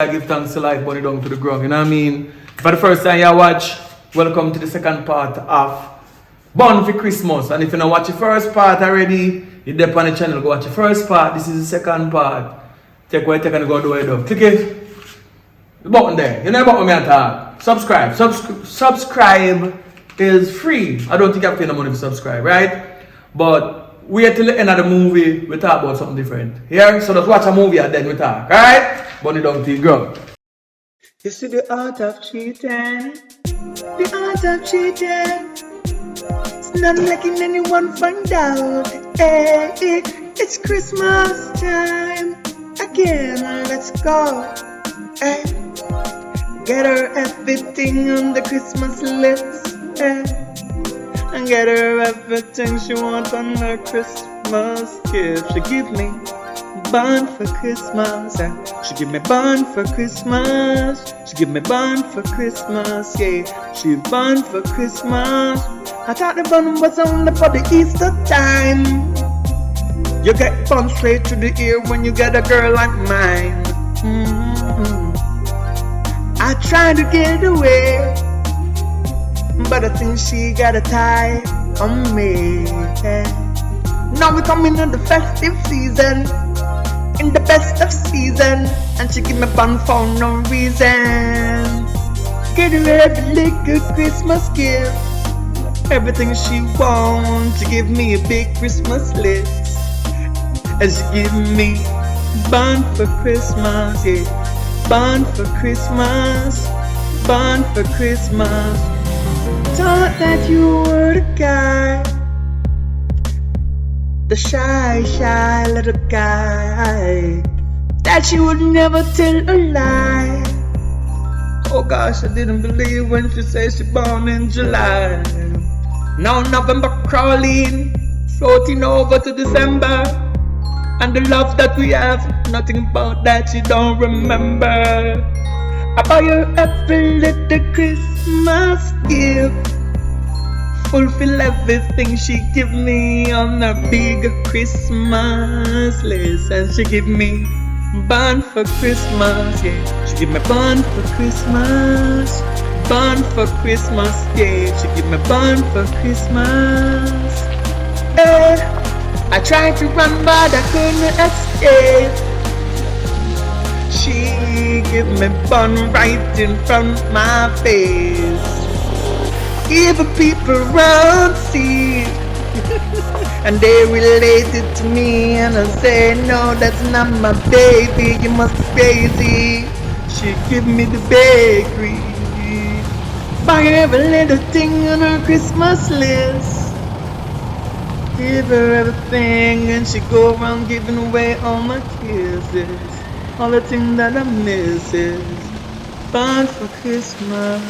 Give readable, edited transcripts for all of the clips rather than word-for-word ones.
I give thanks to life, burn it down to the ground. You know what I mean? For the first time you watch, welcome to the second part of Born for Christmas. And if you don't watch the first part already, you're there on the channel, go watch the first part. This is the second part. Take what you take and go do it up. Click it. The button there. You know about me at all. Subscribe. Subscribe is free. I don't think you have to pay no money to subscribe, right? But wait till the end of the movie, we talk about something different. Here? So just watch a movie and then we talk. Alright? Burn it down to the ground. You see the art of cheating, the art of cheating. It's not letting anyone find out. Hey, it's Christmas time again. Let's go. Hey, get her everything on the Christmas list. Hey, and get her everything she wants on her Christmas gift. She give me bun for Christmas, she give me bun for Christmas, she give me bun for Christmas, yeah, she bun for Christmas. I thought the bun was only for the Easter time. You get bun straight to the ear when you get a girl like mine. I tried to get away, but I think she got a tie on me. Now we coming in the festive season, in the best of season, and she give me bun for no reason. Get her every little Christmas gift, everything she wants. She give me a big Christmas list, and she give me bun for Christmas, yeah, bun for Christmas, bun for Christmas. Thought that you were the guy, the shy little guy, that she would never tell a lie. Oh gosh, I didn't believe when she said she born in July. Now November crawling, floating over to December, and the love that we have, nothing about that she don't remember. I buy her every little Christmas gift, fulfill everything she give me on a big Christmas list. And she give me bun for Christmas, yeah, she give me bun for Christmas, bun for Christmas, yeah, she give me bun for Christmas. I tried to run but I couldn't escape. She give me bun right in front of my face. Even people around see, and they related to me, and I say, no, that's not my baby, you must be crazy. She give me the bakery, buy every little thing on her Christmas list, give her everything, and she go around giving away all my kisses, all the things that I misses. Fun for Christmas.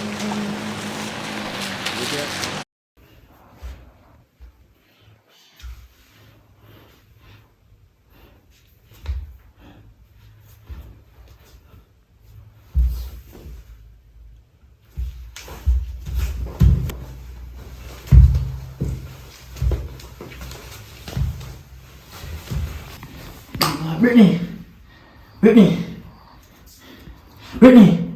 Brittany.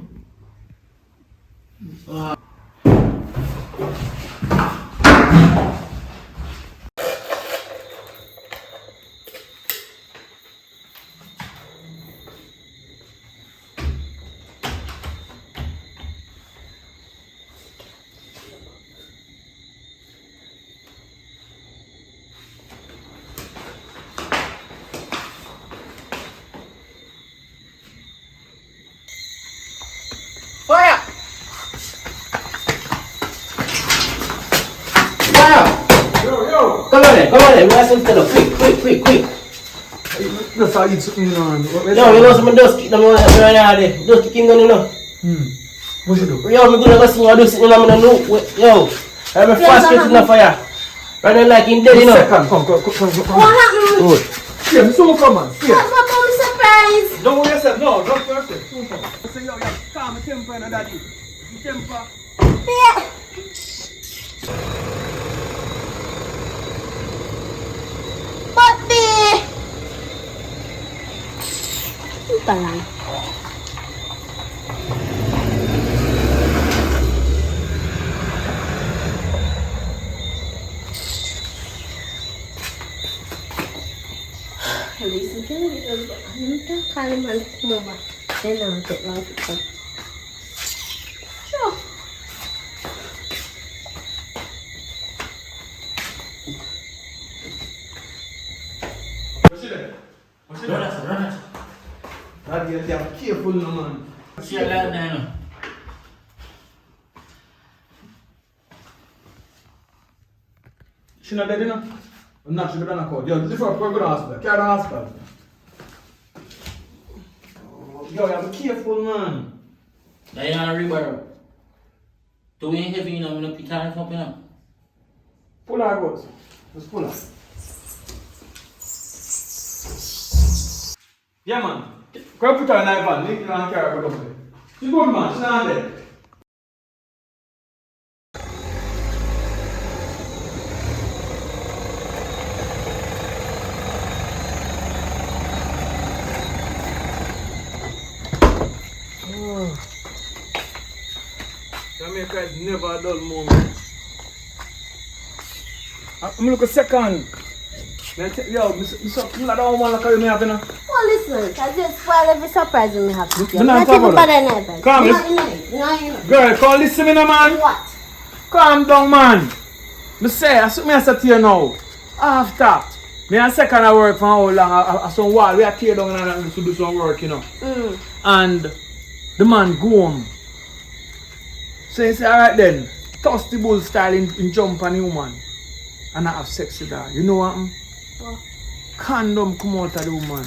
Fire! Yo. Come on then, we have some stand up, quick. That's how you took me on. Yo, you know some dust kick them on there, dust kicking down, you know. What you do? Yo, me gonna go see you do something, I'm gonna know. Yo, I'm fast straight in the fire. Running like in dead, you know. Come. What happened? Good. Yeah, so come on. Yeah. That's my mom's surprise. Don't worry yourself. No, don't worry yourself. I say, yo, calm your temper and daddy. Temper. Yeah. Papi! Ito lang. Tell him and come over. Then I'll take long to come. Sure. What's there? What's Run there? us, run us. Daddy, you have careful no man. See you like that, no. She not dead enough? I'm not, she got on a code. Yo, lift her up, go to the hospital. Carry her to the hospital. Oh, yo, you have to be careful, man. That ain't on a rebar. Two ain't heavy, you know, I'm gonna pick her up, you know. Pull her out. Just pull her. Yeah, man. Go put her in that van. Leave her and carry her down there. She's good, man. She's not there. Jamaica is never a dull moment. I'm look a second. Yo, I don't want to call you having a. Oh, listen, I just spoil every surprise we have to You're not not even talking better than ever. Come, No. girl, come listen to me, man. What? Calm down, man. I say to you now. After, me a second I work for how long? I some while we are tear down and to do some work, you know. And the man go home. So he say, alright then, toss the bull style in jump on the woman. And I have sex with her. You know what? What? Condom come out of the woman.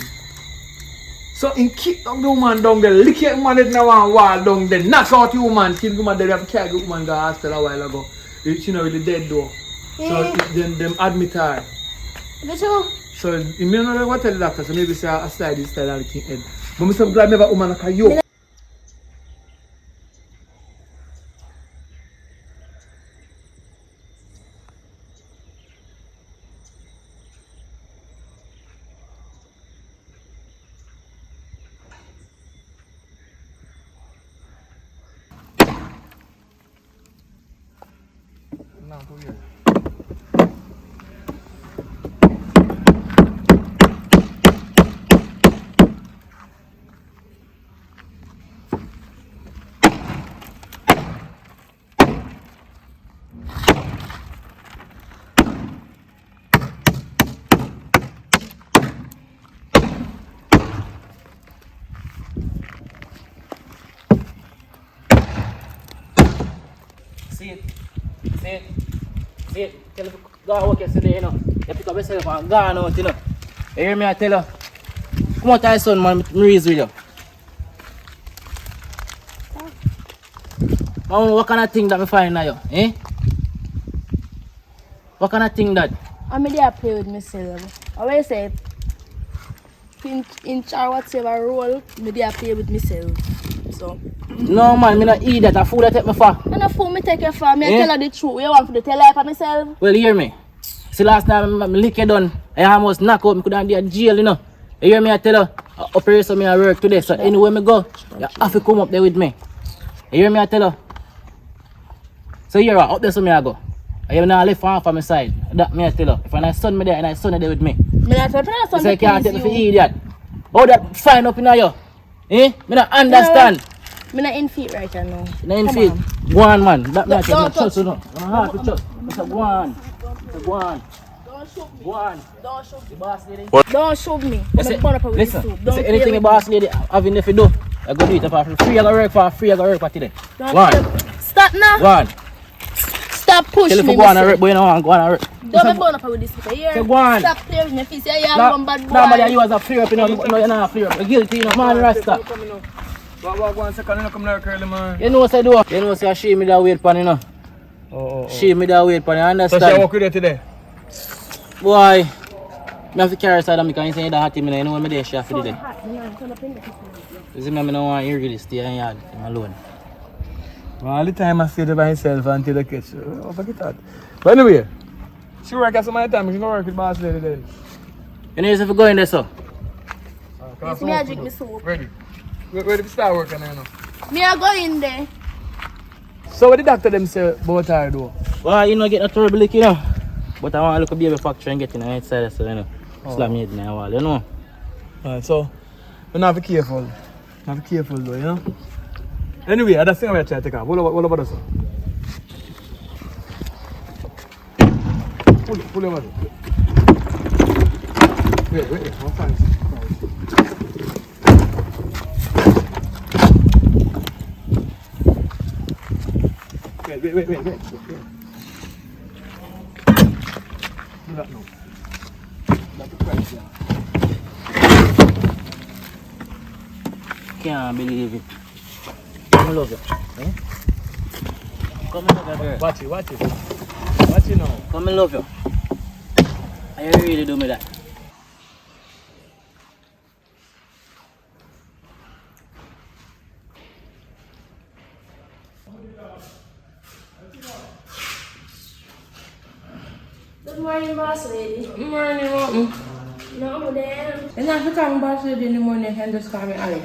So he kick down the woman down there, lick the woman in the one wall down there, knock out the woman, kill the woman there, have carried the woman to the hospital a while ago. She know with the dead though. So then them admit her. But you? So he may not know what tell the doctor, so maybe say I slide this style of the king head. But I'm so glad never woman like a yo. No, go here. See it. See it. See it. Tell her to go work yesterday, you know. You pick up yourself and go on out, you know. You hear me? I tell her. Come out to your son, man. I'm raised with you. Man, what kind of thing that I find now, eh? What kind of thing that? I'm there play with myself. I always say, in or whatever role, I'm there play with myself. So. No man, me not eat that. A food I take me for. And a fool me take you for me, I tell her the truth. You want to tell her for myself? Well, hear me. See, last time I lick you done, I almost knock out. I could have been in jail, you know. You hear me? I tell her, operation me I work today. So anywhere me go, you have to come up there with me. You hear me? I tell her. So here, up there so me I go. I have not left off on my side. That me I tell her. If I son me there, and I son there with me. Me not tell her son So you can't take me for you. idiot. How that fine up in you? Eh? Me not understand. Me not in feet right now. Not in Come feet. on. Go on, man. That me I tell you. Don't touch. Trust you know. I have to trust. I say go on. Go on. Don't shoot me. Go on. Don't shoot The me. boss lady. Don't shoot me. Listen, I'm burn up with listen, this soup. listen, Don't play anything the with boss lady having if you do, I go do it for free. I go work for free. I go work for today. Don't Go on, play- Stop now. go on. Stop Tell pushing if me. you go on and me work, boy, you know, go on and work. say. Don't be burn up with this people here. So go on. Stop playing with me. If you say you No, have one bad boy. nobody you as a flare up, you know, no, you're not a flare up. You're guilty, you know, man, Rasta. Go on second, you come there, curly man. You know what I do? You know what I she me that weight pan, you know. She me that weight pan, you So she understand? walk with you today? Boy, me have to carry side of me because you say that hot in me, you know when me there, she have to do that. You see me, I don't want you really stay in yard, I'm alone. All the time I stay there by myself until I catch. Oh, forget that. But anyway, she work at some other time. She don't work with boss lady then. You know, if you go in there, so. Yes, me a drink me soup. Ready. Ready to start working now. Me a go in there. So what the doctor them say about her though? Well, you know, get a trouble, you know. But I want to look at baby factory and get in the outside, so, you know. Slam it in the wall, you know. Alright, so You have to be careful. Have to be careful though, you know? Anyway, that's the thing I'm trying to take off. What about this one? Pull over. Wait, I'm fine. Wait. Do that now. That's the price, yeah. Can't believe it. I love you. Eh? Come and love you, girl. Watch it. Watch it now. Come and love you. Are you really do me that? Good morning, boss lady. Good morning, Martin. No, madam. It's not becoming boss lady in the morning, you can just call me Ali.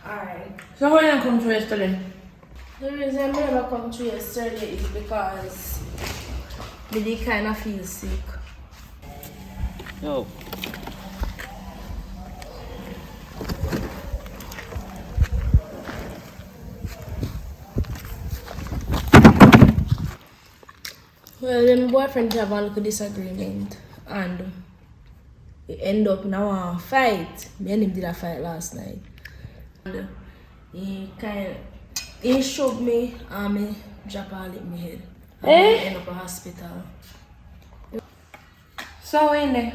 Alright. So when you come to yesterday? The reason I never come to yesterday is because me did kind of feel sick. Yo. Well, then my boyfriend have a little disagreement and it end up in a fight. Me and him did a fight last night. And he shoved me and me drop all in my head. And I end up in hospital. So in there?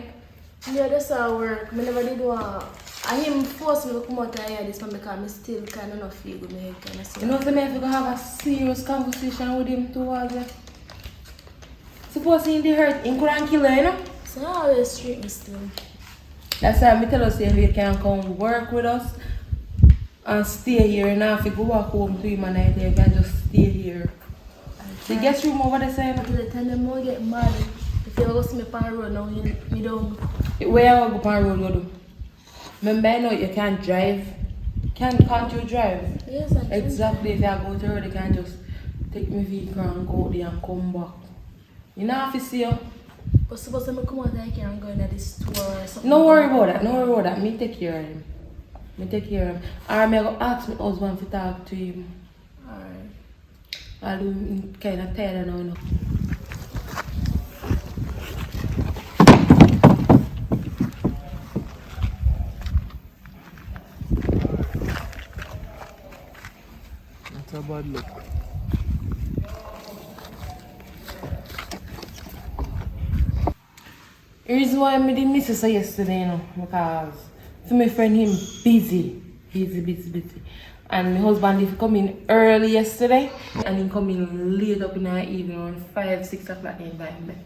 Yeah, that's how it work. I never did one. And him forced me to come out here this one because I still kind of not feel good. My head kind of You know, so I have to have a serious conversation with him towards it. Suppose he did hurt, he couldn't kill her, you know? So I always treat me still. That's why I tell us if you can come work with us and stay here, and if you go back home to him and I you can just stay here. So you get room over the side? Until the time them all get mad. If you ever go see me on the road now, you don't. Where you go on the road, you do? Remember, I know you can't drive. Can't you drive? Yes, I can. Exactly, if you go to the road, you can just take my vehicle and go there and come back. You know have to see you. But suppose I come out here and go into the store or something. No worry about that, Me take care of him. Or I go ask my husband to talk to him. Alright. I'll do him kind of tired now, you know. That's a bad look. The reason why I didn't miss you yesterday, you know, because for my friend him busy. And my husband he come in early yesterday and he come in late up in the evening around 5, 6 o'clock in time.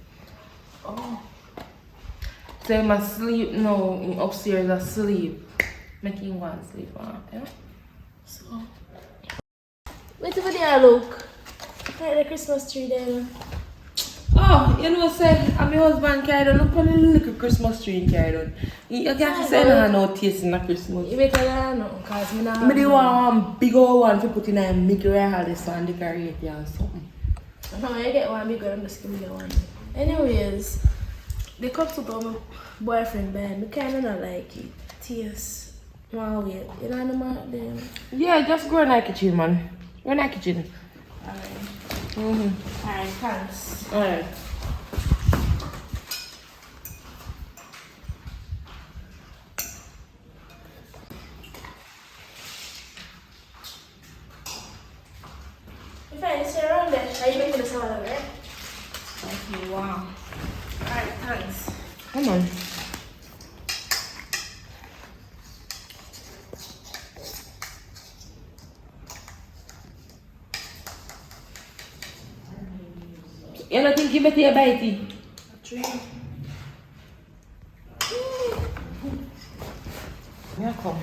Oh. So I'm asleep now, in upstairs asleep. Making him go and sleep on it, So. Wait till the look. Like the Christmas tree there. Oh, you know, say, and my husband carried on, look on the little Christmas tree he carried on. You can't say no taste in the Christmas. You better than know, because I don't I do want one big old one to put in a microwave house and decorate it or something. No, I get one bigger, I'm just gonna get one. Anyways, the cups about my boyfriend band, I kind of not like it. Taste. Wow, wait. You know what them? Yeah, just go in the kitchen, man. Go in the kitchen. Alright. Alright, thanks. Alright. If I stay around there, are you making the salad, right? Okay, wow. Alright, thanks. Come on. You don't think you better bite it? True. Yeah, come.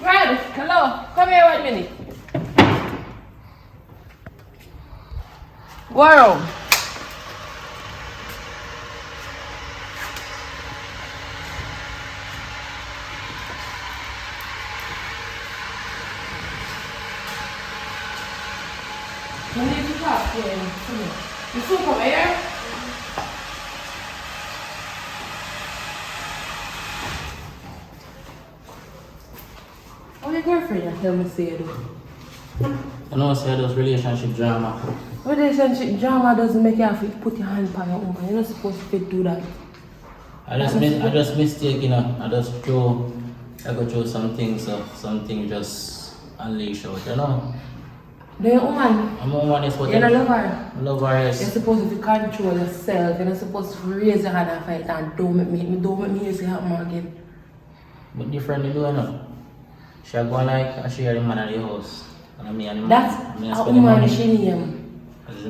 Brad, hello. Come here 1 minute. Go around. I need to talk to him. Come here. You still come here? Oh, your girlfriend, you tell me say you do. You know, say those relationship drama. Relationship drama doesn't make you have to put your hand on your woman. You're not supposed to do that. I just mistake, you know. I go through some things, so something just unleash out, you know. Do your woman? I'm a woman, is what You're not love her. I love her, yes. You're supposed to control yourself. You're not supposed to raise your hand and fight and don't make me use it happen again. But different, you know. She go like, she and the man at the house. And me and the man. That's a woman she name.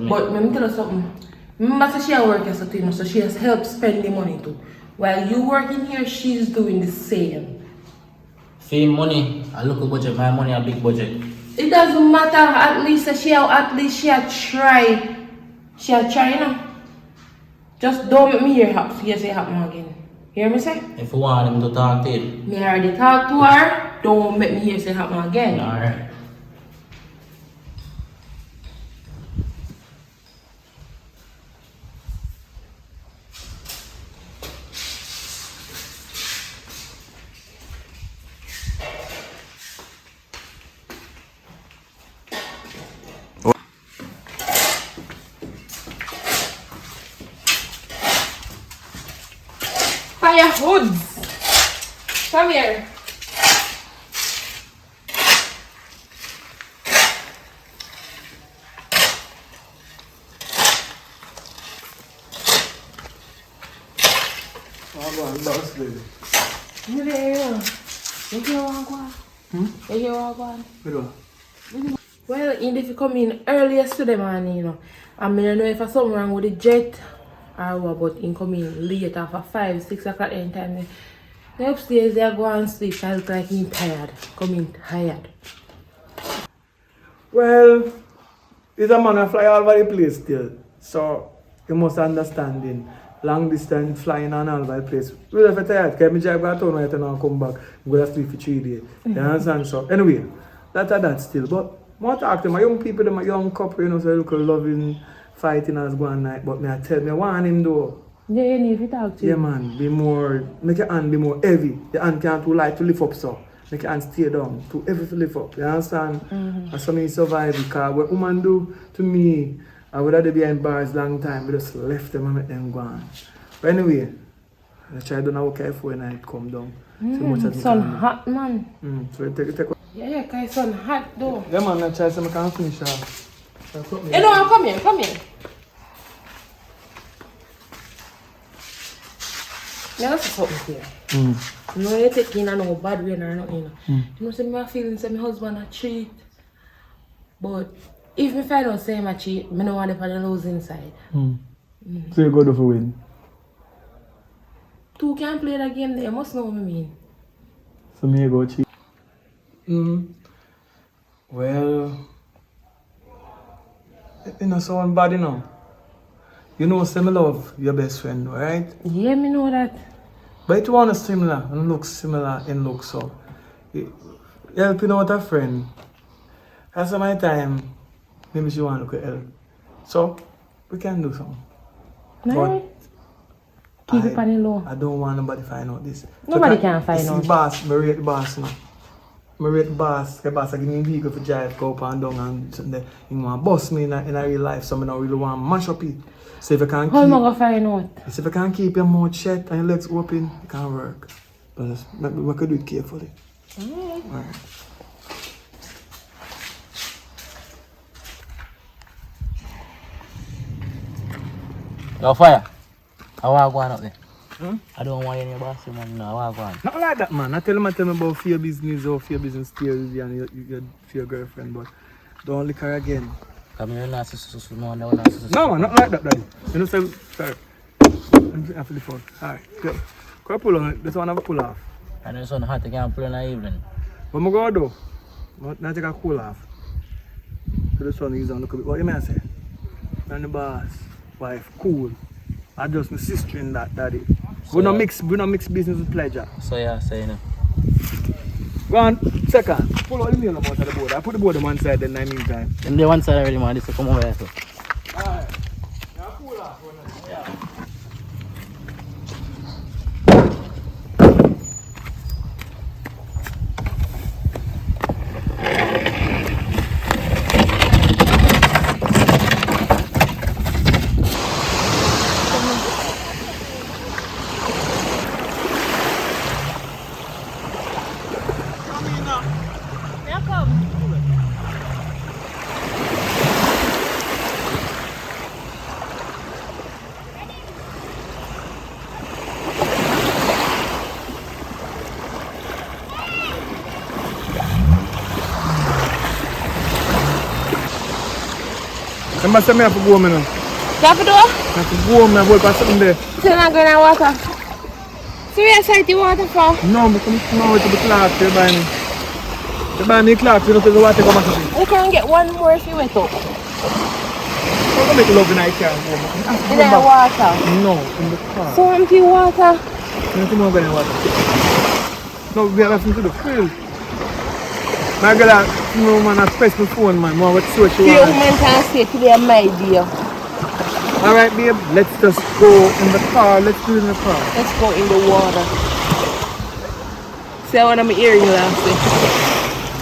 But let me tell you something. Remember, she work as a team, so she has helped spend the money too. While you working here, she's doing the same. Same money, I look a budget, my money a big budget. It doesn't matter. At least she try. She try, you know. Just don't make me hear say happen again. Hear me say? If you want him to talk to him. Me already talk to her. Don't make me hear say happen again. Alright. Fire hoods. Come here. You there? You hear what You hear what Well, if you come in early yesterday morning, you know, I mean, I don't know if there's something wrong with the jet or what, but in coming late after 5, 6 o'clock any time. The upstairs, they go and sleep. I look like he's tired. Coming tired. Well, he's a man who fly all over the place still. So, you must understand him. Long distance flying on all over the place. Really if you're tired, because I drive to town right now and come back. I'm going to sleep for 3 days. You understand? So, anyway, that still. But, more talk to my young people, my young couple, you know, so they look loving, fighting as one night. But I tell me, I want him though. Yeah, you need to talk to Yeah, him. man, be more, make your hand be more heavy. Your hand can't too light to lift up, so. Make your hand stay down, too heavy to lift up. You understand? That's something survive because what women do to me, I would have been in bars long time, but just left them and make them go on. But anyway, I try to know how careful when I come down. So much as Sun hot, man. So you take Yeah, because sun hot though. yeah, man, I try to make a finish off. You know, come here. Yeah, that's something here. You know, you take in no bad way or nothing. You know, say me feeling say my husband a cheat. But if me find out say him a cheat, I don't want to find lose inside. So you go to for win? Two can't play the game there, you must know what I mean. So me go cheat? Well, you know someone bad, you know. You know, say me love your best friend, right? Yeah, me know that. But it was similar and look similar in look, so helping out a friend. That's my time. Maybe she want to look at help. So we can do something. Right? Keep it on the low. I don't want nobody to find out this. Nobody can find out. See boss, I rate the boss now. I rate the boss. The boss I give me a vehicle for drive, go up and down and something. He want to bust me in a real life, so I don't really want to mash up it. So if you can't How am I going to find out? if you can't keep your mouth shut and your legs open, it can't work. But we could do it carefully. Alright. Yo, fire. I want to go on up there. I don't want any boss, man. No, I want to go on. Not like that, man. I tell me about fear business or fear business stay with you and your girlfriend, but don't lick her again. Come here, no, No, man, not like that, daddy. You know, say, sorry. I'm after the phone. Alright, go. Go pull on it. This one have a pull off. And it's on hot, you can't pull in the evening. What am I going to do? Now take a cool off. So this one is on the bit. What you may say? And the boss, wife, cool. I just my sister in that, daddy. So We don't mix business with pleasure. So yeah, so you know. Go on, second. Pull out the nail about the board. I put the board on one side then in the meantime. Them there one side already, man. This will come over here, so. Alright. Remember, say me have to go, man. You have to do? I have to go, man. I will pass something there. So you're not going to water? So where side you water for? No, I'm coming to the clock. You buy me. You buy me clock. You don't take the water come and You can get one more if you wet up. I'm going to make love in the car. In the water? No, in the car. So empty water? You don't want to water. No, we have to do the field. My girl, no man, I press my phone, man. More what so she The wants. woman can say today, my dear. Alright, babe, let's just go in the car. Let's do it in the car. Let's go in the water. See, I want my earring glasses.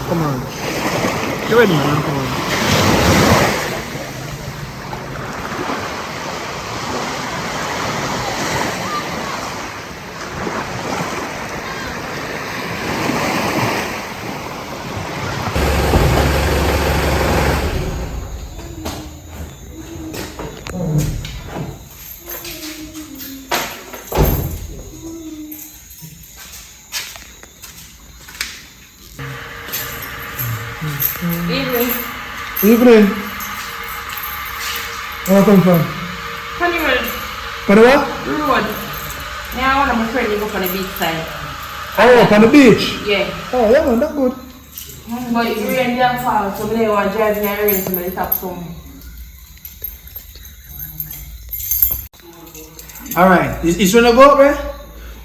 Come on. Get ready, man. Come on. Evening. Evening. Where you come from? Honeymoon. For the what? Road. Now I want my friend to go for the beach side. Oh, on the beach? Yeah. Oh, yeah, man, that's good. But it's rain there fall, so I want to drive in the rain to the top some. Alright, it's when you go up there,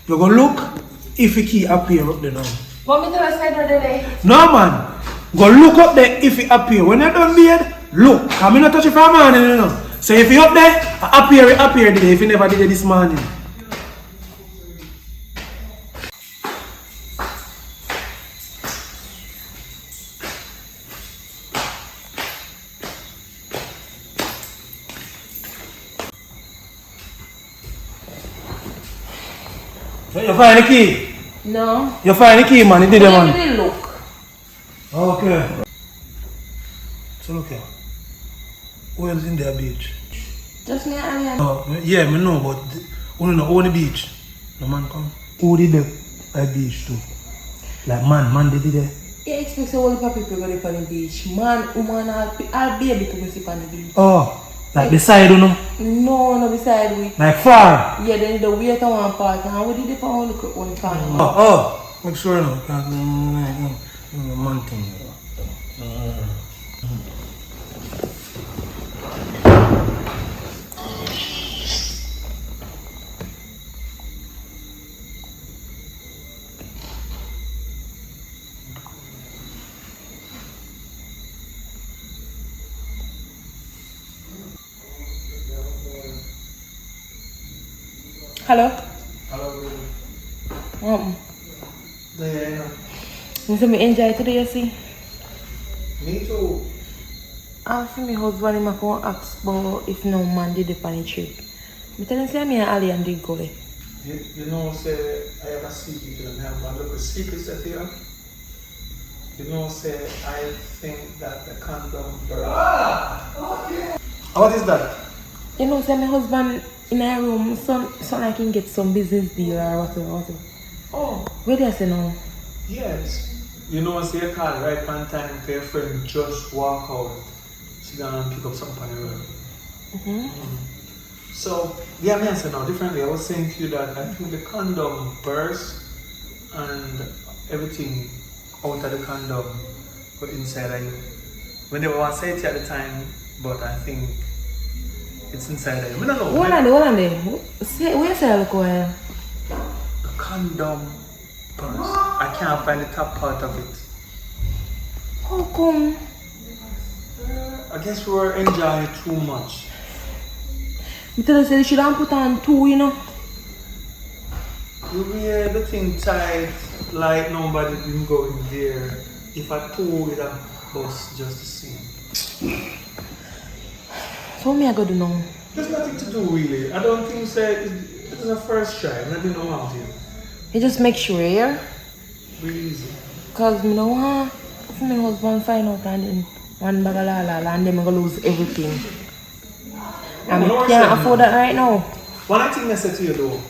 you're gonna look if you key appear up there now. Want me to the side of the day? No man, go look up there if it appear. When you're done bed, look. I'm not touch it for a morning, you know. So if you up there, appear today if you never did it this morning. You find the key? No. You find the key, man. You did it, man. Didn't look. Okay. So look here. Who else in there beach? Just me and Alien. Oh, yeah, me know, but only know the beach. No man come. Who did the beach too? Like man did it. You expect all the people go to the beach. Man, woman, I'll be able to go sit on the beach. Oh, like beside you know? No, no beside we. Like far? Yeah, then the wait on one part and we did it for only one part. Oh, make sure no. Man thing. Hello? Hello. You see me enjoy today, you see? Me too. After my husband, him come ask about if no man did the funny trip. I tell him say me and Ali and did go there. You know, say I have a secret and I have a little secret set here. You know, say I think that the condom burst. What is that? You know, say my husband in a room, so I can get some business deal or whatever. Oh, Where do you say now? yes. You know, say you call right on time to your friend just walk out. She gonna pick up something on the road. So, yeah, me answer now differently. I was saying to you that I think the condom burst and everything out of the condom got inside of you. When they were saying it at the time, but I think it's inside of you. I don't know. Hold on there. Where you say I look well? The condom burst. I can't find the top part of it. How come? I guess we were enjoying too much. I tell you, say you should have put on two, you know. You wear the thing tight, like nobody didn't go in there. If I two it up, bust just the same. So what me I go do now? There's nothing to do really. I don't think say it is a first try. I didn't know how to. You just make sure, yeah? Really easy. Cause me know if my husband find out and then one bag of la and then I gonna lose everything. And I can't afford that right now. One thing I said to you though,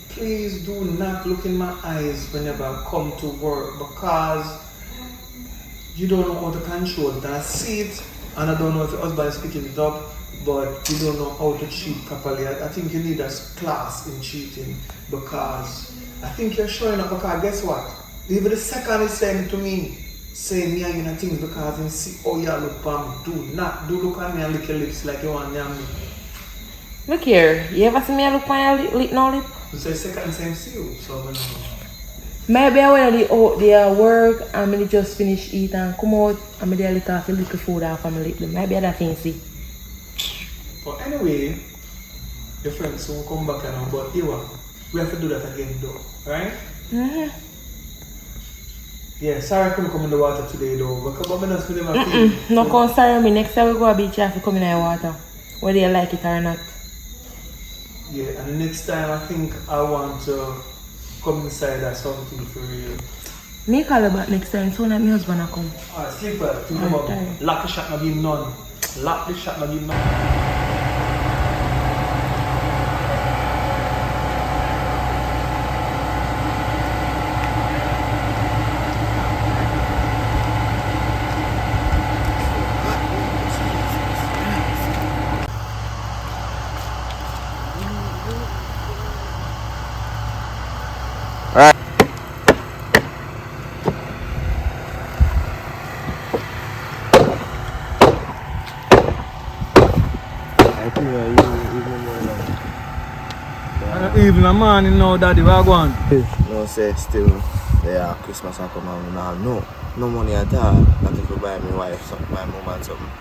please do not look in my eyes whenever I come to work because you don't know how to control it. And I see it And I don't know if your husband is picking it up, but you don't know how to cheat properly. I think you need a class in cheating because I think you're showing up because guess what? Even the second is saying to me, saying me and you know things because he see how you look for me. Do look at me and lick your lips like you want me. Look here, you ever see me look my lip no lip? You say second same see you, so I don't know. Maybe I went out there work and I just finish eat and come out and I there lick off a little food off my lip. Maybe that thing see. But anyway, your friends won't come back and but you we have to do that again though, right? Yeah, sorry I couldn't come in the water today though, because I'm not feeling my feet. No concern me, next time we go to the beach I have to come in the water, whether you like it or not. Yeah, and the next time I think I want to come inside or something for real. Me call you back next time, so that my husband will come. Alright, sleep well. Think about lock the shot, not give none. Lock the shot, not give none. Evening morning now, daddy, where you going? No, say still there Christmas and come and now no money at all. Not if you buy my wife something, my mom and something.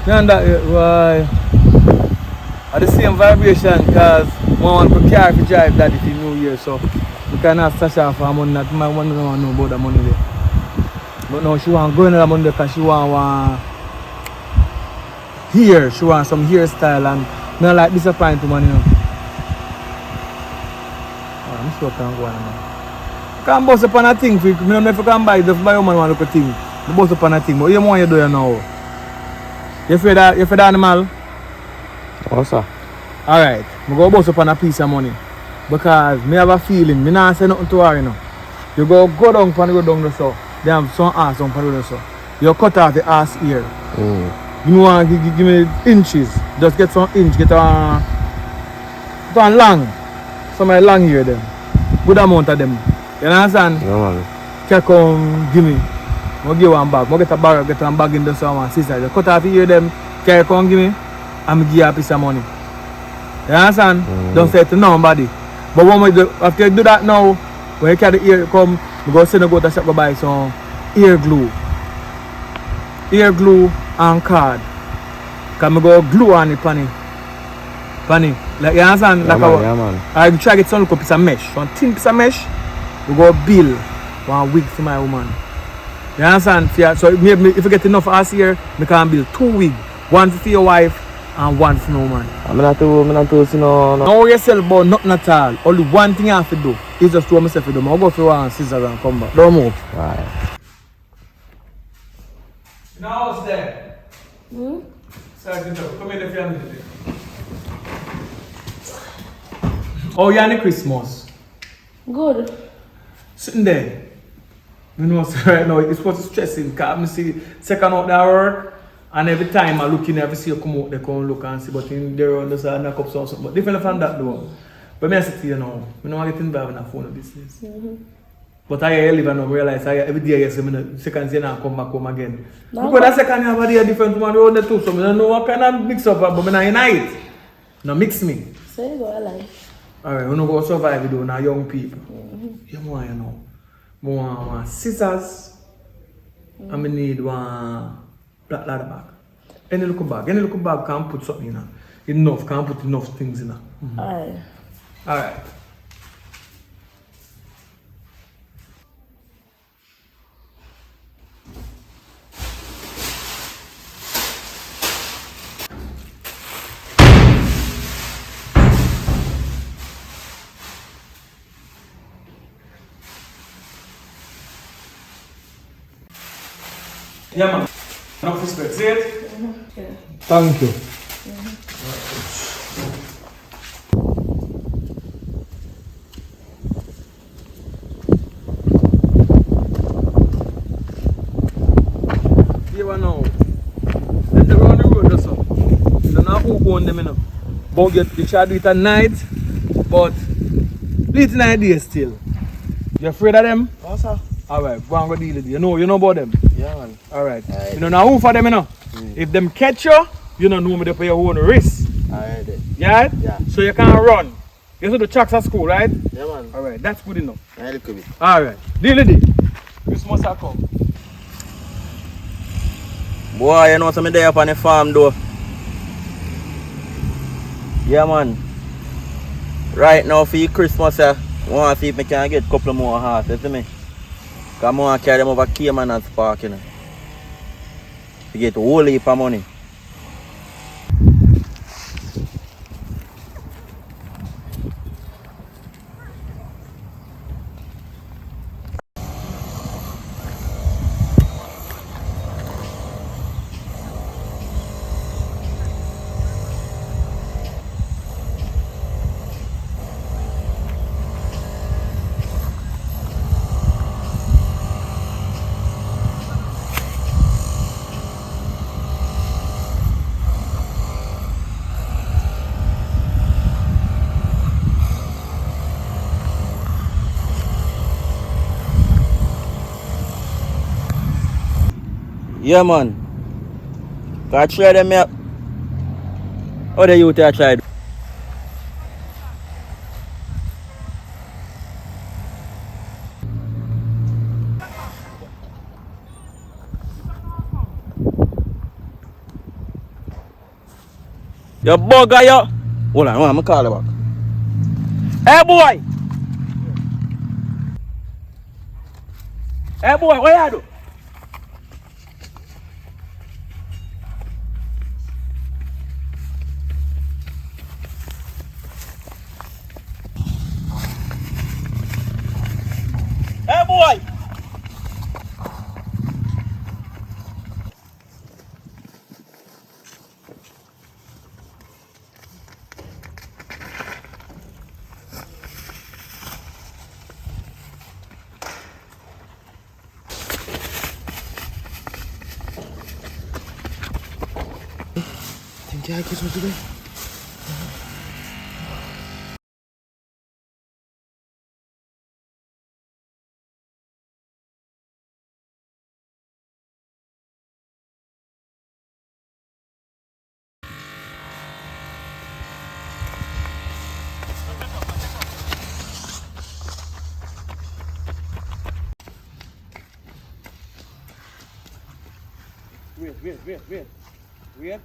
Yeah, that why? At the same vibration because one want to car to drive daddy for New Year, so we can ask Sasha for money that my one don't want to know about the money there. But now she want go in the money because she want hair, she want some hairstyle and not like disappoint woman, you know. Oh, I'm sure I can't go on now. You can't bust upon a thing for you. I don't know if you can buy it, just buy a woman one look at thing. You bust upon a thing, but you want you do it now. You afraid that animal? What's that? Alright, I go bust upon a piece of money. Because I have a feeling, I not say nothing to her, you know. You go down and go down the so. They have some ass down the so. You cut off the ass ear. You want to give me inches. Just get some inch, get one long. Some long here them. Good amount of them. You understand? No man. Can come give me. I'll give one bag. I'll get one bag in the sun sister. You cut off the ear them, can you come give me? I'm give you a piece of money. You understand? Don't say it to nobody. But when we do, after you do that now, when you carry the ear come, we go send go to the shop go buy some ear glue. Ear glue and card. Can we go glue on it, Panny? Like you understand? Yeah, like man. I try to get some little piece of mesh. One thin piece of mesh, we go bill 1 week for my woman. You understand? So maybe if you get enough ass here, we can build 2 weeks. One for your wife and one for no man. I'm not to see no. No yourself about nothing at all. Only one thing I have to do is just throw myself to do. I'll go for one scissors and come back. Don't move. Right. Now what's there? Sergeant, come in the family. Oh, you're on Christmas. Good. Sitting there. You know, so right now it's supposed to stressing because I see second out there work and every time I look in there, I see you come out, they come look and see, but in there on the side, knock up something. But different from that though. But I sit here now, I don't get involved in a phone business. But I live and I realize every day I say, second day I come back home again. No, because that second have a day different one around the two, so I don't know what kind of mix up, but I don't unite. No mix me. So you go alive. Alright, we're not going to survive with now young people. You want you know. I want scissors. And I need one black leather bag. Any little bag can put something in it. Enough, can put enough things in it. Alright. Alright. Yeah, man. Enough respect. See it? Yeah. Thank you. Oh, you try to do it at night, but late night day still. You afraid of them? No, sir. Alright, go and go deal with it. You know about them? Yeah, man. Alright. Alright. You know now who for them, you know? If them catch you, you don't know me they pay your own risk. Alright, then. Yeah? Yeah. So you can't run. You see the tracks at school, right? Yeah, man. Alright, that's good enough. I look at it. Alright. Deal with it. Christmas will come. Boy, you know something there up on the farm though. Yeah, man. Right now for your Christmas, I want to see if I can get a couple more horses, you see me? Because I want to carry them over Cayman and Spark, you know. To get a whole heap of money. Yeah, man. Can I try them here? How the youth are tried? You bugger you. Hold on, I'm call you back. Hey boy! Hey boy, what you do? Hey boy! Think you like Christmas today? Wait.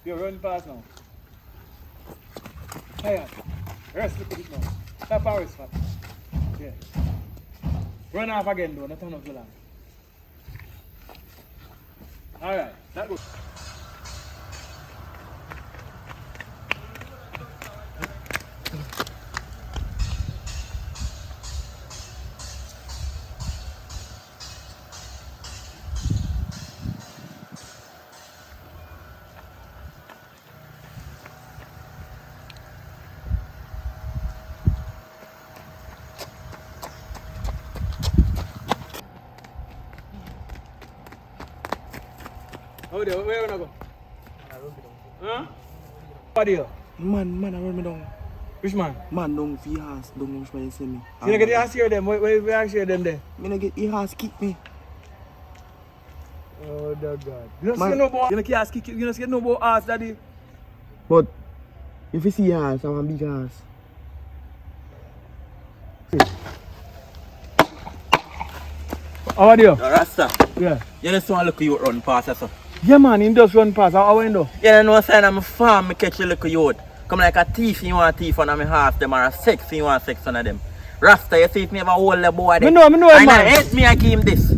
You're running past now. Hey, rest look at it now. Stop our rest, fat. Yeah. Run off again though, not turn off the line. Alright, that good. Oh, there, where you wanna go? Huh? What deal? Man, I run me down. Which man? Man, don't feel ass, don't know why you see me. You don't get the ass here them? Where ass here them there? Me not get the ass kick me. Oh, the God. You don't Man. see no more. You don't get ass kick. You don't see no more ass, daddy. But if you see ass, I want big ass. How are you? Rasta, Yeah. you just want to look at you run past us. Yeah, man. Him just run past. How are you though? You know what I'm saying? I'm a farm, I catch a little youth. Come like a thief, you want a thief on my half them, or a sex, you want sex on them. Rasta, you see if me ever hold the boy there. Me know, and man. I hate me, I give him this.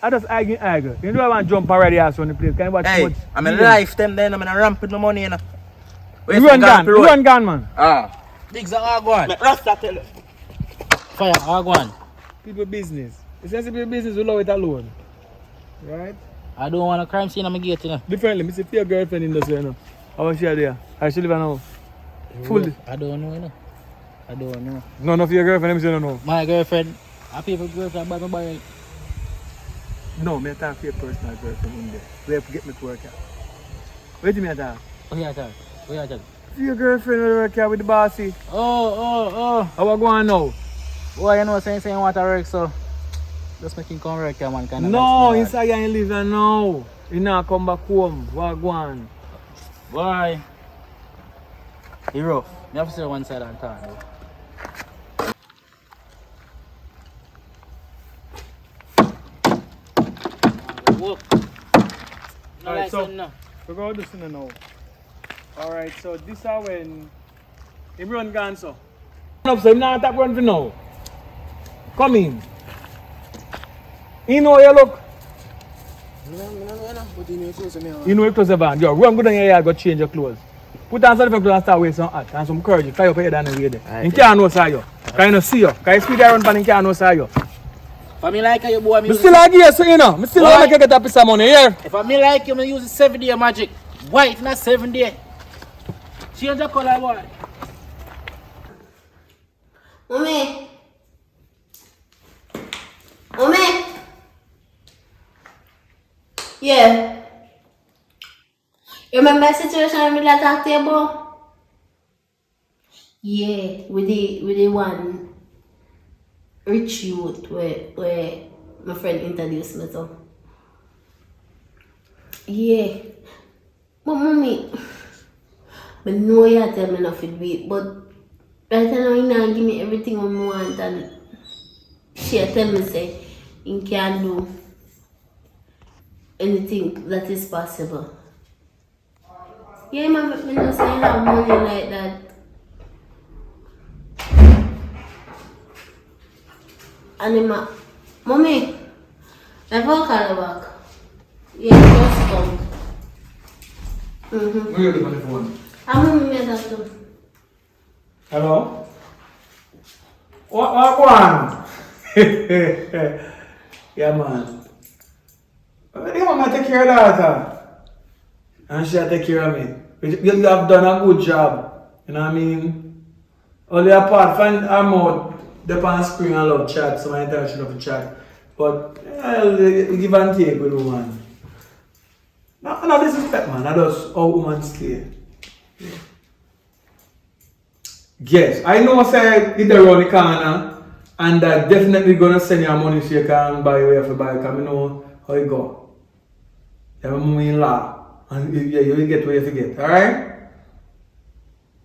I just argue. You know I want to jump already ass on the place. Can you watch too Hey, much? I'm in life them then, I'm in a ramp with my money, you know. You run gun, man. Ah. Digs are go on. Rasta tell you. Fire, go on. People business. It's sensible business, we love it alone. Right? I don't want a crime scene on my gate, you know. Differently, me see your girlfriend in the you know. How was she there? I should live now. Full. I don't know, you know. I don't know. None of your girlfriend, I don't know. My girlfriend, I pay for girlfriend by my boy. No, me talk for your personal girlfriend in there. We have to get me to work out. Wait till me talk. Oh yeah, sir. Oh yeah, sir. See your girlfriend will work here with the bossy. Oh. How are going now? Boy, you know, saying you want to work, so just make him come work here, man. Kind of No, like inside you live here now. You not come back home. What going? Boy, he rough. You have to stay one side and turn. Walk. Alright, so we're going to do this now. Alright, so this is when him run gone so. Up so him not attack run for now. Come in. You know you look. You know your clothes are bad. Yo, run good on your yard, go change your clothes. Put on some different clothes and start wearing some hat and some courage. Fly up your head and away there. You can't know say you. Can you not see you? Can you speed around and you can't know say you? If I me like you, boy, I still like you, so you know. I still want to get a piece of money here. If I me like you, I use the 7-day magic. White, not 7-day. Change the color, boy. Mommy. Yeah. You remember the situation I really talked to you about? Yeah, with the one rich youth where my friend introduced me to. Yeah. But mommy, I know you tell me enough it be, but right now you not give me everything I want, and she tell me say you can't do anything that is possible. Yeah, mama, I know say you have money like that. And mommy, I will call her back. Yeah, just come. Where are you on the phone? I'm going to too. Hello? What one? Yeah, man. Your mama take care of that. And she'll take care of me. You have done a good job. You know what I mean? Only apart from I'm out, the pan screen I love chat, so my intention of chat. But give and take with woman. No disrespect, man. That does how women stay. Yeah. Yes, I know say it around the corner, and I'm definitely gonna send you money so you can buy where you buy, because I know how it go. You have a money in law, and you will get where you get, alright?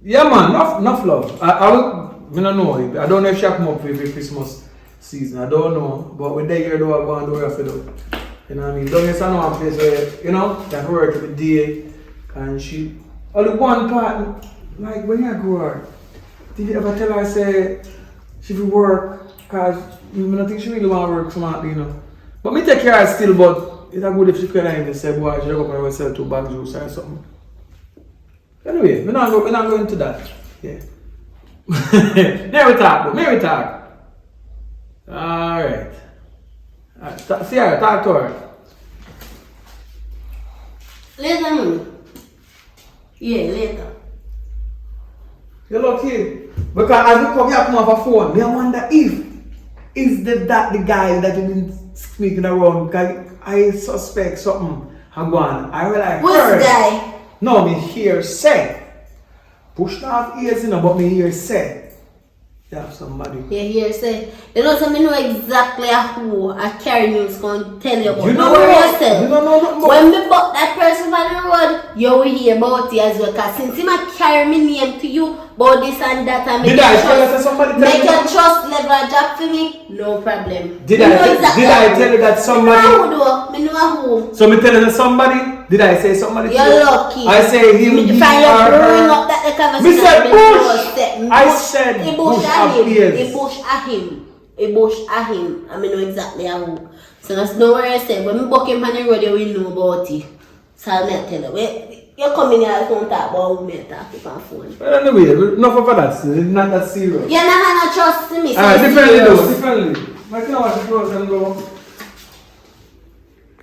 Yeah, man, enough love. I don't know. I don't know if she'll come up for Christmas season. I don't know, but with that year, though, I go and do what I have to do. You know what I mean? Don't get one place where, you know, can work every day, and she. Only one part, like when you grow her. Did you ever tell her, say, she will work, because I don't think she really want to work smartly, you know. But me take care of her still, but it's good if she could have say, boy, she go up and sell 2 bags juice or something. Anyway, we're not going into that. Yeah. Now we talk. Alright. See her, talk to her. Later, mommy. Yeah, later. You're lucky. Because as we come here, come off a phone, me I wonder is that the guy that you've been speaking around? Because I suspect something has gone. I will like. Which guy? No, me hear say. Push off ears, you know, but me hear say. You have somebody. Yeah, here say. You know, so me know exactly who a carry news going to tell you about. You don't know worry what? yourself. You don't know nothing about. When me bought that person on the road, you will hear about it as well. Because since he might carry me name to you about this and that, and Did I tell you that somebody make tell your you? trust level drop for me, no problem. Did Me I know tell you that somebody? Me know who though. Me know who. So me tell you somebody? Did I say somebody? You're lucky. I say him. If I am blowing up that the conversation. Me said Bush. I said Bush appears. A bush at him. A bush at him. I mean know exactly who. So that's no worry I said. When we buck him on the road, you will know about it. So I'll tell you. You come in here and don't talk about who me talk on phone. Well, anyway, enough of that. It's not that serious. You're not gonna trust me. So Differently though. Differently. I can watch the clothes and go.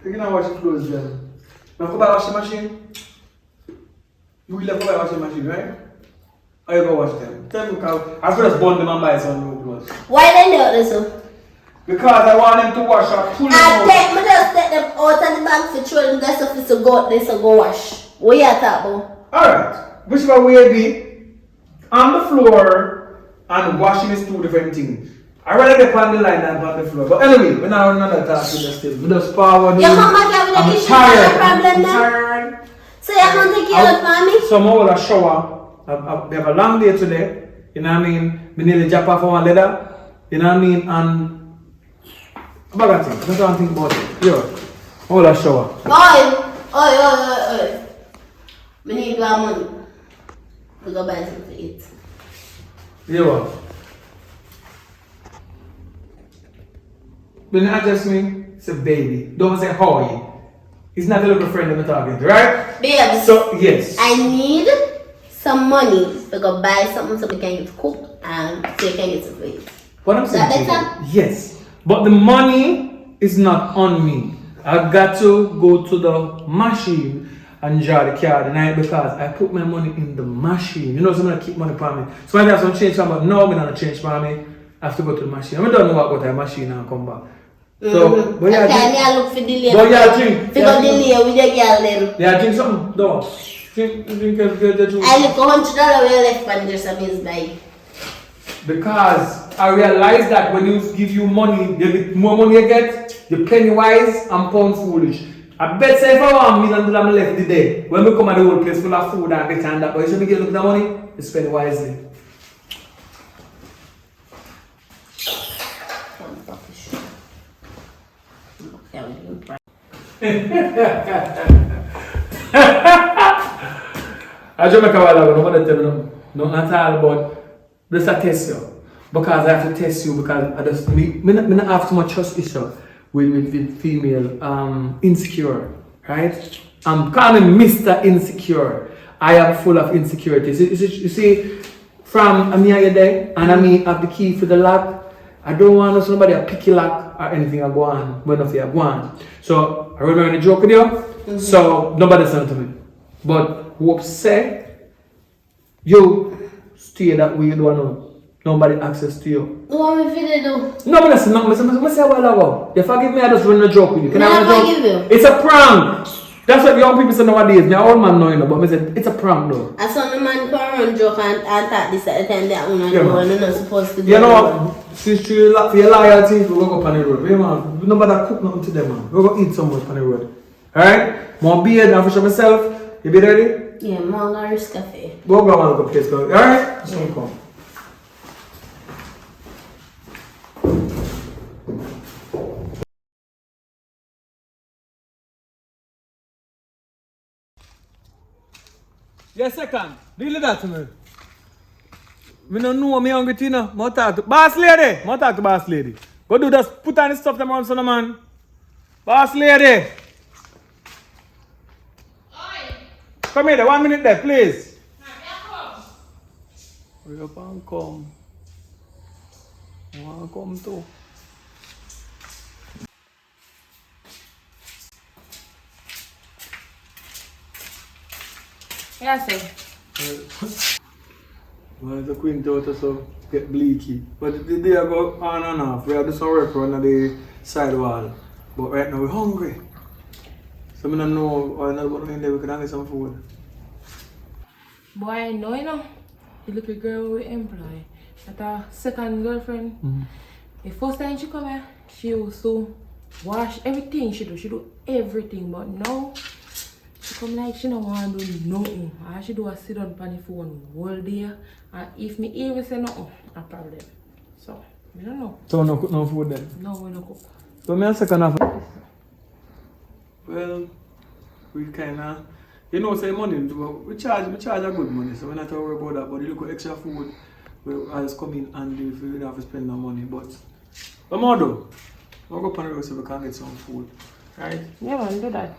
You can watch the clothes then. Now go buy washing machine. You will have to buy washing machine, right? Or you go wash them? Tell me because I could just burn them and buy some new clothes. why then do this? Because I want them to wash or pull them out. Just take them out of the bag for throw them there so to go out there so go wash. What you talk about? Alright. whichever way it be, on the floor and washing is two different things. I rather get on the line than on the floor. But anyway, we're not another talk with us still. We just forward. You come back here with I'm the issue, tired. problem I'm now? tired. So you can't take care of mommy? So I will shower. We have a long day today. You know what I mean? We need to jump off on leather. You know what I mean? And about that thing. I don't think about it. Yeah. I will shower. Oi. We need more money. We go buy something to eat. Yeah. When you address me, it's a baby. Don't say how. It's not a little friend that we're talking to, right? Babe. So, yes. I need some money to go buy something so we can get cooked and so you can get some food. What I'm saying, Is that better? yes, but the money is not on me. I've got to go to the machine and draw the card tonight because I put my money in the machine. You know, so I'm gonna keep money for me. So I have some change for me, no, I'm not change for me. I have to go to the machine. I don't know what go to the machine and come back. So, but yeah, I look for delay. but yeah, drink. For go delay with the girl then. Yeah, drink something. No, drink the juice. I look $100 left and there's some is bag. Because I realize that when you give you money, the more money you get, the penny wise and pound foolish. I bet say if I want $1 million left the day, when we come at the whole place full of food and this and that, but you should be getting the money, you spend it wisely. I Jamaican while ago, nobody tell me no at all, but just I test you. Because I have to test you because I just me not have too much trust issue with female insecure, right? I'm calling Mr. Insecure. I am full of insecurities. You see, from me here there and I me have the key for the lock. I don't want somebody to pick your lock or anything I go on when I go on. So I remember the joke with you. So nobody said to me. But who say you stay that way, you don't know nobody access to you. What am I feeling do? No, but listen, I say a while ago. You forgive me, I just run a joke with you. Can I run a joke? forgive you. It's a prank. That's what young people say nowadays. My old man know, you know, but I said it's a prank though. I saw the man come run joke and talk this at the time that I'm Yeah, not supposed to do. You know, since you for your loyalty, we go up on the road. Yeah, man. We nobody cook nothing to them, man. We go eat somewhere on the road. Alright? More beer than for myself. You be ready? Yeah, I'm gonna risk cafe. Go and go place. Alright? So come. Yes, second. Deal that to me. Me don't know me hungry Tina. More talk to boss lady. More talk to boss lady. Go do that. Put on the stuff them around son of man. Boss lady. Come here, 1 minute there, please. Hurry up and come. I want to come too. Yeah, sir. Well, the queen daughter so get bleaky. But the day I go on and off, we have to do some work on the side wall. But right now we're hungry. So I don't know or not about in there we can get some food. Boy, I know, you know. The little girl we employ. That her second girlfriend. The first time she come here, she used to wash everything she do everything. But now, she come like she don't want to do nothing. All she do is sit on the phone all day. And if me even say nothing, a problem. So, I don't know. So no cook no food then? No, we don't cook. So me a second half. Well, we kinda, you know, say money. We charge a good money, so we not worry about that. But you look at extra food, we always come in handy if we don't have to spend no money. But what more do? We'll go on the road so we can get some food, right? Yeah, man, do that.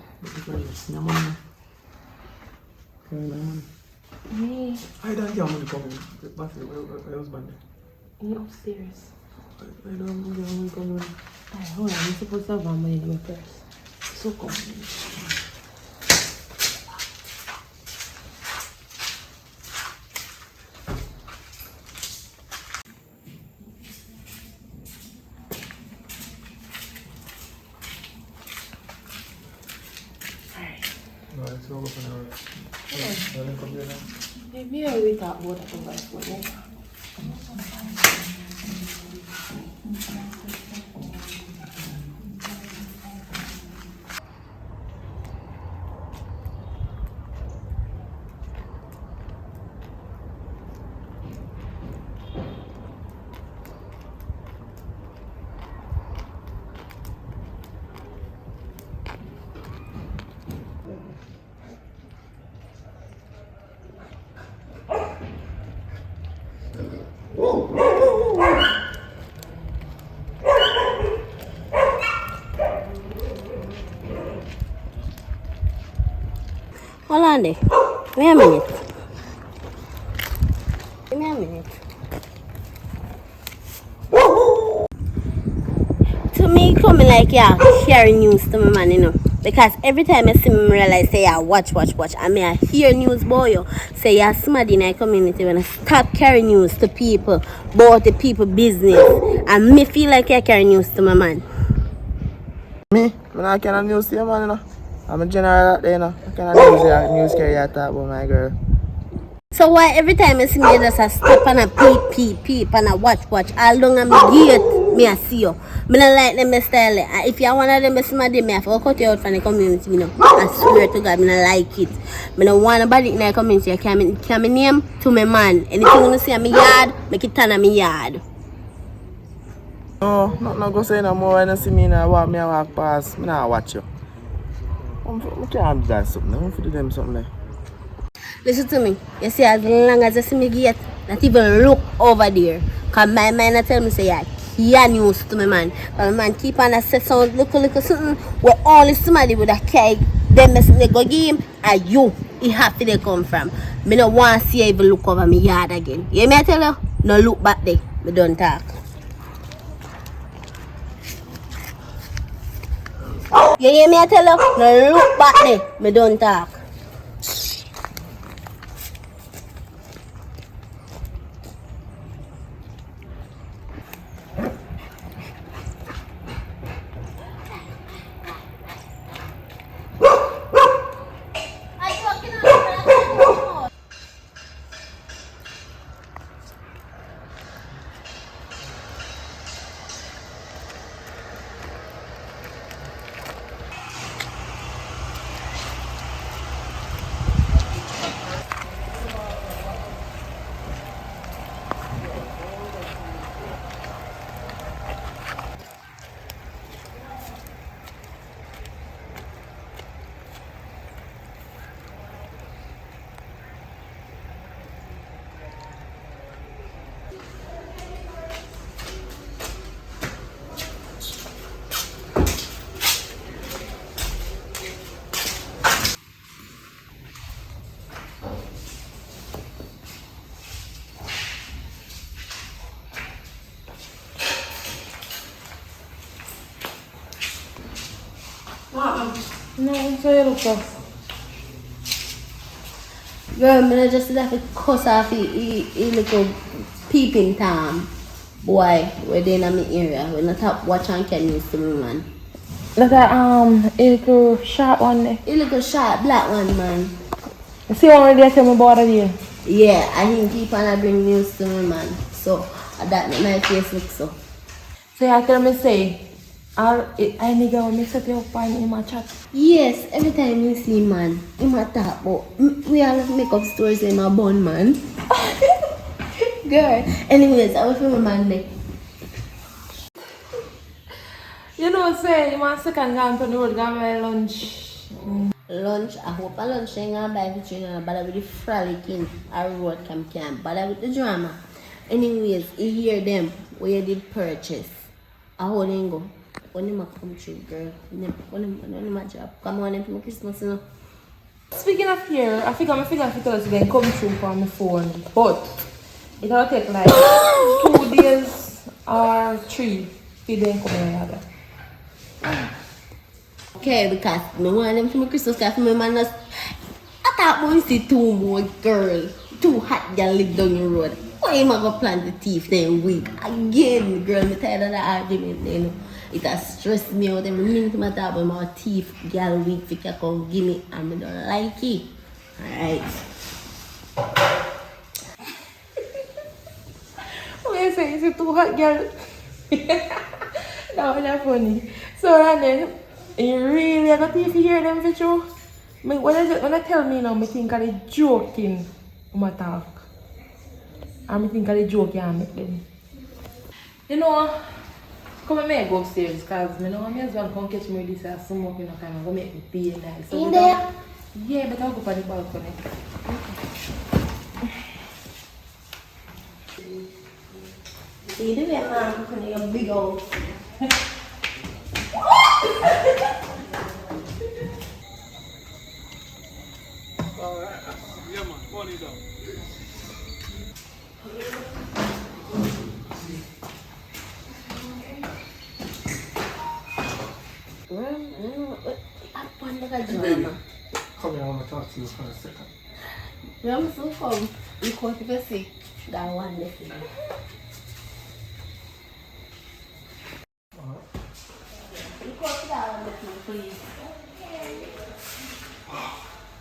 No money. Okay, no money. Me, I don't get money coming. Where husband? you upstairs. I don't get money coming. Alright, hold on. I'm supposed to have my money in my purse. So come. Alright, so we'll go on the road. Maybe I will talk about it over the phone. Hold on there. Give me a minute. Give me a minute. To me, coming like yeah, hearing news to my man, you know. Because every time I see him realize say yeah, watch. I mean I hear news boy yo. Say yeah, somebody in our community when I stop carrying news to people about the people business. And me feel like I carry news to my man. Me not carry news to you, man, you know. I'm a general out there, you know. I cannot news carrier talk about my girl. So why every time I see me just a stop and a peep and a watch all down on my gate, me I see you. Me not like them style. And if you one of them somebody, me have to cut you out from the community, you know. I swear to God, me not like it. Me not want nobody in the community. I can me name to my man. Anything you see in my yard, make it turn on my yard. No, not go say no more when you see me now walk me walk past. Me not watch you. I can't do that something. I want to do them something like. Listen to me. You see, as long as I see me gate, not even look over there. Because my mind tell me, say, yeah, news to my man. But my man keep on say sound, look something where only somebody with a cake, them they go give him, and you, he have to they come from. Me no want to see you even look over my yard again. You hear me I tell you? No look back there. Me don't talk. You hear me I tell you? No look back there. Me don't talk. No, so you look up. Girl, I just have to cuss off a little peeping Tom. Boy, where they in my area. When I top watch and can use to me, man. Look at a little short one there. A little short black one, man. You see one where they tell me about it here? Yeah, I think keep on bring news to me, man. So, that make my face look so. So you tell me say, I nigga will mix up your pan in my chat. Yes, every time you see man, you might talk about we all make up stories in my bun, man. Girl. Anyways, I was from my man there. You know what I'm saying? You want second go on the road, go buy lunch. Lunch, I hope a lunch ain't gonna buy between you, bother with the frolicking or road can't bother with the drama. Anyways, you hear them where you did purchase. I hold and go. When you come through, girl. When my job. Come on for my Christmas, you know. Speaking of here, I figure if they come through for my phone, but it'll take like 2 days or 3 for them come here. Okay, because I want them for my Christmas card for my man. I thought we see 2 more girls. 2 hot girls live down the road. Why am I gonna plant the teeth then week? Again, girl, I'm tired of the argument, you know. It has stressed me out. I mean to my talk about my teeth, girl week, if you come give me, and I don't like it. Alright. What you say? Is it too hot, girl? That was not funny. So, and then, you really got to hear them for sure? When I tell me now, I think of the joking when I talk. And I think of the joke I make them. You know, come and make go upstairs because I know my husband come catch me with this smoke, you know, kind of go make me feel nice. So In there? Yeah, but I'll go on the balcony. See the way man putting your big old. Yeah, man, funny down. Baby, Come here, I want to talk to you for a second. I'm so come. You can't even see that one left. You can't see that one left, please.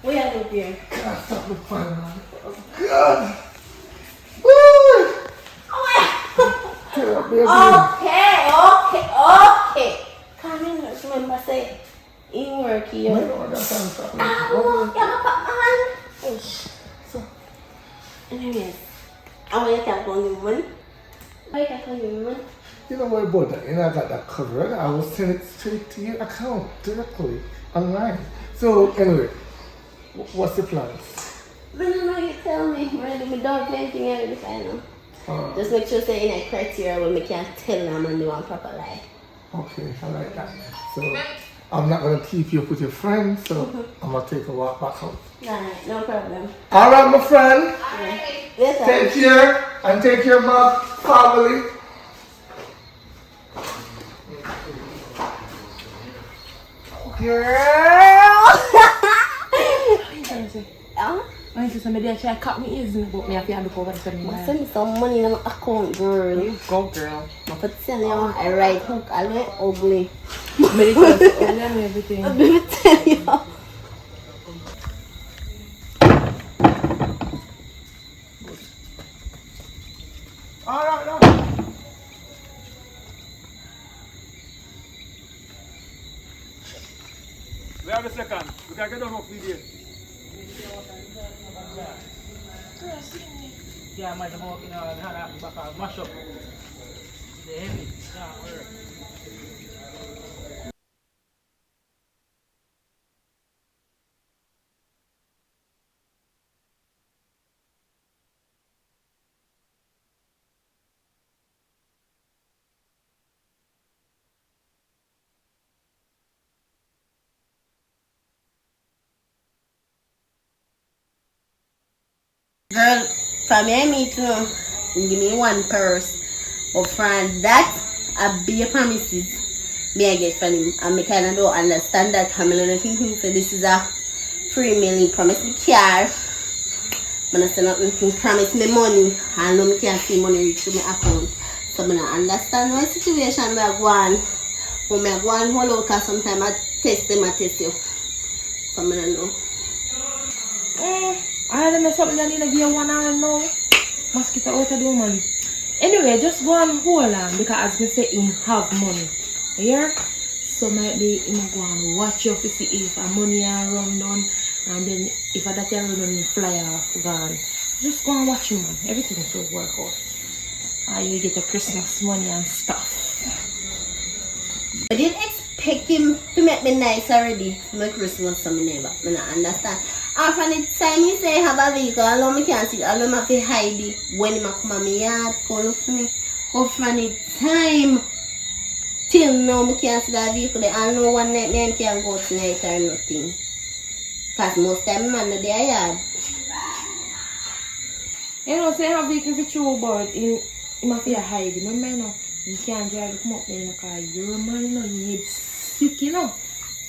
We are up here. God, stop the fun, man. Okay. Come in, remember say, in work here. So, anyways, I want to talk on the woman. Why you talk on the woman? You don't worry about that. You know, I got that covered. I will send it straight to your account directly online. So, anyway, what's the plans? I don't know, you tell me. Really, we don't do anything else this I know. Just make sure say in a criteria where we can tell them and do one proper lie. Okay, I like that. So, I'm not going to keep you up with your friends, so I'm going to take a walk back home. Alright, no problem. All right, my friend. Yes, sir. Take care and take care of my family. Girl! I just somebody that try to cut me ears, but me have to look over the same way. Send me some money in my account, girl. You go, girl. I put send you I right hook, I look ugly. Medical, everything. Let me tell you. We have a second. We can get on off video. Yeah, I might have walked in and had that back and mash up. The heavy. Yeah, work. Girl, from here meet you give me one purse. But from that, I be a promises me I get from him. And me kind of don't understand that. I mean, I think so this is a free meal. He promised me car. But I say nothing. He promised me money. I know me can't see money reach to my account. So I don't understand my situation. I go on. When I go on hold out, because sometimes I test them, I test you. So I don't know. I don't know something that need to give you one hour now. Mosquito out of the woman. Anyway, just go and hold on because as me say, him have money. Here? So might be him go and watch you to see if a money are run down and then if a that are run down, you fly off gone. Just go and watch him, man. Everything will work out. And you get a Christmas money and stuff. I didn't expect him to make me nice already for my Christmas, so I never. I don't understand. After the time he say have a vehicle, I know me can't see it. I know me have to hide it when he come to my yard, come look for me. But from the time till now, me can't see that vehicle. I know one night me can't go tonight or nothing. Because most time man in their yard. You know, say have vehicle for true, but he have to hide. Remember, you know, you can't drive come up there in the car. You're a man, you know, you head sick, you know.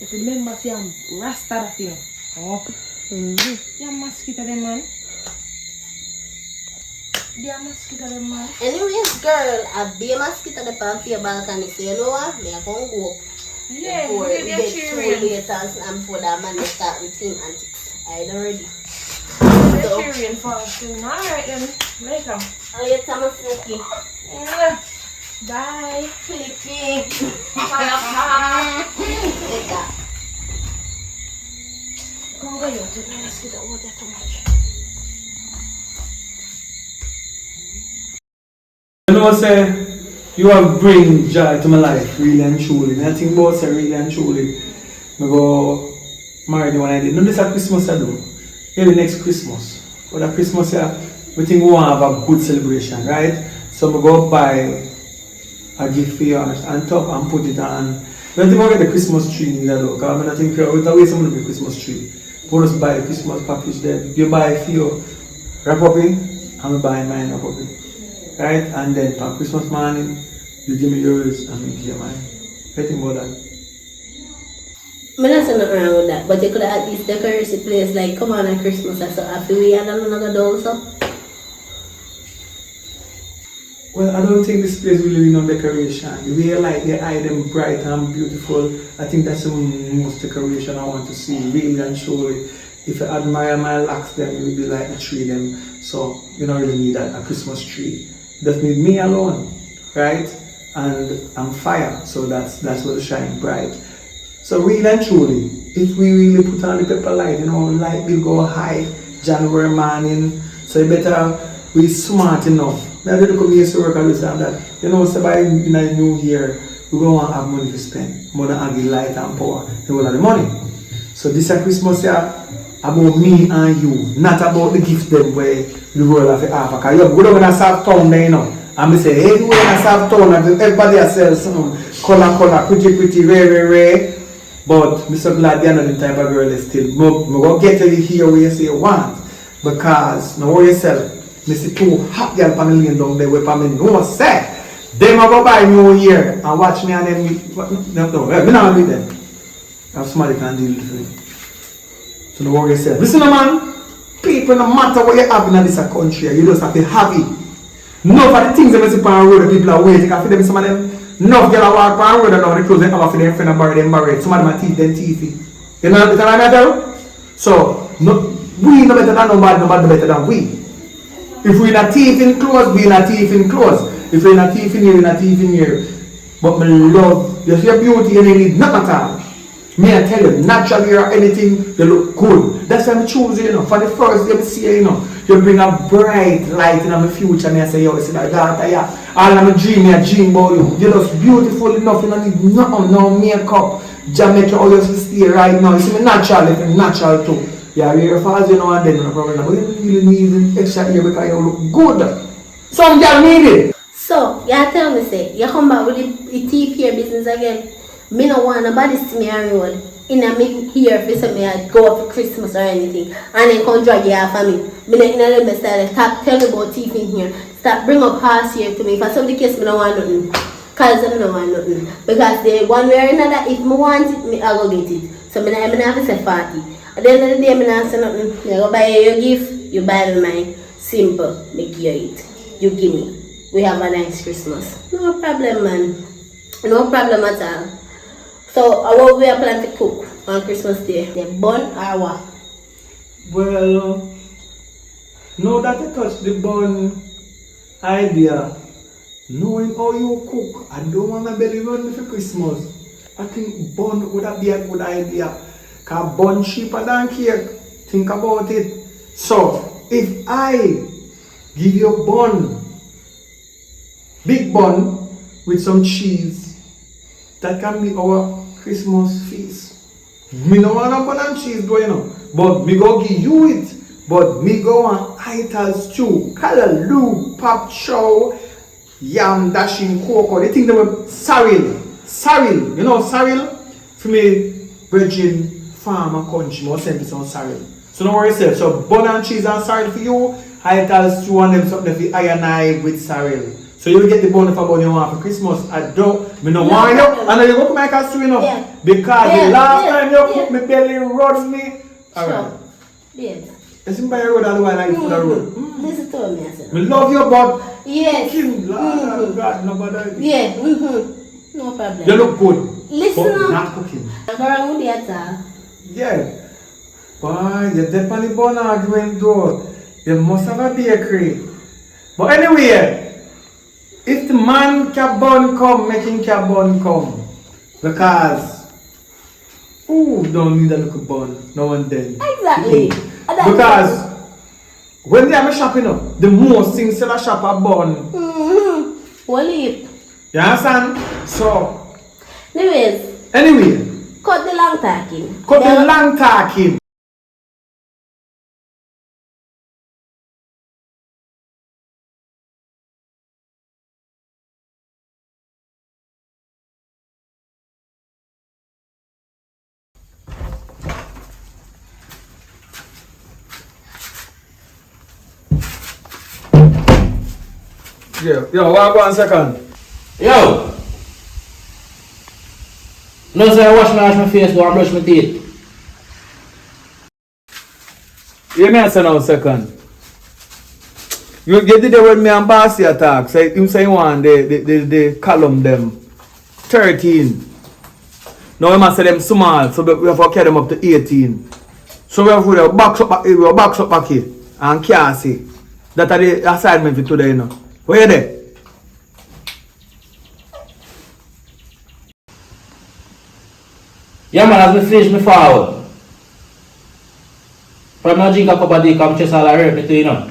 If you remember, say I'm rasta that, you know. Oh. Yeah, mosquito them, man. Yeah, mosquito them, man. Anyways, girl, I be a mosquito the pan for your balcony, so you know what? Me I can't go up. Yeah, Before maybe it a gets too cheering. late and before that man they start with him antics. I already. Cheering for soon. Alright then. Later. Oh, you tell me Flicky. Yeah. Bye. Flicky. Come go, you take me to see the water too much. You know, say, you have bring joy to my life, really and truly. And I think about say, really and truly, I go marry the one I did. No, this is Christmas I do. Maybe next Christmas. But at Christmas, we think we want to have a good celebration, right? So I go buy a gift for you and top and put it on. I don't think I get the Christmas tree in there though, because I think we'll always have the Christmas tree. We just buy the Christmas package there. You buy it for you, wrap up it, and I buy mine wrap up it. Right? And then for Christmas morning, you give me yours and me give you mine. I think about that. I'm not saying nothing wrong with that, but you could at least decorate the place like come on Christmas or so after we had another doll so. Well, I don't think this place really need no decoration. The way like they eye them bright and beautiful, I think that's the most decoration I want to see, really and truly. If you admire my locks, then you will be like a tree them. So you don't really need a Christmas tree. You just need me alone, right? And fire. So that's what shine bright. So really and truly, if we really put on the pepper light, light will go high January morning. So you better be smart enough. Now they come here to work and understand that, so by in a new year, we're going to have money to spend. More than give light and power. They will have the money. So this is Christmas year about me and you, not about the gift them where the world of Africa. You go down in a South town there, and we say, hey, we're in a South town, and everybody sells some color, pretty, rare. But I'm so glad you're not the type of girl that still. I'm going to get you here where you say you want. Because, now worry yourself. I see two hot girls on the lane down there where I know say. Them are going to buy New Year and watch me and them. No, I'm not with them. I'm somebody can deal with it. So don't worry yourself. Listen, man. People, no matter what you have in this country, you just have to have it. None of the things that you see on the road, people are waiting. I feel them, some of them. Enough girls walk on the road and now the clothes they have for their friend and bury them married. Some of them are teethy. You know what I tell? So, we no better than nobody better than we. If we're not thief in clothes, we're not thief in clothes. If we're not thief in here, we're not thief in here. But my love, you see your beauty, you need nothing at all. May I tell you, naturally or anything, you look good. That's why I choose you, For the first day I see you, you bring a bright light in my future. And I say, yo, see my daughter, yeah. All of my dream about you. You're just beautiful enough, you don't need nothing, no makeup. Jamaican, all you stay right now. You see me natural too. Yeah, you're fast, and then no problem. But you really need extra here because you look good. Some girl need it. So, you tell me, say, you come back with the teeth here business again. Me no want nobody see me on road. In a me here for some me go up for Christmas or anything. And then come drag you off of me. Me not in a little style. Stop tell me about teeth in here. Stop bring up past here to me. For some of the case me no want nothing. Cause I don't want nothing. Because the one way or another, if me want it, me I go get it. So me not have to say 40. At the end of the day, me not say nothing. You go buy your gift, you buy me mine. Simple. Make you eat. You give me. We have a nice Christmas. No problem, man. No problem at all. So, what we are planning to cook on Christmas Day? The bun or what? Well, now that I touched the bun idea, knowing how you cook, I don't want my belly run for Christmas. I think bun would be a good idea. Because bun cheaper than cake. Think about it. So, if I give you bun, big bun with some cheese, that can be our Christmas feast. Me no want a bun and cheese though, But me go give you it. But me go on ital stew, callaloo, pop chow, yam dashing cocoa. They think they were saril. Saril. You know saril? For me, virgin farm and country, more send me some saril. So don't worry yourself. So bun and cheese and saril for you, ital stew and them something for I and I with saril. So you will get the bun for bun you want for Christmas. I don't, me no want you. And then you go to my castle, Yeah. Because the last time you cook, me belly runs me. Alright. Yes. You see by road all the while like for the road. Listen to me, I said. Me love you, but Yes. cooking, Lord God, nobody. Yeah. No problem. You look good, Listen but up. not cooking. I'm around with the attack. Yeah. Boy, you're definitely born argument though. You must have a bakery. But anyway, if the man can bun come, make him can bun come. Because who don't need a little bun now and then? Exactly. Because when they have a shop, you know, the most things sell a shop a bun. Well, it. You understand? So Anyway, cut the long talking. Cut the long talking. Yo, walk 1 second. Yo! No, sir, I wash my face, go and brush my teeth. You may say now 2nd. You did it when me and Bossy attack. So him say one the column them 13. Now we must say them small, so we have to carry them up to 18. So we have to box up back here and can't see. That are the assignment for today, you know. Where you there? Yeah, man, as me finish me forward. From now drink a cup of tea, come chest all I hurt me too, you know.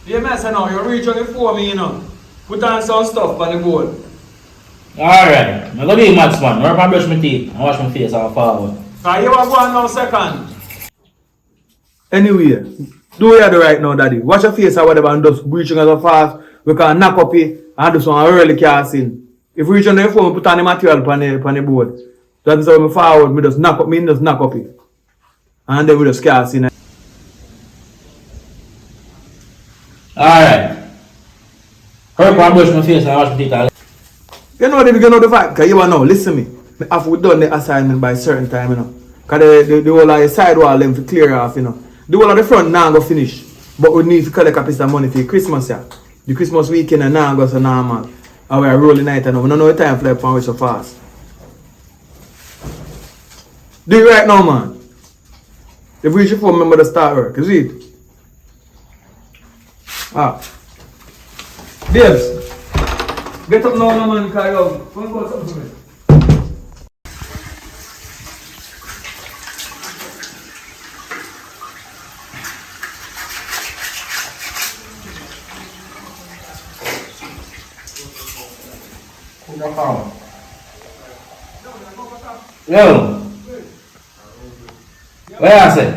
You may say now, you reach on the phone me, you know. Put on some stuff on the board. Alright, I'm gonna be maths man. I'm gonna brush my teeth and wash my face all forward. So you are going now 2nd. Anyway, do what you do right now, daddy. Wash your face or whatever and just breaching as fast. We can knock up it and do some early casting. If we reach on the phone, we put on the material on the board. That is how we forward, we just knock up it. And then we just cast in. Alright. Hurry up and brush my face and wash my teeth. You know the fact, because you want to know, listen to me. After we done the assignment by a certain time, you know. Because the whole of the side wall them to clear off, you know. The whole of the front now go finish. But we need to collect a piece of money for Christmas, yeah. The Christmas weekend and now go so normal. And we are rolling night and we don't know the time fly upon so fast. Do it right now, man. If we reach your phone, remember to start work. You see it? Ah. Babes. Get up now, man, because you want to go something for me. Yo! Where I say?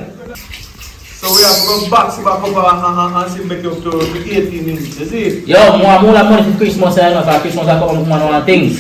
So we have to go back up and see make up to 18 minutes, you see? Yo, more money for Christmas, I know, for Christmas I come with one of things.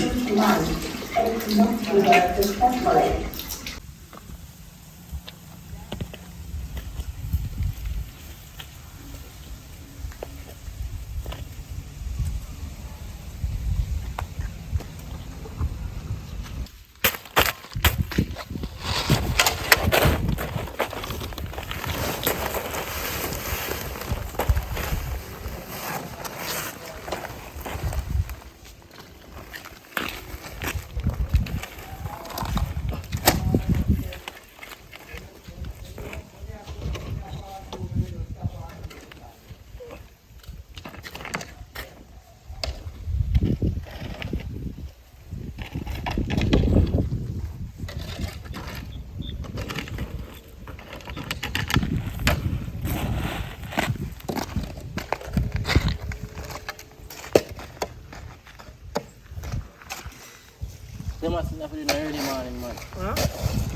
They must have in the early morning, man. Huh?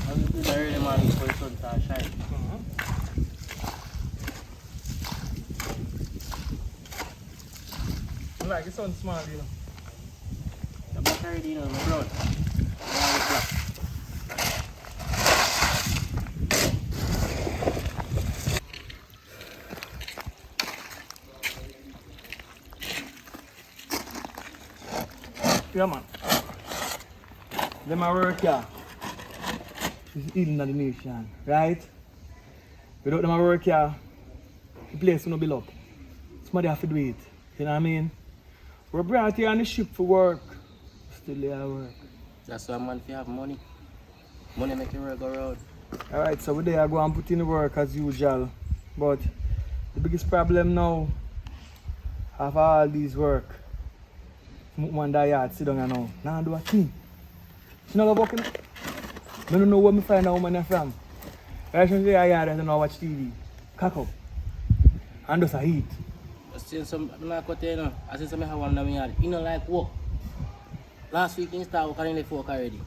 I'm in the early morning before the sun starts shining. Like the sun small, you know. I'm not already, you know, my blood. Yeah, man. Them are work here. It's healing of the nation, right? Without them work here, the place will not build up. Somebody have to do it. You know what I mean? We're brought here on the ship for work. Still there work. That's why man, if you have money, money make your work go round. Alright, so we're there go and put in the work as usual. But the biggest problem now, of all these work, one day yard sit down and now do a thing. She not working. I don't know where me find a woman from. I should say I yard and now watch TV. Cock up. And just a eat. I seen some, I'm not going to tell you, I seen some have one in the yard. You know like work. Last week you start working in the folk already.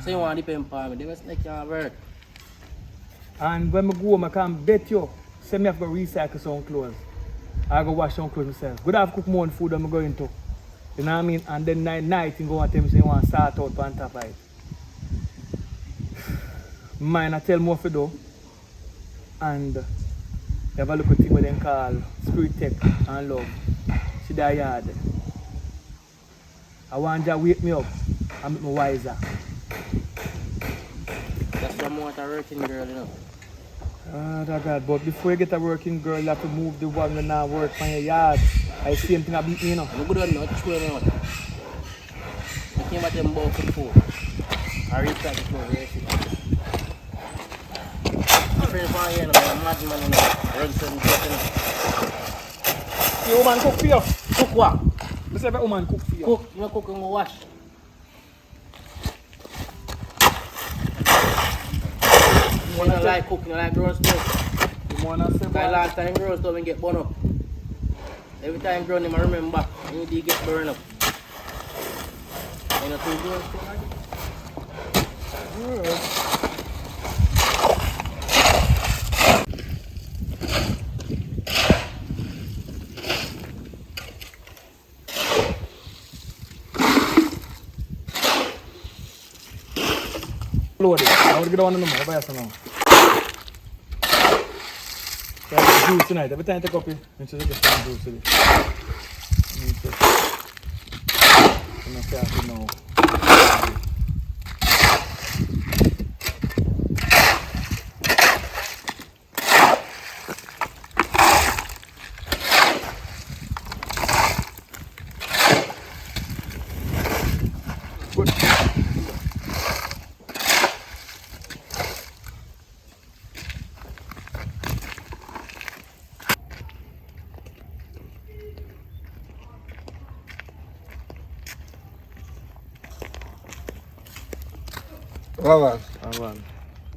So you want to depend on me, they must make you work. And when I go home, I can bet you, say me have to go recycle some clothes. I go wash some clothes myself. Good have cook more food than I'm going to. You know what I mean? And then night you go and tell me say you want to start out on top of it. Mine I tell more for do. And you have a look at thing what they call spirit tech and love. She die yard. I want you to wake me up and make me wiser. That's why I want a working girl, you know. Ah, God, but before you get a working girl, you have to move the one that now work on your yard. I see him thing I beat me, you know. I'm good on not chewing out. I came at them about before. I reached out before, very sick. I'm friends from here, I'm a madman, you know. Run some stuff, The woman cook for you. Cook what? I say the woman cook for you. Cook, you know, cook and go wash. You don't like cooking, you like grown stuff. You want to say Because last time grown stuff and get burned up. Every time grown him, I remember, and you get burned up. You know, too grown stuff like that? Load it. I would get one of them. I'll buy some now. Juice tonight. Every time I take up it, I should get some juice today. I'm not careful now. What?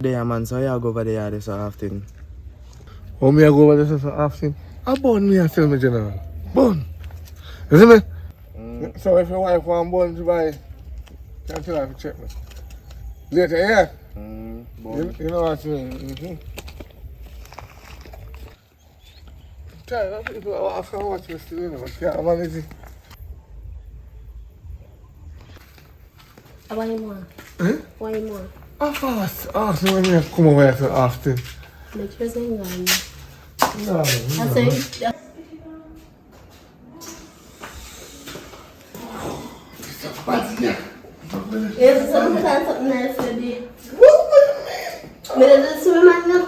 There, man, so you go over there so often. Oh, me I go over there so often. I born me and tell me general. Born. You see me? So if your wife want born to buy, can tell her to check me. Later, yeah? You know what I mean? Tell her people I can watch me still, you know. Yeah, man, is it? Why more? Eh? Why more? I fast. Ask me when you come over here so often. Make sure you're gone. No. I say, yes, something else to do. Me just swim man now.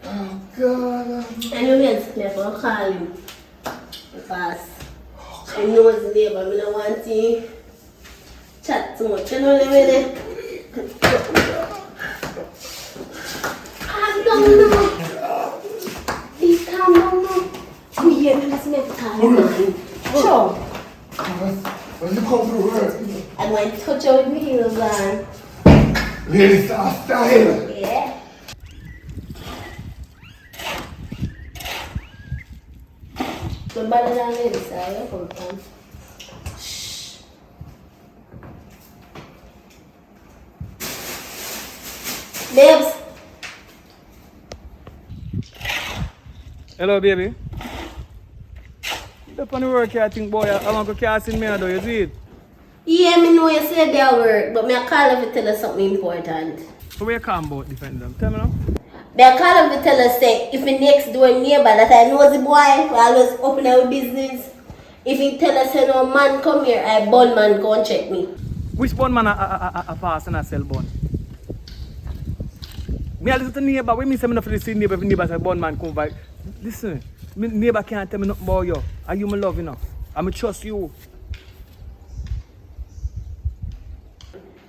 Oh, God. Anyways, me for call him. Because I know his neighbor, I don't want to chat too much. You know what I mean? Calm down now. Please calm down now. We hear me, let's make a call him. Sure. When you come to work, And when you touch out with me, he'll gone. ladies start style. Yeah. So better than ladies, I come from. Babes. Hello, baby. Up on the work here, I think, boy, I want to cast in me, though, you see it? Yeah, me know you said they work, but me I call if you tell us something important. So where you come about defend them? Tell me now. Me I call if you tell us say if the next door neighbor that I know the boy, we always open our business. If he tell us say no man come here, I bun man go and check me. Which bun man a pass and a sell bun? Me a listen to neighbor, when me say me not for the same neighbor, if neighbor say bun man come by. Listen, me neighbor can't tell me nothing about you. And you my love, you know. And me trust you.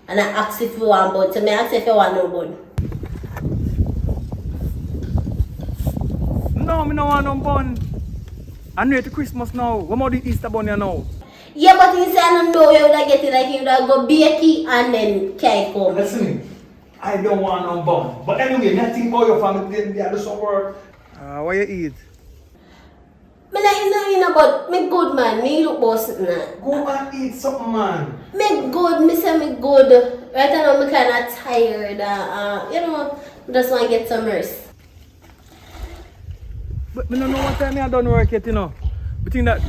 And I ask if you want bun, so me ask if you want no bun. No, me no want no bun. I know it's Christmas now. What about the Easter bun you know? Yeah, but you say I don't know you would have get it like you would have go bake it and then carry come. Listen, I don't want no bun. But anyway, nothing about your family. They do some work. What you eat? Me not you know, but me good man. Me look boss now. Go and eat something, man. Me good. Me say me good. Right now me kind of tired. You know, just want to get some rest. But I don't know what time I done work yet, you know. But think that...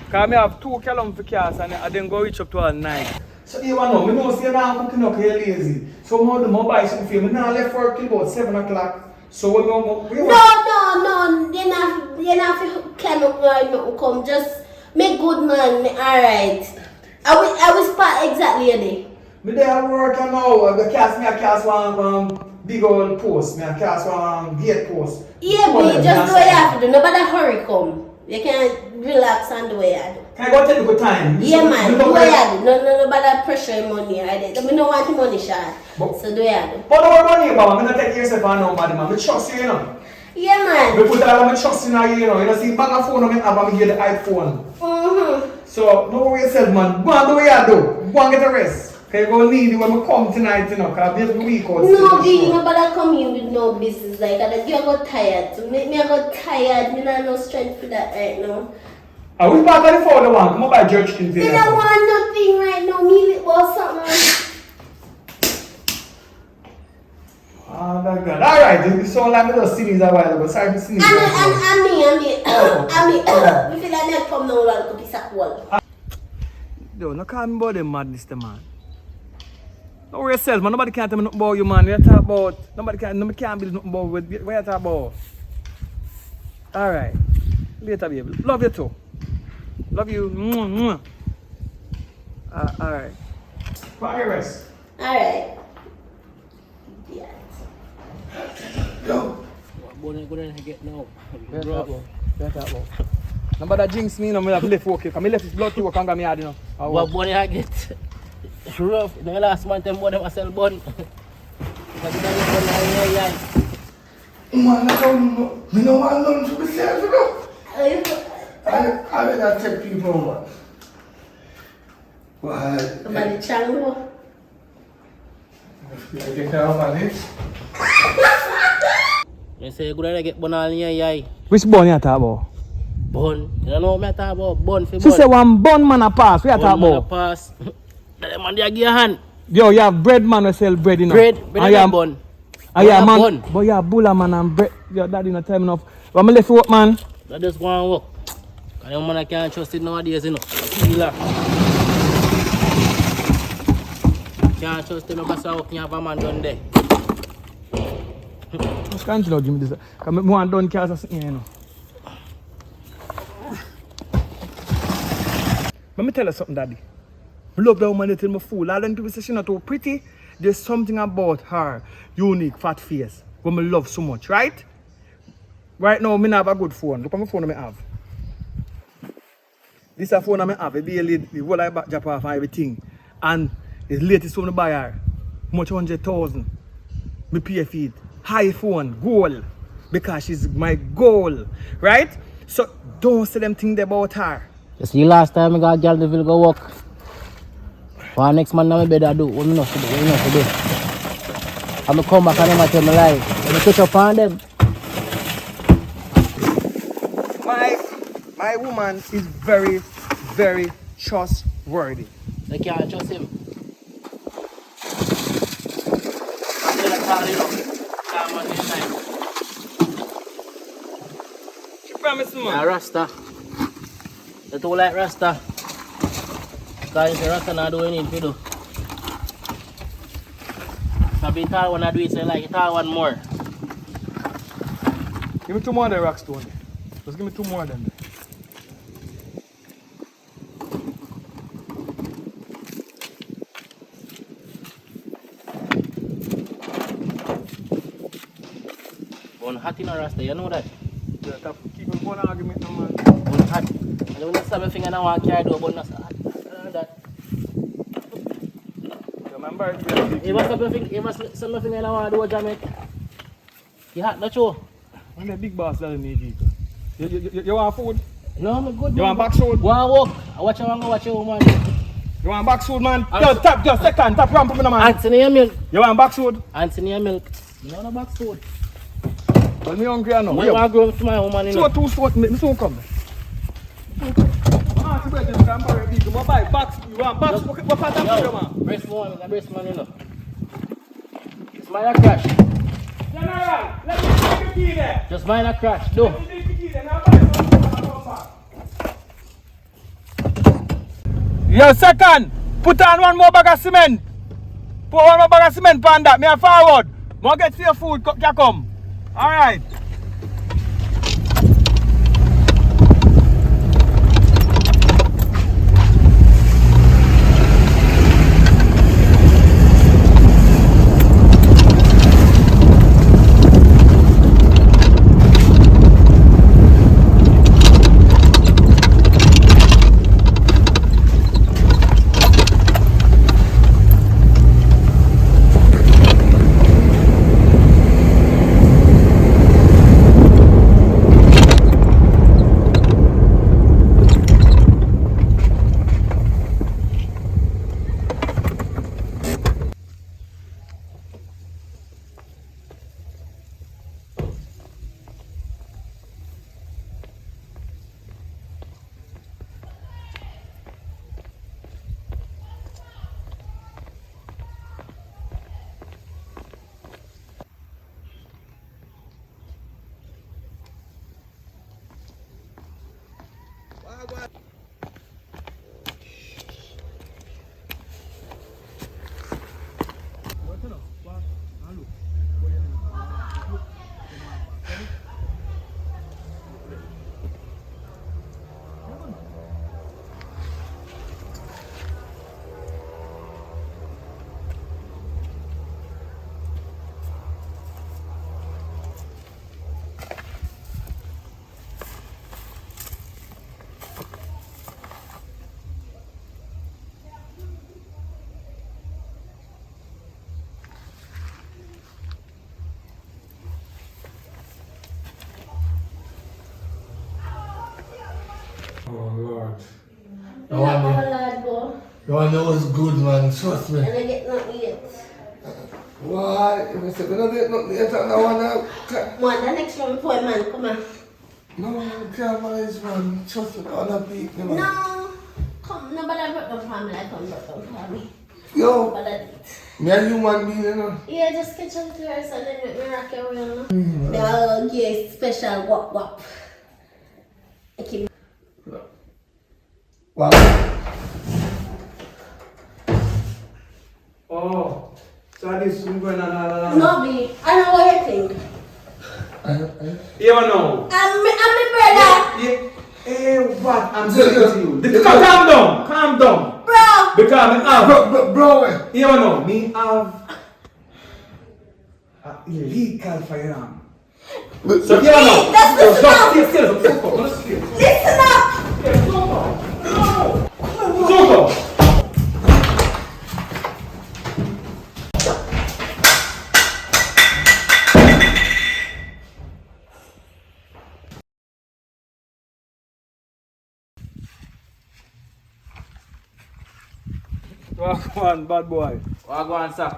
Because I have 2 columns for cars and I then go reach up to all night. So you know, I know say now cooking up here lazy. So I do buy something for you. I now left work till about 7 o'clock. So when No. You not cannot nothing come. Just make good man. Alright. I will spot exactly a day. Me there at work and now I cast one big old post. I cast one gate post. Yeah, but just do what you have to do. Nobody hurry come. You can relax and do what you do. Can I go take a good time? Yeah, man. Do what you do. Nobody pressure money. I don't want the money shot. So do what you do. But don't worry about me, Baba. I'm not take yourself on nobody, man. I trust you, you know. Yeah, man. I put all of my trust in you, you know. You know, see, bag of phone I have, I get the iPhone. So, don't worry yourself, man. Go and do what you do. Go and get a rest. Because you're going to need it when we come tonight, you know. Because I'll be able to week out. No, baby, nobody come in with no business like that. You got tired. Me I got tired. Me not no strength for that right now. I wish back on the phone, one. Come on, by George King. Me don't want nothing right now. Me want something. Oh my God. Alright, you sound like me just sneeze a while ago. Sorry to sneeze. I feel like I come now like a piece of wall. Yo, no call me about them madness, the man. Don't worry yourself, man. Nobody can tell me nothing about you, man. You talk about... Nobody can believe nothing about what you talk about. Alright. Later, baby. Love you too. Love you. Alright. Fire rest. Alright. Yeah. Yo. What go and get now? Nobody jinx me, no. I have left work. I left his blood to work and got me hard, you know. What money I get? Rough. The last month them boy them sell bun. Man, I don't want none to be said, you know. I better take people, man. Why? Somebody chango. I get out of it. You say you gonna get bun all in your eye. Which bun you talk about? Bun. You don't know what I talk about? Bun for bun. She say one bun man a pass. What you talk about? Pass. That man they give you a hand. Yo, you have bread man who sell bread, you know. Bread and bun. Yeah, man. But you have bulla man and bread. Your daddy not time enough. But I'm left work, man. That just go and work. Because the man I can't trust it nowadays, you know. Killer. Can't trust him because I work and have a man done there. Can't you give me this? Because I want done cars or something, you know. Let me tell you something, daddy. I love that woman till me fool. All them people say she's not too pretty. There's something about her unique fat face what I love so much, right? Right now, I don't have a good phone. Look at my phone I have. This is a phone I have. It barely the whole I back drop off and everything. And the latest phone I buy her. Much 100,000. Me pay for it. High phone, goal. Because she's my goal. Right? So don't say them things about her. You see last time I got a girl to go work. For next man now I better do. What I know to do? What I know to do? I'm come back and I'm tell me lie. I'm catch up on them. My woman is very, very trustworthy. They can't trust him. I'm gonna call you up. Come on this time. She promised me, man. Yeah, Rasta. They don't like Rasta. Because if Rasta not do what you need to do. If I be tall when I do it, so like it tall one more. Give me 2 more of the Rockstone. Just give me 2 more of them. One hot in a Rasta, you know that? Yeah, keep on going argument, no man. One hot. I don't stab my finger and I want to carry the but not hot. That. Remember, If I stab my finger and I want to do a Jamaican. You hot, not true? And the big boss doesn't need vehicle. You want food? No, I'm good. You want back food? Go and walk. I watch your woman. You want back food, man? Just second, tap ramp up in the man. Anthony, your milk. You want back food? Anthony, your milk. No back food. Well, me hungry now. I want to go to my woman. So too short, me soon come. You want back food? You want back food? What part of food, man? Breast man, you know. It's mine a crash. General, let me take the key there. Just mine a crash. Do. Let me take the key there. Now buy some. Yo, second, put on one more bag of cement. Put one more bag of cement on that. Me a forward. More get your food, can come. Alright. Oh Lord. You want my lad go? You want to know what's good, man. Trust me. And I get nothing yet. Why? If I say, we don't get nothing yet, and I want to... Want the next one for man, come on. No, I can't manage, man. Trust me, I want to beat me, man. No. Come, nobody brought them for me like come brought them for me. Yo, Nobody. me a human being, you know. Yeah, just catch up to yours and then make me rock your wheel, no? They'll give special wop wop. Okay. Wow. Oh, so this is going on. No, B, I know what you think. You know. I'm my brother. Yeah. Hey, what? I'm saying to you. Calm down. Bro. Because me have. Bro, You know, me have illegal firearm. So you know. That's Listen Listen up. Zuko. Walk on, bad boy. Walk on, sir.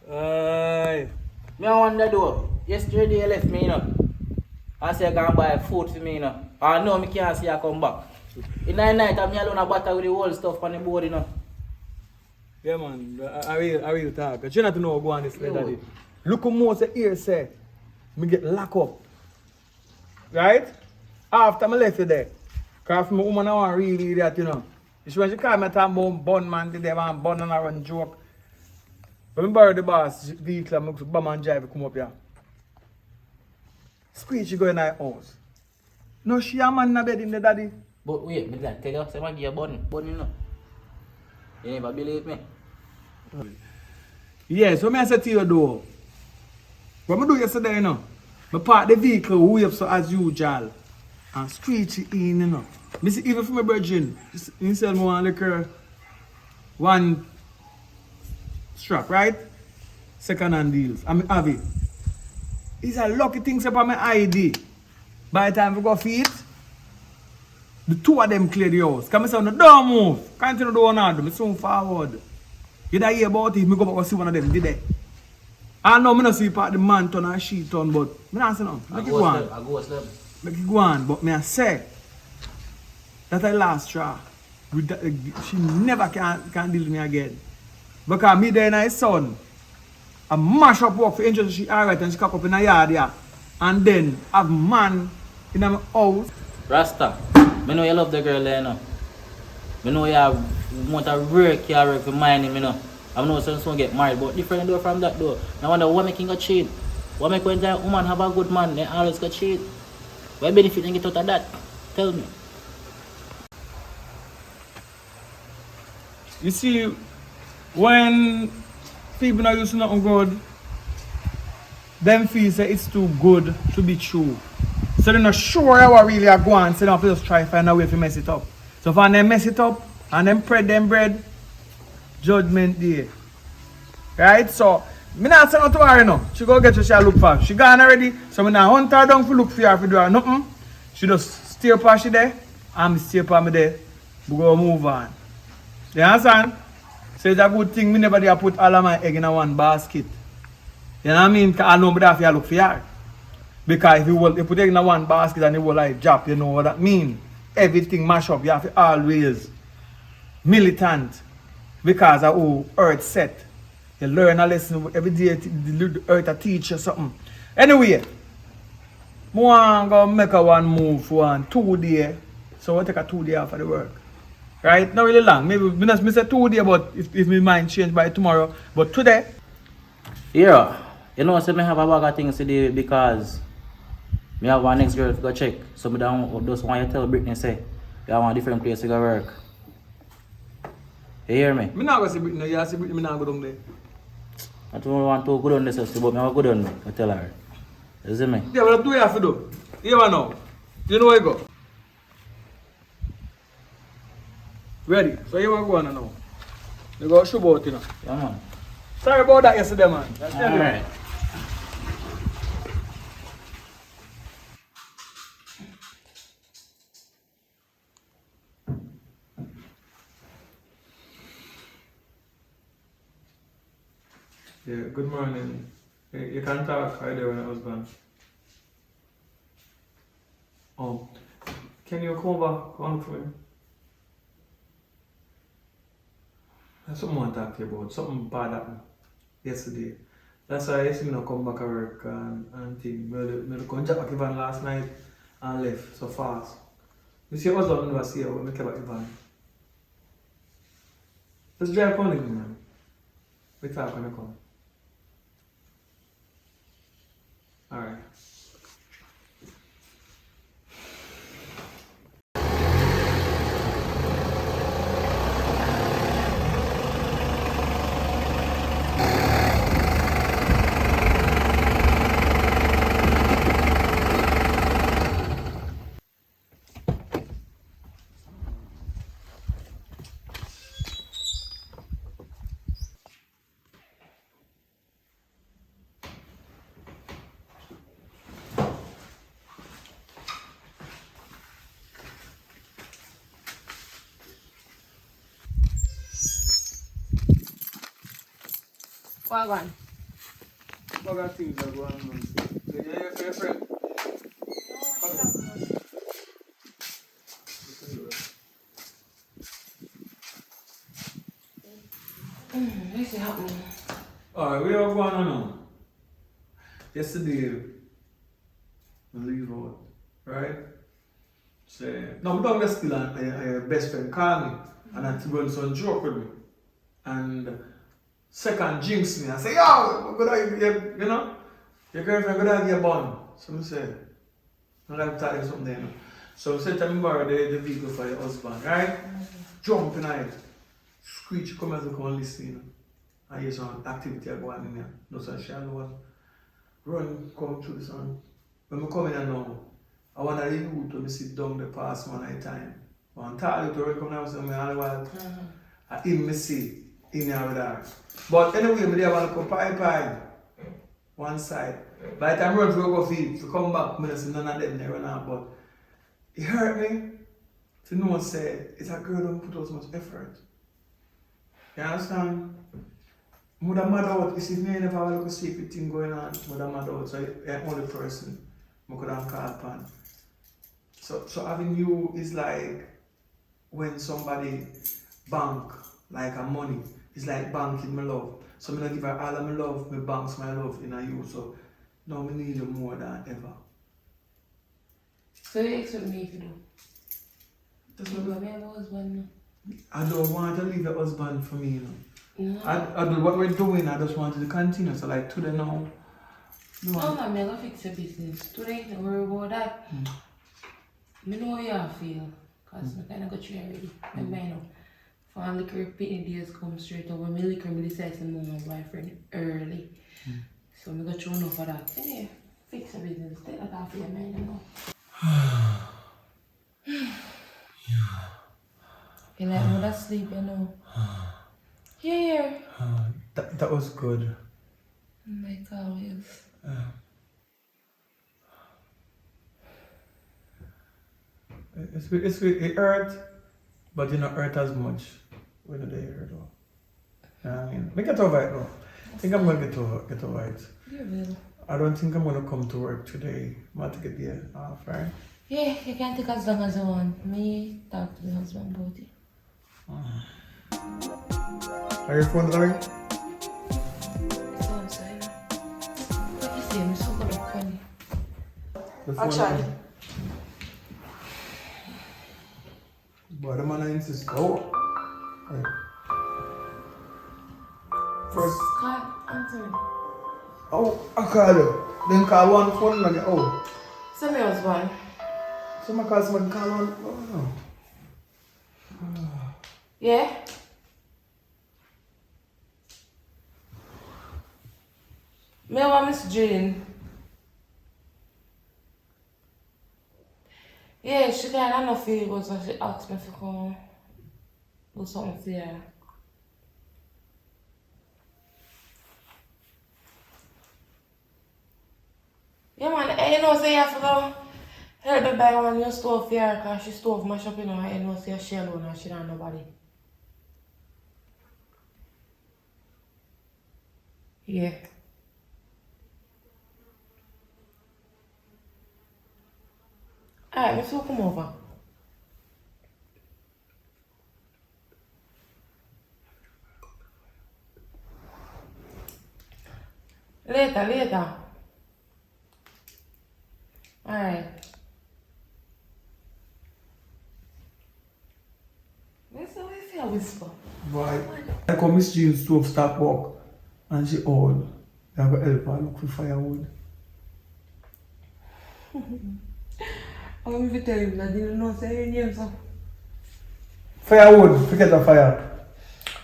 Aye. Me I wonder though. Yesterday you left me, you know. I say I can buy food for me, you know. I know me can't see I come back. In the night I'm alone a battle with the whole stuff on the board, you know. Yeah, man. I will talk. But you not to know what go on this way, daddy. Look how most of here say, me get locked up. Right? After I left you there. Because my woman I want really that, you know. It's when she call me talking about bun man, did they want bun and I run joke. When I borrow the boss vehicle, I'm going to bomb and drive come up here. Squeeze she go in her house. No, she a man in the bed in the daddy. But wait, me like tell you, say I give you a bun, you know. You never believe me. Yeah, so I say to you though. What I do yesterday, you know, I park the vehicle way up so as usual and screech it in, you know. I see even for my virgin, he sell me one liquor, one strap, right? Second hand deals. I mean, have it. It's a lucky thing about my ID. By the time we go feet, the two of them clear the house. Come say, no, don't move. Continue to do one of them. Soon forward. You don't hear about it, me go back and see one of them, did they? I know me not see part the man turn and she turn, but me not say no. Make it go on. I go sleep. Make it go on, but me I say that I last straw. With that, she never can deal with me again. Because me there and my son, I mash up work for Angel, she alright and she cock up in a yard, yeah. And then have man in my house. Rasta, me know you love the girl there, you know. Me know you have want to work for money, you know. I know someone get married, but different door from that door. I wonder what making a cheat. What make when that woman have a good man, they always got cheat. What benefit and get out of that? Tell me. You see, when people are using nothing good, them feel say it's too good to be true. So they're not sure how I really are going, so they have to just try to find a way to mess it up. So if they mess it up and then spread them bread, judgment day. Right? So, me not say nothing to her, you know. She go get what she look for. She gone already, so me not hunt her down to look for her to do her nothing. She just stay up her she there, and me stay up her me there. We go move on. You understand? So it's a good thing me never dare put all of my egg in one basket. You know what I mean? Because I know me have to look for her. Because if you put egg in one basket and you will like drop, you know what that mean. Everything mash up. You have to always militant. Because of how earth set. You learn a lesson every day, the earth a teach you something. Anyway, I want to make a one move for 2 days. So we'll take a 2 days for the work. Right? Not really long. Maybe I say 2 days, but if my mind change by tomorrow. But today. Yeah. You know, so I have a bag of things to do because I have one next girl to go check. So I don't just want to tell Brittany say, you have a different place to go work. You hear me? I'm not going to see Brittany. You see Brittany, I'm not going to go down there. I don't want to go down there, but I go down there. I tell her. You see me? Yeah, but do you have to do? You ever know? You know where you go? Ready? So you want to go on now? You go show about, you know? Yeah, man. Sorry about that yesterday, man. That's Alright. Yeah, good morning. You can talk right there when I was gone. Can you come over? Come on for me. There's something I want to talk to you about. Something bad happened yesterday. That's why I see me not come back to work and things. I come back to Ivan last night and left so fast. You see, I was on the sea when I came back to Ivan. Just drive on with me, man. We talk when I come. Alright. What one? What kind of things are going on? Yeah, your friend. This is happening. Alright, we are going on now. Yesterday, I leave out, right? Say, no, we don't get still and your best friend called me and I go on some joke with me. And second jinx me and say, yo, you know, your girlfriend gonna have your bun. So I say, I'm going to tell you something there. You know? So I said to me borrow the vehicle for your husband, right? Jump in it, screech, come as you come and listen, you know. I hear some activity going on in there. No such shallow one. Run, come through the sun. When I come in here now, I want to you to sit down the past one at a time. I want to tell you to come down and all the while. I even see in here with her. But anyway, I want to go pie one side. By the time I run to go feed, to come back, I see none of them there run out, but it hurt me to know say it's a girl don't put out so much effort. You understand? Mother mad out, if me never have a little secret thing going on, mother mad out, so I'm the only person I could have called upon. So having you is like when somebody bank like a money, it's like banking my love. So I give her all of my love, my banks my love in you. So now I need you more than ever. So you expect me to do? That's You what have a husband now? I don't want to leave your husband for me, you know. No. I do what we're doing, I just want to continue. So like today now. No, man, I'm gonna fix your business. Today, don't worry about that. I know how you feel, because I kind of got you already. I know. For all liquor repeating days come straight over. My liquor, I decide to move my boyfriend early. So I got you enough for that. Anyway, fix your business. Take that off your mind, you know. You like how that sleep, you know? Yeah. That was good. Like always. It hurt, but you not hurt as much when the day hurt though. You know what I mean? I get over it though. I think I'm gonna get over it. You will. I don't think I'm gonna come to work today. I'm going to get there off, right? Yeah, you can take as long as you want. Me talk to the husband about it. Are your phone ring? It's on silent. What you say? I'm so good at funny. The phone Actually. But the man insists. Oh. Right. First. Call, answer. Oh, I call you. Then call one phone and oh. Send me husband. Someone call someone call one. Oh no. Yeah? Me want Miss Jane. Yeah, she got enough favors, so she asked me to come do something for her. Yeah man, you know say you have to go help me buy one new stove for her because she stove mash up, you know, and you know say she alone and she don't have nobody. Yeah. Alright, let's come over. Later. Alright. Let's see a whisper. Why? I come Miss Jean's stove stop work and she old. I go help her look for firewood. I'm going to tell him that I didn't know say your name, so. Firewood, forget the fire.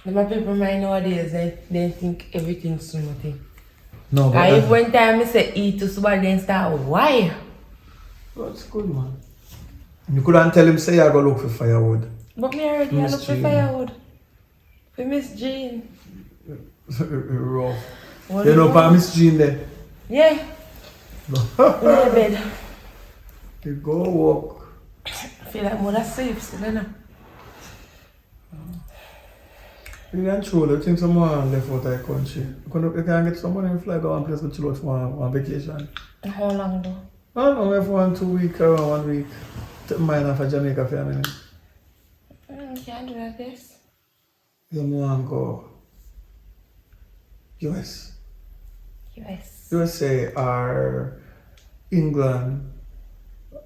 The people mind nowadays, they think everything's smooth. No, but And if one time I say eat to somebody, then start, why? that's good, man. You couldn't tell him say I go look for firewood. But me already Miss look for Jean. firewood. For Miss Jean. Rough. What You do know, you for want? Miss Jean there. Yeah, in the bed. You go walk. I feel like mother sleeps, you know. You can troll. I think someone left out of the country. You can get someone and fly go one place to chill out for one vacation. How long though? I don't know, for 1 2 weeks or 1 week. Take mine off of Jamaica for a minute. Can't do that, yes. You want to go US. US. USA or England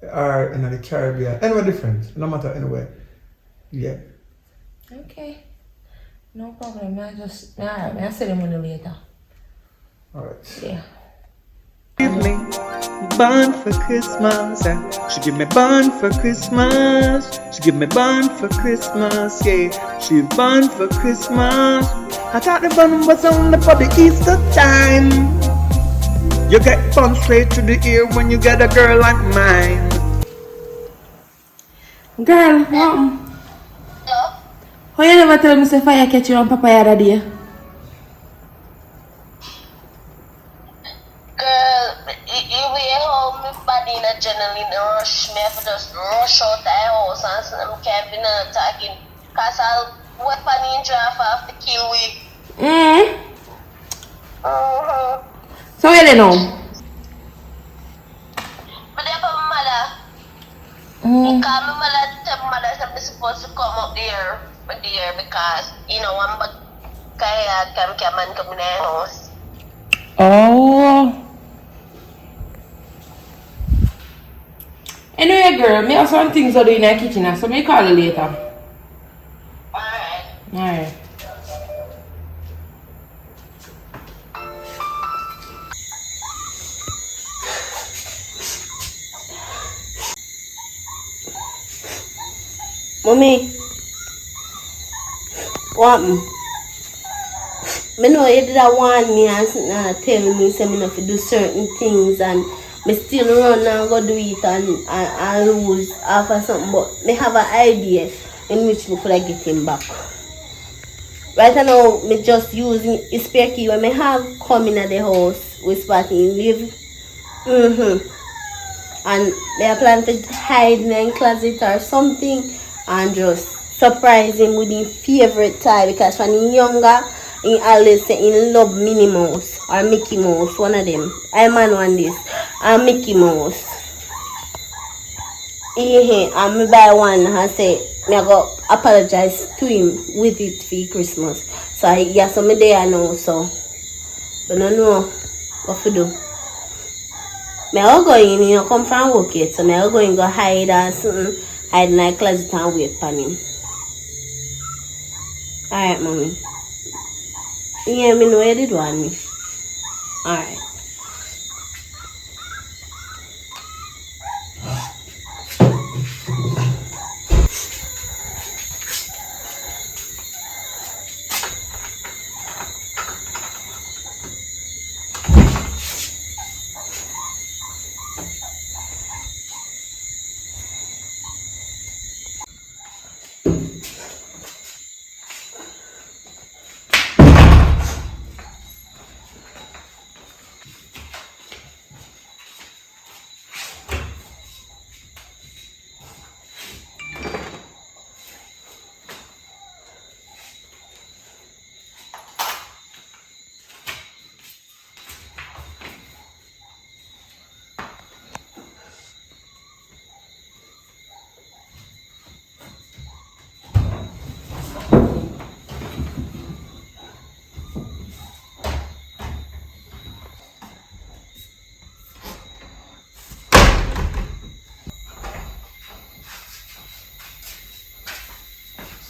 or in the Caribbean. Anywhere different. No matter anywhere. Yeah. Okay. No problem. Alright, I'll send the money later. Alright. Yeah. Give me bun for Christmas. She give me bun for Christmas. She give me bun for Christmas. Yeah, she bun for Christmas. I thought the bun was only for the Easter time. You get bun straight to the ear when you get a girl like mine. Girl, what? Why you never tell me say fire catch you on papaya that day? Girl, and I can't be not talking. Because I'll weapon in draft off the kill we. So where they know? But then my mother, he called my mother to tell my mother that I'm supposed to come up there, because, you know, I'm back kaya man come in the house. Oh. Anyway, girl, me have some things to do in the kitchen, so me call you later. Alright. Mommy, what? I know you did that want me and tell me say me not to do certain things and me still run and go do it and lose after something, but me have an idea in which me could get him back. Right now, me just using a spare key when me have come in at the house with Spotty live. And they plan to hide in the closet or something and just surprise him with his favorite toy, because when he's younger, he always say he love Minnie Mouse or Mickey Mouse, one of them. I man want this. And Mickey Mouse. And me buy one and say me go apologize to him with it for Christmas. So yeah, so me there now, so I don't know what to do. Me will go in, you know, come from work yet, so me will go in, go hide and something, hide in my closet and wait for him. Alright, mommy. Yeah, me know you did want me. Alright.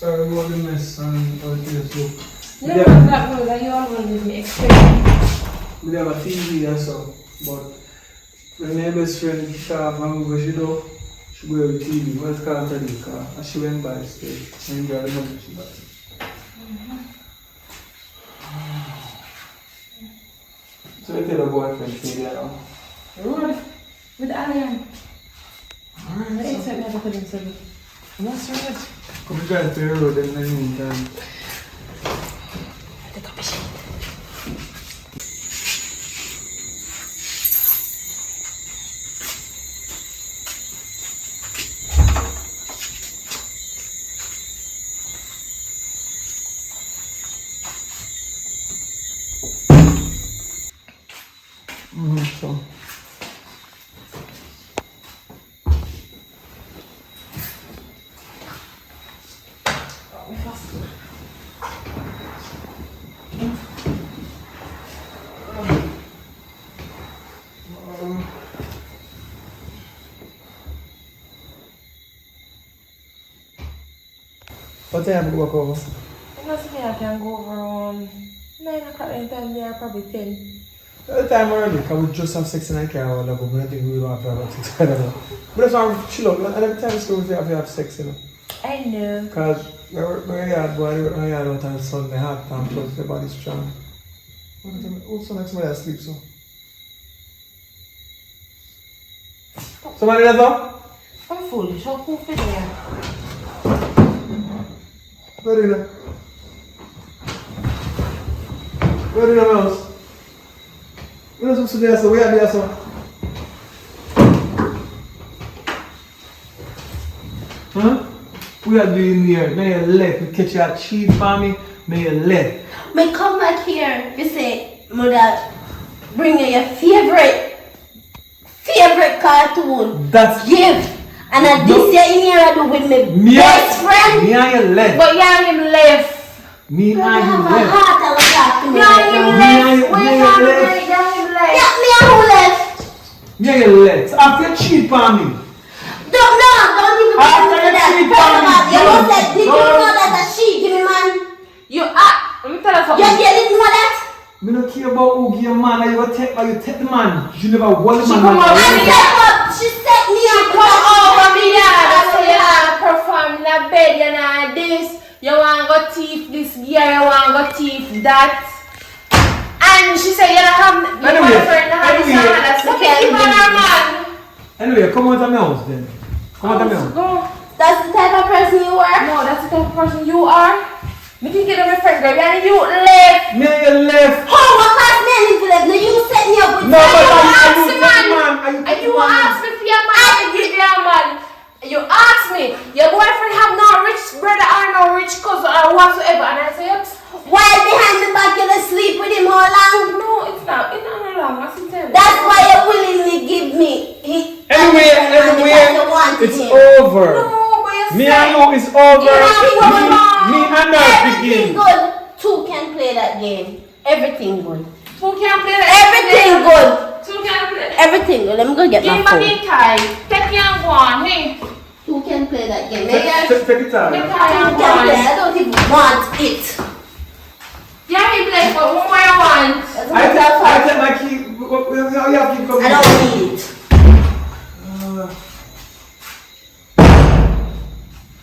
Sorry about the mess and all this look. Never that one that you always me expect. We have a TV or so, but when my best friend Sharp and where she do, she go with TV. What's called the car? And she went by the stage. And you got the money she got. So you tell her boyfriend stay there now? Road with Alien. Alright, I expect me to put him something. What's right? Come drive to the road in the meantime. Take up a sheet. So. What time do you walk over? You know, me I can go over around 9 o'clock anytime there, probably 10. The time early, because we just have sex in the car or whatever, but I think we don't have to have sex, I don't know. But that's why I'm chill out, and every time it's going to have sex, you know. I know. Because my yard boy, my yard out on Sunday, hard time, plus the body strong. Also next somebody asleep, so. Somebody that's up? I'm foolish, how cool for there? Where are you now? Where are you now, mouse? Where are you supposed to do, so where are you, so? Huh? We are doing here. May you left. You catch your cheat for me. May you left. Me come back here. You say, mother, bring you your favorite cartoon. That's gift. And I this year in here I do with my best friend. Me and you left. But you and him left. Me and you left. Heart I was talking to You and him me. left. Where you and left. him left? Yeah, me and who left? Me and you left. After you cheat for me. Don't even After listen to you that. cheat First on of me, all, you know don't- that, did you don't- know that a she, give me man? You let me tell you something. You didn't know that? Me don't care about who give you man or you take the man. You never want the She man. come man. over And me. step up, she set me up. Come over me, yeah. That's why you not perform in a bed, you not this. You want to go thief this year, you want to go thief that. And she said, you don't have your Anyway, boyfriend, you have this anyway. and that. So keep on her man. Anyway, come out of my house then. Come out of my house. Go. That's the type of person you are? No, that's the type of person you are. Me think you're my friend, girl. And you left. Me and you left. Oh, what class man is left? No, you set me up with No, but You are ask you me, take man. the man? Are you And take you the man? ask me for your man, I give you a man. You ask me, your boyfriend have no rich brother or no rich cousin or whatsoever, and I say, while behind the back you sleep with him how long? no, it's not long. I see tell you. That's why you willingly give me Anyway, it's over. No, but you Me say, and you is over. Me and her Everything begin. good. Two can play that game. Everything good. two can't play that. Everything good. Two can't play that. Everything good. Let me go get Game my back phone. in time. Take your and go on, hey. Two can play that game. Take Maybe it Take out. your two and can go on. play. I don't even want it. Yeah, he play for what more you want. That's I what take my key. We have to come. I don't need it.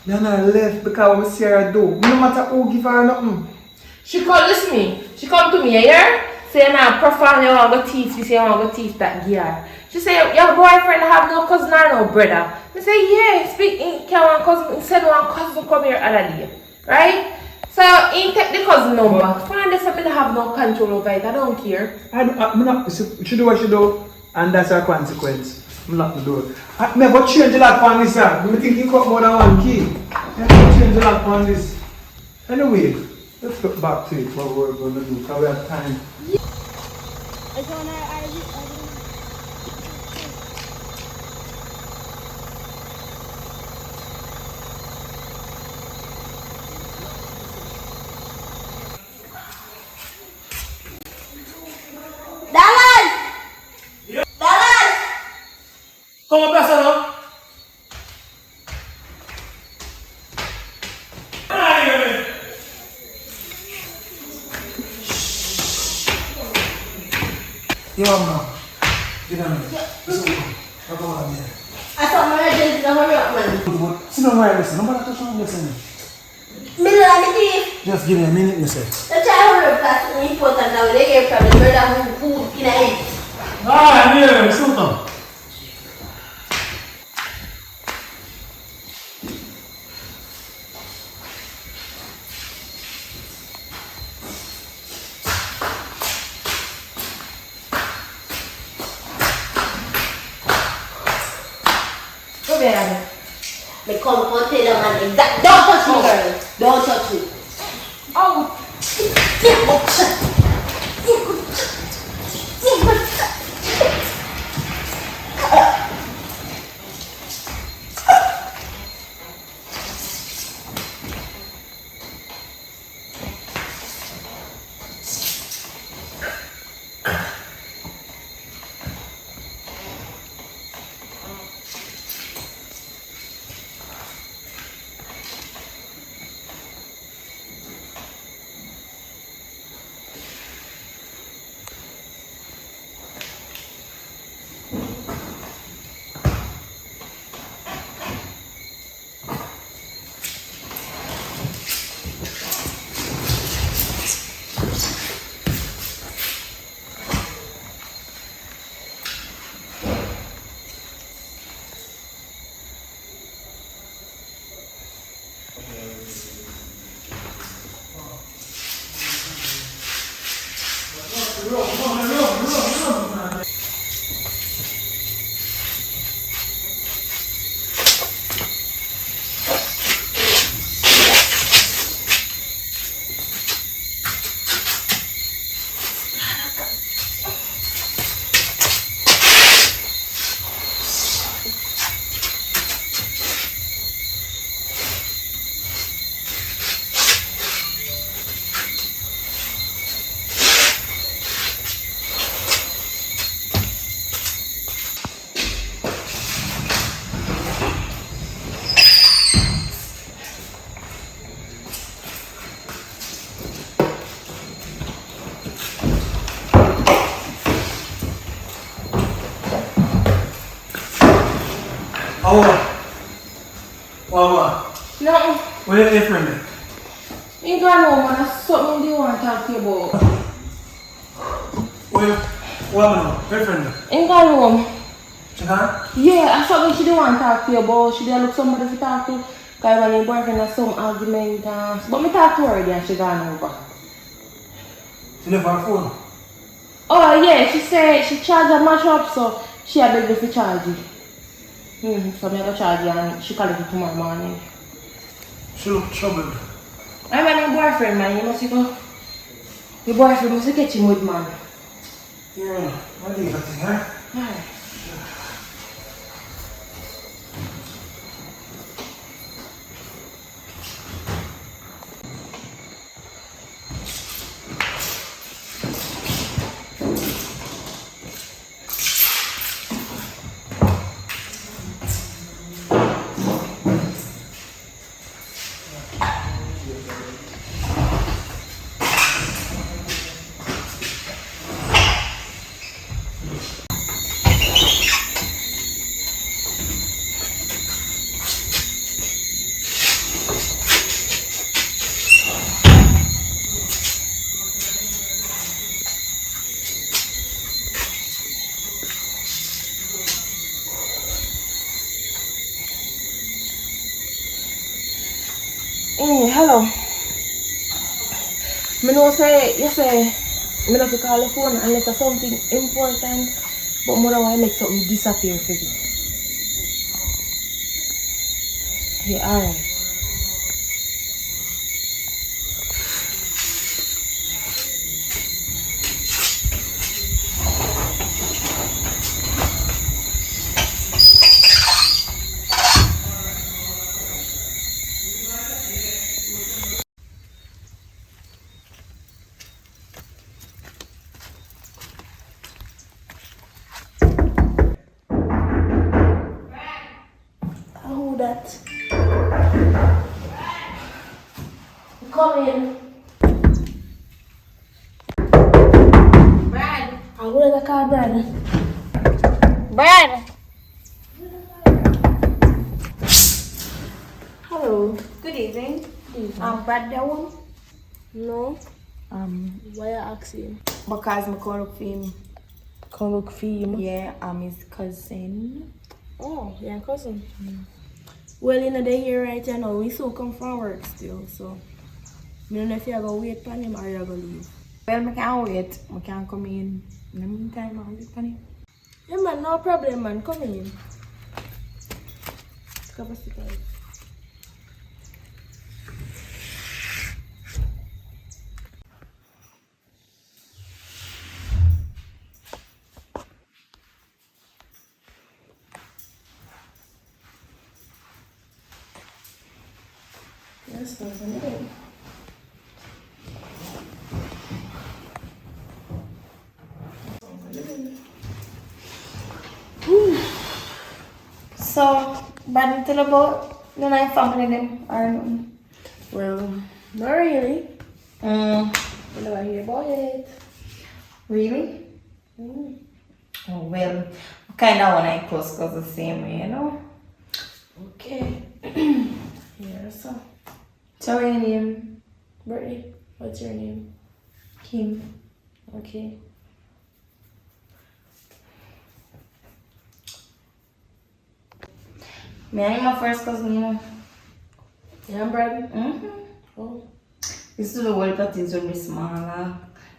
You're not left because we see her do. No matter who give her nothing. She called this me. She come to me here. Say now perform you want to go teeth. She say you want to go teeth that gear. She say your boyfriend have no cousin or no brother. I say yeah. Speak in can one cousin. He said one cousin come here other day. Right? So in take the cousin number. Find this I don't have no control over it. I don't care. I'm not. She do what she do, and that's her consequence. I'm not the door. I never change a lot on this. I think you got more than one key. I never change a lot on this. Anyway, let's get back to it. What we're going to do. Because we have time. Dallas! Dallas! ¿Cómo pasa, no? Yo, man. Get down here. Listen, I'll go on here. I thought my agent to hurry up, man. Sit down right, listen. Nobody touch on this. Middle of the day. Just give me a minute, you say. The child hurry up, that's important now. They hear from the brother who food in a head. Ah, I'm here, Sultan. Go there. They come and tell them man exact. Don't touch me, girl. Don't touch me. Oh. Oh, No. what are you friend? You got no man, that's something you want to talk to you about. What friend? You got home. Huh? Yeah, I thought she didn't want to talk to you about. She didn't look somebody to talk to. Because when your boyfriend has some argument. But me talk to her already and she gone over. She left her phone. Oh yeah, she said she charged her match up, so she had begged me to charge you. So I'm going to charge you and she called it tomorrow morning. She look troubled. I'm your boyfriend, man. You must go. Your boyfriend must get you mood, man. Yeah, what do you think, huh? Alright. Hello. Me know say you say me not to call the phone unless it's something important, but more than why make something disappear for you. Yeah, alright. Who that? Come in. Brad. I will call Brad. Brad. Hello. Good evening. Brad that one? No. Why you asking? Because I call up for him. Come look for him. Yeah, I'm his cousin. Oh, your cousin. Well, you know, they here right now. We still come from work still, so I don't know if you're going to wait for him or you're going to leave. Well, I can't wait. I can't come in. In the meantime, I'll wait for him. Yeah, man, no problem, man. Come in. Cover the guys. Yes, that's it. So, bad tell about the night family them or no? Well, not really. Mm, I never hear about it. really? Oh, well, kind of when I close cause the same way, you know? Okay. Yeah, so. So, your name? Brittany, what's your name? Kim. Okay. Me and my first cousin, you know? Yeah, Brad? Mm-hmm. Oh. Used to do all parties when we smaller.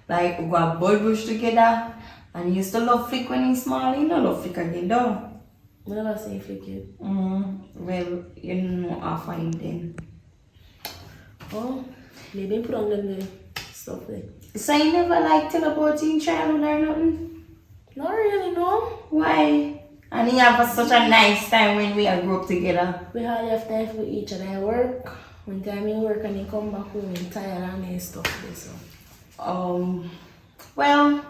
Like, we got boy bush together. And he used to love flick when he's small. He don't love flick again, though. I never seen flick it. Well, you know I find them. Oh, maybe put on the stuff there. So you never like tell about your childhood or nothing? Not really, no. Why? And you have such a nice time when we all grew up together. We all have time for each other. I work. When time I work and I come back home, I'm tired and stuff there, so. Well,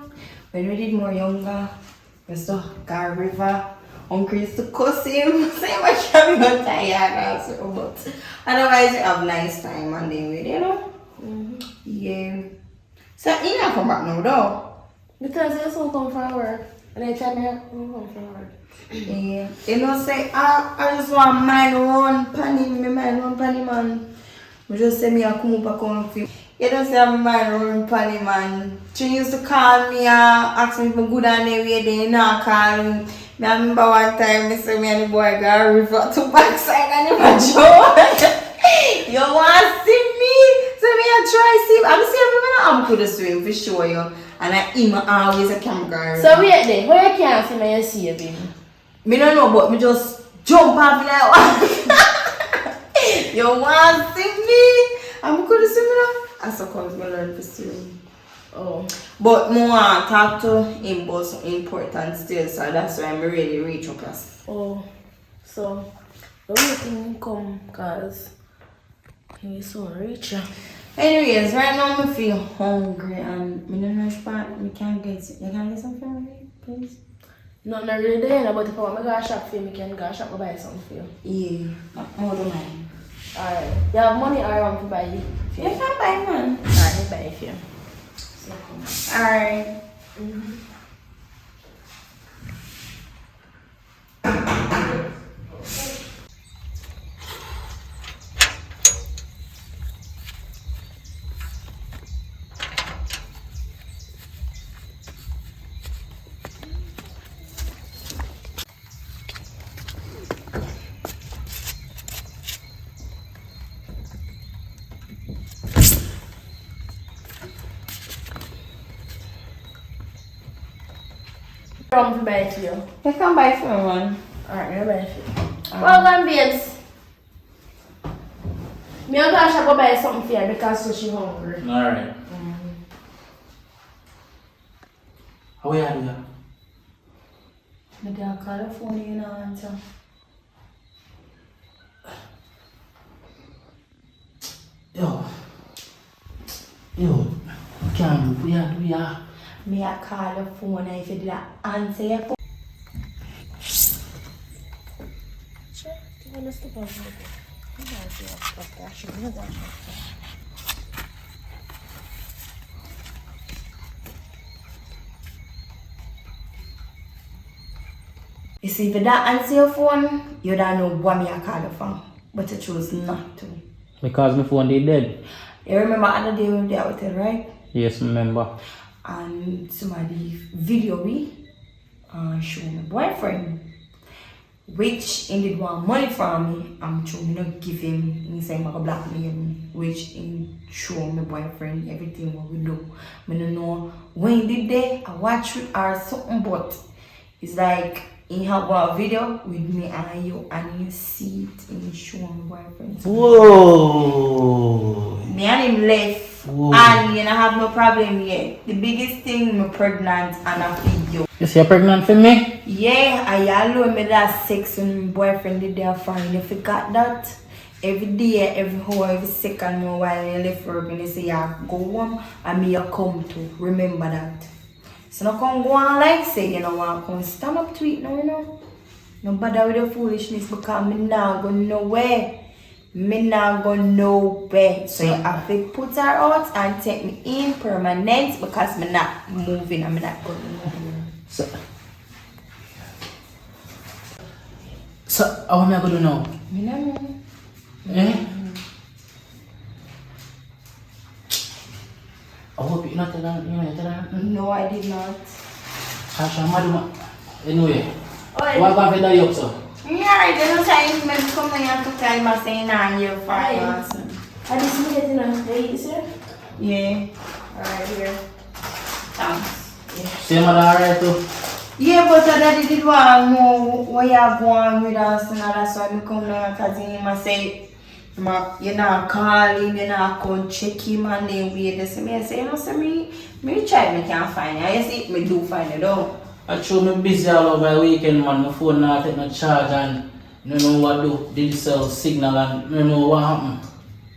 when we did more younger, we used to go river. Uncle used to cuss him, say much I'm not tired also, but otherwise we have nice time and then with, you know? Yeah. So you not come back now though? Because I also come from work. And I tell me I come from work. Yeah. You know, say, I just want mine run panny, me mine run panny, man. I just say me, I come up a comfy. You don't say I'm mine run panny, man. She used to call me, ask me if I'm good on the way, they not call me. I remember one time, me say me and the boy got a river to backside and him a joke. You want to see me? So me I try see. I'm saying I'm could swim for sure, you. And I him always a camera. So wait there, where you can't see me, you see you, baby? Me don't know, but me just jump off like you want to see me? I'm could swim now. I suppose me learn to swim. Oh. But more talk to him about some important still, so that's why I'm really reach up us. Oh. So the only thing come cause he's so rich. Anyways, right now I feel hungry and I don't know if I can get you can get something for me, please? No, not really there, but if I want to go shop for you, I can go shop and buy something for you. Yeah, more than mine. Alright. You have money or I want to buy you? You can buy one. Alright, I buy it for you. Alright. I want to buy it for you. You can buy for one. Alright, I buy it for you. Well done, babes. Me and Tasha go buy something for her because she's hungry. Alright. How are you doing? My dad called the phone, you know, answer. Yo, can't we are. Me I call the phone and if you did not answer your phone. You see, if you don't answer your phone, you don't know what me I call the phone. But you choose not to. Because my phone is dead. You remember other day when they were with it, right? Yes, remember. And somebody video me show my boyfriend, which he did want money from me. I'm sure me not give him. He say I'm gonna blackmail me, which he show my boyfriend everything what we do. I don't know when he did that. I watch it or something, but it's like he have a video with me and you, and you see it and show my boyfriend. Whoa! Me and him left. Whoa. And you don't have no problem yet. The biggest thing, I'm pregnant and I feed you. You say you're pregnant for me? Yeah, I alone me that sex when my boyfriend did there fine. You forgot that? Every day, every hour, every second more while you left work and you say you go home and me you come to. Remember that. So no come go on like say you know want come stand up to it now, you know. No bother with the foolishness because me now go nowhere. Me not go nowhere. So you have to put her out and take me in permanent because me not moving and me not going nowhere. So how am I going to know? Me not know. Eh? I hope you're not telling her. No, I did not. Tasha, madam. Anyway, what about the day up, sir? Yeah, I didn't say me come here to tell me saying I'm here for I just need it in a day, sir. Yeah. Alright, here. Thanks. Same alright too? Yeah, but daddy did want to know what you're going with us and that's why I come down because he say you're not calling, you're not going to check him and then we just say, I say, you know, so me try, me can't find it. You see, me do find it out. Actually, I'm busy all over the weekend, man. My phone not take no charge and I don't know what do. Did sell signal and I don't know what happened.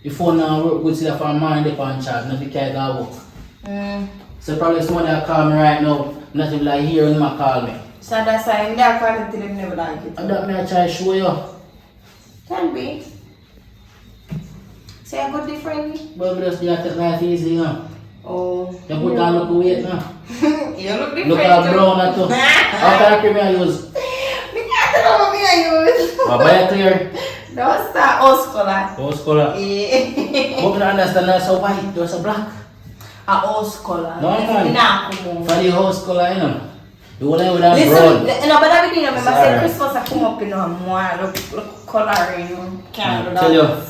The phone now work good till I mind up on charge, nothing can't work. So probably someone that call me right now, nothing like hearing my call me. So that's why I'm there calling till him never like it. And that may I try to show you. Can be. Say a good different. But we just take life easy, you know. Oh. You put down look weight now. You look different. Look at brown at all. How can I use? youth. But buy it clear. Don't start house color. House color. Yeah. Hope you understand that's so white, that's a black. A house color. No, man. Nah, come on. For the house color, you know. You want to with that Listen, brown. no, but everything, remember, say Sorry. Christmas I come up, you know, more look coloring. Can't do Tell you. that.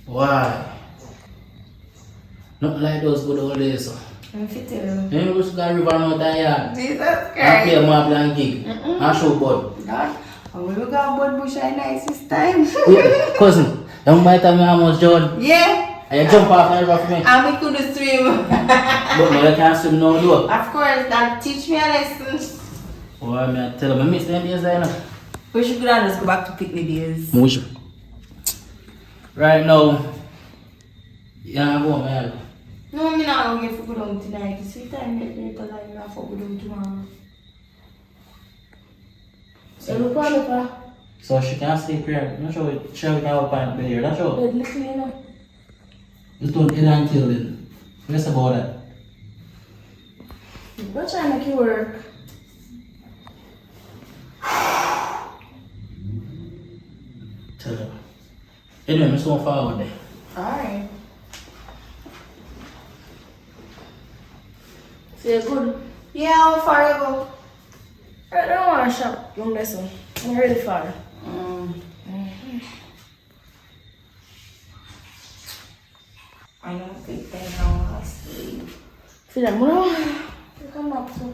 Why? Not like those good old days. So. I'm fit tell you. You used to go to river out that yard. Jesus I play Christ. a marble and gig. I show bud. God, and we look at Bud Bush and nice this time. Cousin, don't buy time I almost John. Yeah. And you jump off the river for me. And we could swim. But no, you can't swim no though. Of course, that teach me a lesson. Why me tell them I miss them days there now. We should go down and just go back to picnic days. Mush. Right now, yeah, I'm going man. No, I'm not going to go down tonight. It's sweet time later, like I'm not going to go down tomorrow. So look on the So she can't sleep here. I'm not sure she can have a pint bed here. Not sure. bed little, you know. You don't eat until then. What's about that? Go try and make it work. Tell her. Anyway, I'm so forward there. Alright. So you're good? Yeah, how far you go? I don't want to shop, young lesson. I'm really far. I don't think they know how to sleep. Feel like, no. You come up so.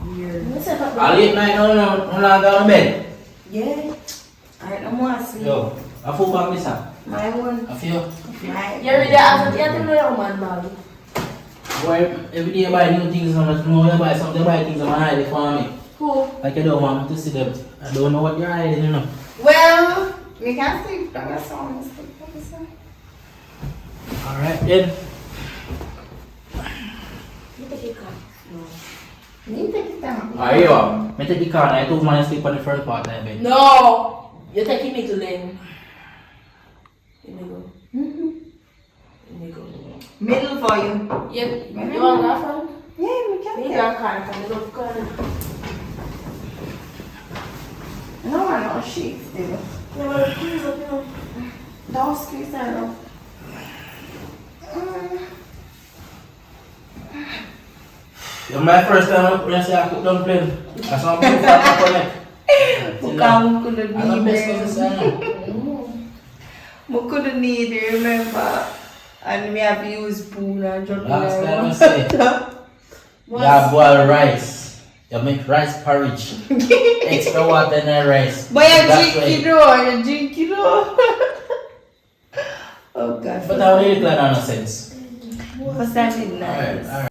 Weird. Let's set up the I'll eat night, no, go to bed. Yeah. Alright, I'm going to sleep. Yo, I feel back this up. My one. I feel. My. You're ready after you have to know your man, Bobby. Boy, every day I buy new things, I'm like, no, I buy something, I buy things, I'm hiding for me. Who? Like I don't want to see them. I don't know what you're hiding, you know. Well, we can sleep. That's all. Alright, then. You take it car. You take it down. Alright, yo. I take the car and I took man and sleep on the front part of the bed. No! You're taking me to Lynn. Here we go. Here we go. Middle for you. Yep. You want that from? Yeah, we can. We got a car from the love car. No, I know sheets, dude. No, but please, you know. Don't squeeze that up. It's my first time when I say I cook dumpling. That's how I'm going to connect. Mukha couldn't I'm the need best them. cousin. I couldn't need it, remember? And we have to use spoon and drop it Last time I down. said, you have boiled rice. You make rice porridge. Extra water in the rice. But you That's drink it why- all, you drink it all. Oh God. But I really plan on a sense. First time it's nice. Alright.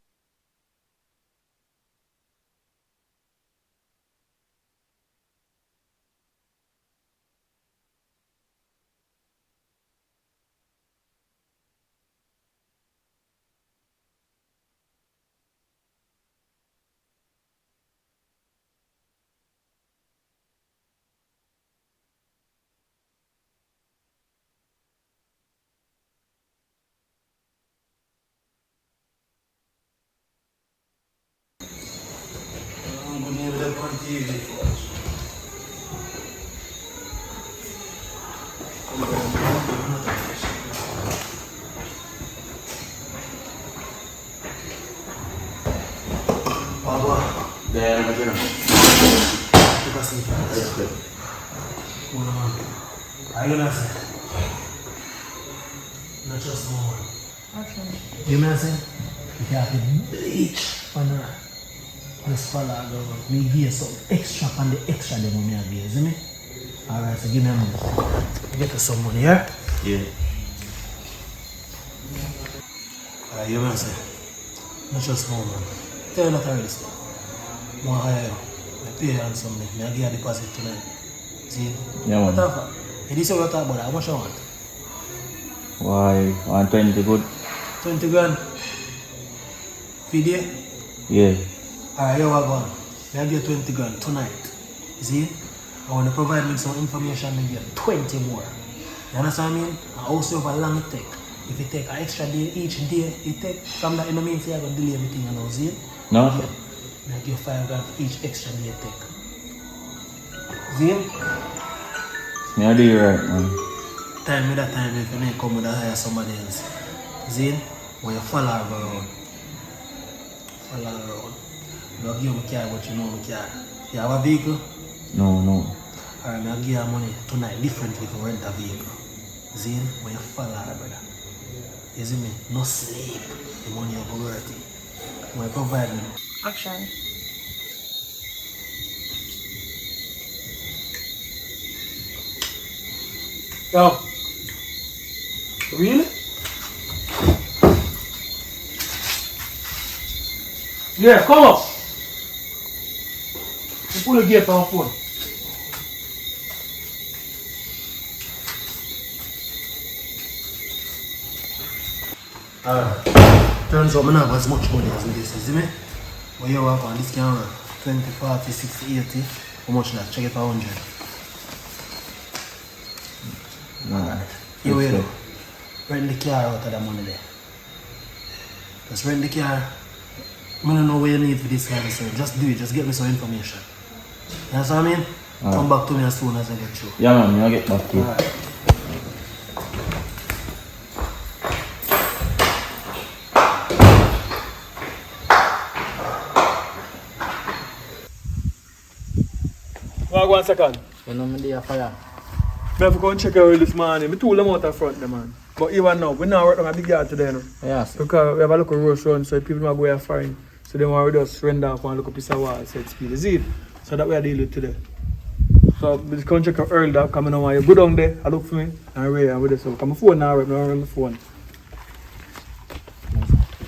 Then again. Not just one. You know what I'm saying? You have to bleach on her. Let's follow her. Me give some extra on the extra them me have here, see me? Alright, so give me a minute. Get us some money, yeah? Yeah. Alright, you know what I'm saying? Not just one man. Tell you not already stuff. One hire you. I pay you handsomely. I give you a deposit tonight. See? Yeah, man. What the fuck? Hey, this is what I talk about. How much you want? Why? 120 good? 20 grand. Video? Yeah. Alright, here we go. I give you 20 grand tonight. You see? I want to provide me some information and give you 20 more. You understand what I mean? And also how long it take. If you take an extra day each day, you take from that, it don't mean you're going to delay everything, you know, see? No, sir. I give you 5 grand for each extra day you take. Zane? Me do you right, man. Time me that time if you may come with a hire somebody else. Zane, when you follow her around. Follow her around. You don't give me car, but you know me car. You have a vehicle? No. Alright, I'll give you money tonight differently if you rent a vehicle. Zane, when you follow her, brother. You see me? No sleep. The money will go worth it. When you provide me. Action. Yo. Really? Yeah, come up. You pull the gate on phone. Turns out I don't have as much money as this, you see me? But you have on this camera, 20, 40, 60, 80. How much that? Check it for 100. Nah. You wait though. Rent the car out of the money there. Just rent the car. I don't know what you need for this kind of stuff. Just do it, just get me some information. You know what I mean? Come back to me as soon as I get through. Yeah, man, I'll get back to you. Alright. Well, 1 second. You know me there fire. I have to go and check out this morning. I told them out the front, there, man. But even now, we now work on a big yard today, no? Yes. Because we have a local road run, so people might go here fine. So they want to just render off and look a piece of wall, set speed. Is it? So that we are dealing with today. So we can check out early that coming on. You go down there, I look for me, and Ray, and with this. So come my phone now, right? I don't remember my phone.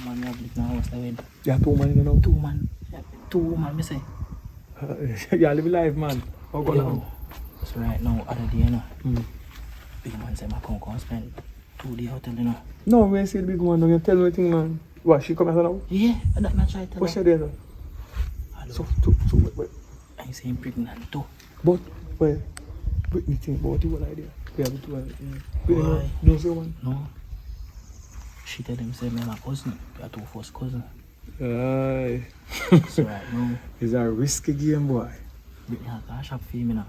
Man, you have lived in a house, I win. Yeah, 2 man, you know? 2 man. 2 man, me say. Yeah, live life, man. How go now? So right now, other day, you know. Big man say, I come spend 2 days hotel, you know. No, when I see the big one, don't you tell me anything, man. What, she come here now? Yeah, that's not try to tell What's her. your day, So, wait. I say pregnant too. But, wait. Britney think about you, what idea? We have to, Why? No, say one. No. She tell them, say, me my cousin. We are 2 first cousin. Aye. So right now, It's a risky game, boy. Britney has a shop for me now.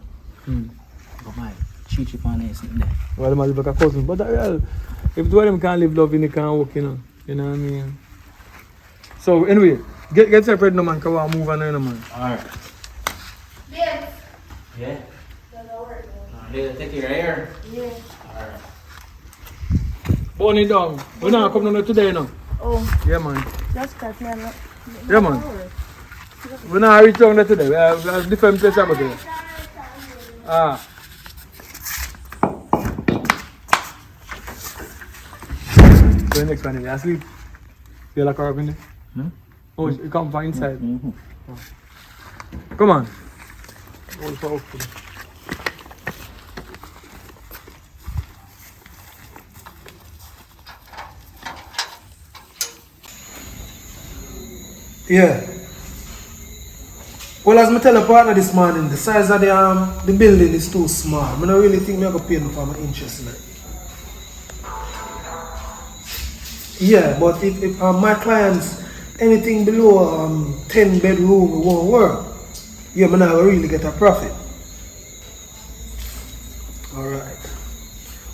Go buy cheap on there, sitting there. Well, they might live like a cousin. But well, if two of them can't live love, they can't work, you know. You know what I mean? So, anyway, get separate, no man, because we'll move on, no man. Alright. Yes. Yeah? That'll work. They take your hair? Yeah. Alright. Burn it down. We're not coming down today, no. Oh, Yeah, man. just cut me. Yeah, man. We're not reach down there today. We have different places about there. Ah. So the next one, you asleep? You like her up in there? Oh, you come from inside. Oh. Come on. All powerful. Yeah. Well, as I tell a partner this morning, the size of the building is too small. I don't really think I'm going to pay enough for my interest in it. Yeah, but if my clients, anything below 10 bedroom, it won't work. Yeah, I'm not really get a profit. Alright.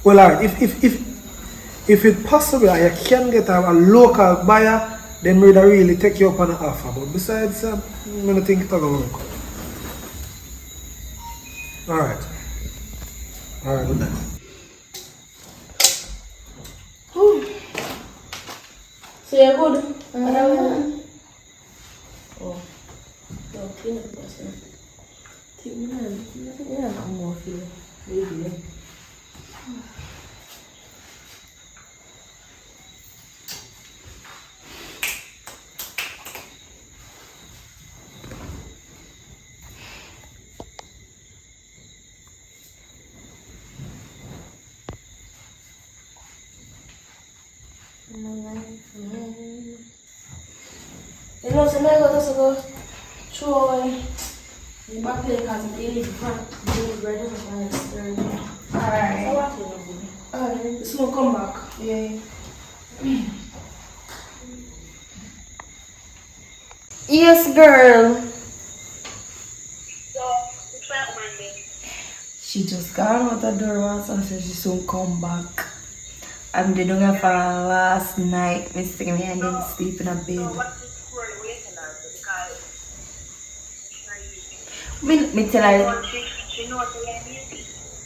Well, alright, if it's possible, I can get a local buyer, then we'd really take you up on an offer. But besides, I don't think it's going to work. Alright. Alright, good night. So you're good? Oh. No, clean up the person. I'm more feeling. Maybe. You know, so I got to go throw away the back plate because I'm eating the front. The bread is on the third. Alright. So what you doing? Alright. The smoke come back. Yeah. Yes, girl. So, which one Monday? She just gone out the door once and said she soon come back. I'm the doing for last night, Mr. Me and didn't sleep in a bed. Me tell her.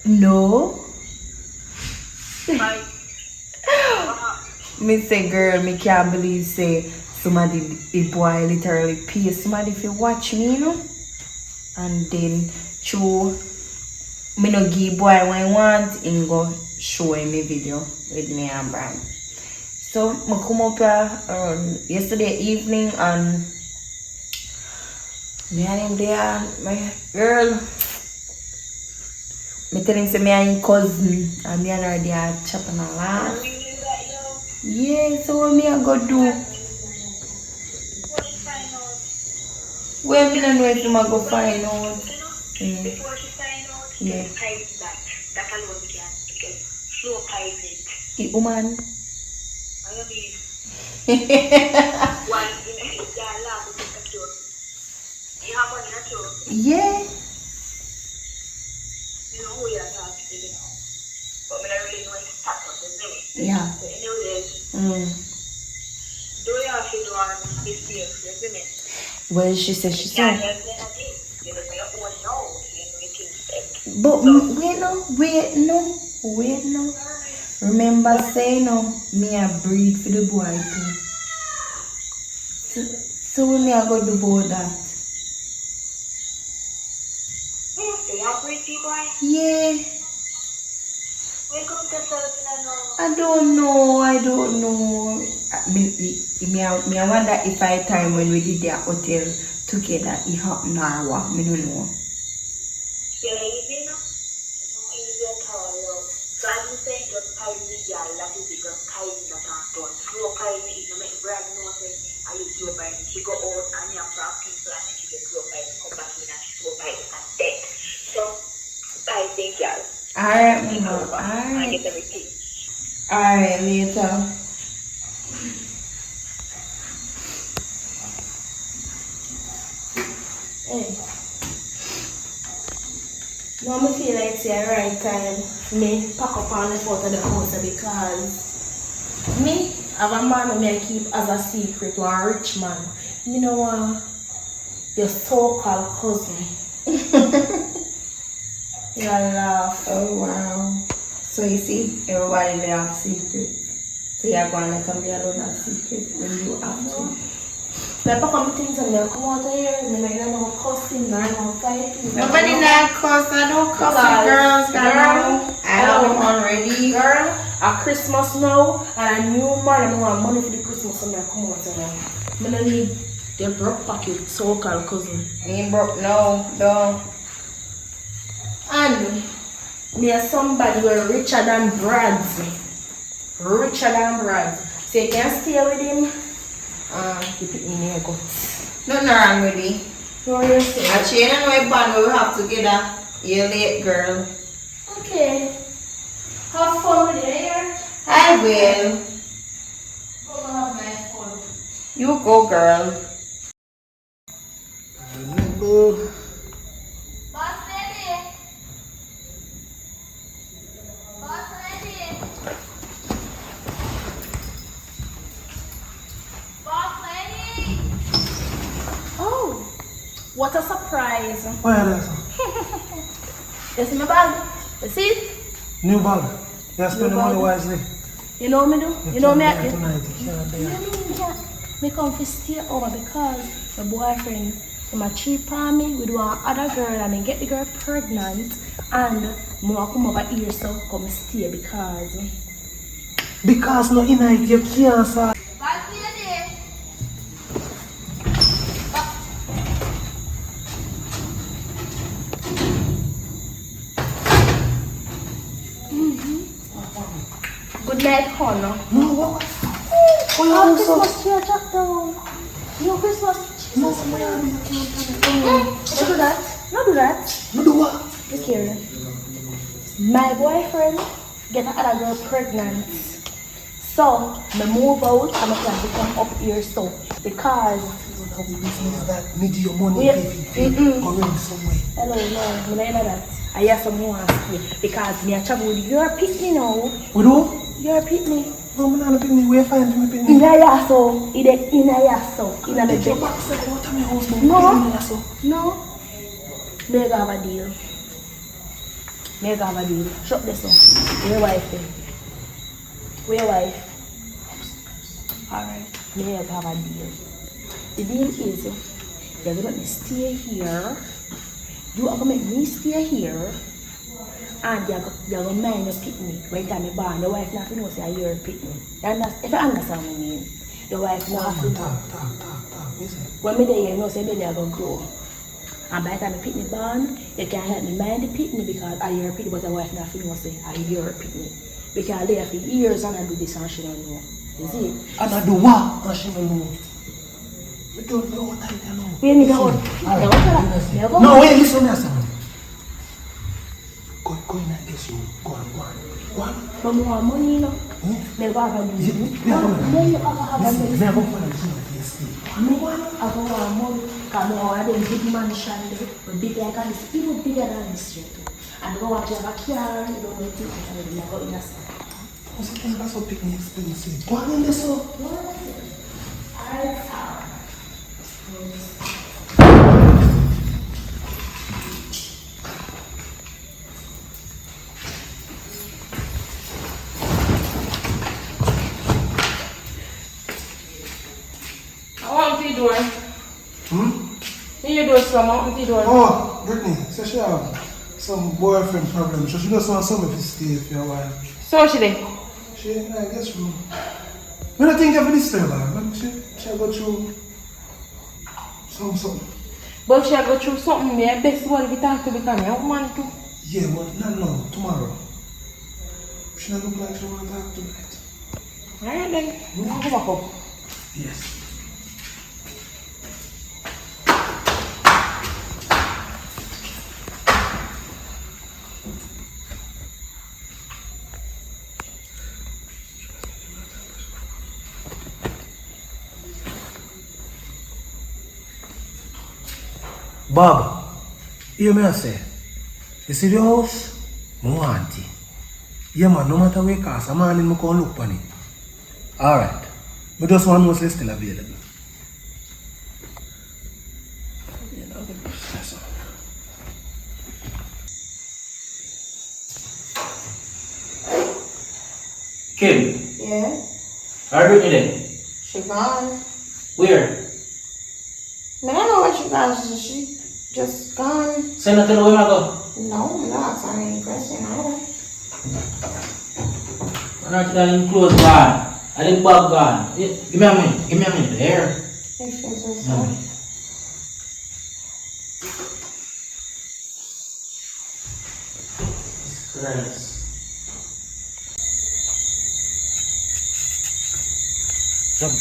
No. Me say, girl, me can't believe say somebody, the boy literally pay somebody if you watch me, you know. And then show me no give boy what I want and go show him a video with me and Brian. So I come up here around yesterday evening and me and him there, my girl. Me tell him say me and his cousin and me and her there chat and laugh. Yeah, so what me I go do? Where me don't know if I go find out. Before she find out, yeah. Pipe that alone can get slow pipe it. The woman. I mean, one in a lab with the cure. You have one in a cure? Yeah. You know who you are talking to, you know. But I don't really know it's part of the day. Yeah. So anyway, do you have to do on this year, isn't it? Well, she said she said. You don't know your own nose. But wait no. Remember saying no, me a breed for the boy too. So when me I go do about that? You have breed the boy? Yeah. Where come the person I don't know. Me I wonder if I time when we did the hotel together it happened or what. Me don't know. Yeah, easy no? Easy at all, yo. So I'm saying just carry me, girl, that is it, just carry me that and done. Slow carry me, you make brand know say, I use slow by me. She go out and you have to have people and then she get slow by me, come back in and she slow by me and dead. So, I think, girl. Alright, I get everything. Alright, later. Hey. Now I feel like it's the right time me pack up and left out of the house because me have a man who I keep as a secret, one rich man. You know your so-called cousin. You laugh. Oh wow. So you see, everybody they have secret. So you're going to come here alone have secret when you have to. Like pack up things and I come out of here and I don't know cussing, I don't fighting. Nobody not cuss, I don't cuss the girls, girl. I have them already. Girl, a Christmas now and a new man, I want money for the Christmas and I come out of here. I don't need the broke pocket so-called cousin. Me broke, no. And me are somebody who are richer than Brad's. Richer than Brad's. So you can stay with him. You put me in your guts. Nothing wrong with it. What are you saying? A chain and my band we have together. You're late, girl. Okay. Have fun with your hair. I will. Go have nice fun. You go, girl. Boss lady. Boss lady. Boss lady. Oh, what a surprise. What are that? You see my bag? You see it? New bag. You spend the money wisely. You know me do? You know me? Tonight, Me come to stay over because my boyfriend him a cheap on me with one other girl and I get the girl pregnant and I come over here so come stay because no night you can't sir. Boss lady. Good night, Connor. No, what? Oh, Christmas tree drop down. No Christmas tree. No, Don't do that. Don't do that. No do what? Look here. My boyfriend get another girl pregnant. So, me move out and I plan to come up here so because Now we business that me give you money Wait, go around somewhere. Hello, no, I'm not know that. I have some more because me a travel with your picnic now. What do? Your picnic. No, I'm not picnic. Where find me picnic? In a yaso, in a yaso, in a Take your bed. back, sir. Go to my house now. No. Me have a deal. Me have a deal. Shut this up. Where your wife then? Where your wife? Alright. Me have a deal. The deal is you're gonna let me stay here. You are gonna make me stay here. And you're gonna mind your picnic. When time you born, your wife not to know say you're a picnic. If you understand what I mean. Your wife not have to know. When me there, you know say baby I gonna grow. And by the time the picnic born, you can help me mind the picnic because I hear a picnic, but the wife not feel say I hear a picnic. Because I live for years and I do this and she don't know. You see? And I do what? And she don't know. We don't know what I don't know. We need to go. No, wait, listen to me. Go in this room. Go on. But we want money, you know. They go have a deal. Me I go for the gym at yesterday. I want money. Because I want them big mansion, but big like this, even bigger than this street. And go watch have a car, you don't know things like that. Go in a store. What's the thing that's so picnic expensive? Go on in this room. I want the door. You do some, I want the door. Oh, Brittany, so she have some boyfriend problem. So she just want somebody to stay for a while. So she did. She in I guess room. I don't think of this time, man. She go through something. But she go through something, me best one if you talk to become a woman too. Yeah, but not now, tomorrow. She not look like she want to talk tonight. Alright then, you want to go back up. Yes. Bob, hear me say, you see the house? I want it. Yeah man, no matter where it costs, a man in I can look on it. Alright. But just one more still available. Kim, Yeah, are you there? she gone. Where? I don't know where she gone. She just gone. Send her to the way I go. No, I'm not asking any question either. I'm not telling clothes gone. I didn't bag gone. Give me a minute. Give me a minute. Here. If she's just No. gone. Christ. Jump.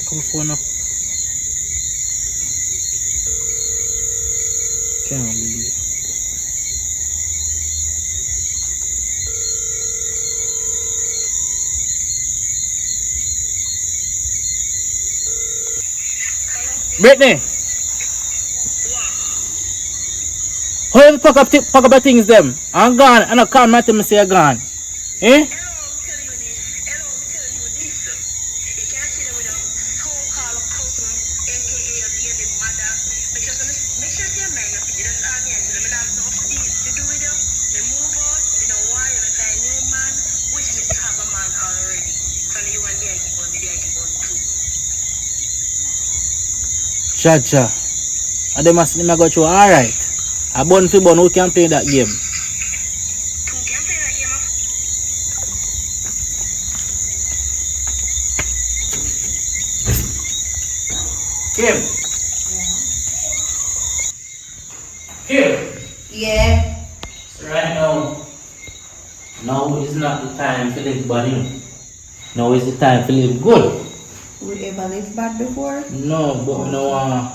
Come phone up. Can't believe it. Brittany! How you pack up the things them? I'm gone and I come and tell me say I'm gone. Eh? Cha. And they must go through alright. A bun for bun who can play that game. Kim. Yeah. So right now is not the time to live bad, you know. Now is the time to live good. We ever lived bad before? No, but no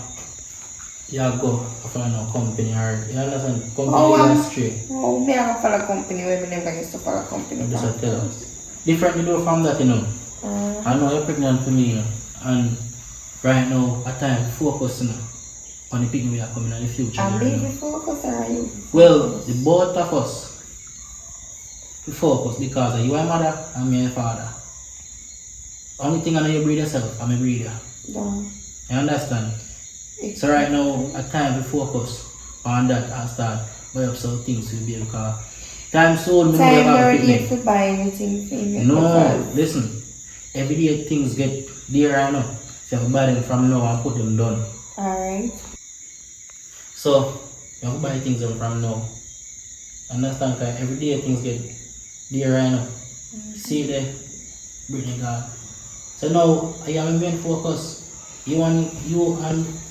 you go for no company or you understand company industry. Oh, me I follow company where we never used to follow company. Just I tell us. Different you do from that, you know. I know you're pregnant for me, you know, and right now at time focus, you know, on the people we are coming in the future. I'm baby focus or are you? Well, the both of us we focus because you are mother and me a father. Only thing I know you breed yourself, I'm a breeder. No. You understand? So right now, at time we focus on that and start buy up some things to be because time soon we time will have a already picnic. to buy anything for you. No, listen. Every day things get dear right now. So you buy them from now and put them down. Alright. So you have to buy things from now. Understand? Because every day things get dear right now. See the Brittany God. So now I am main focus. You and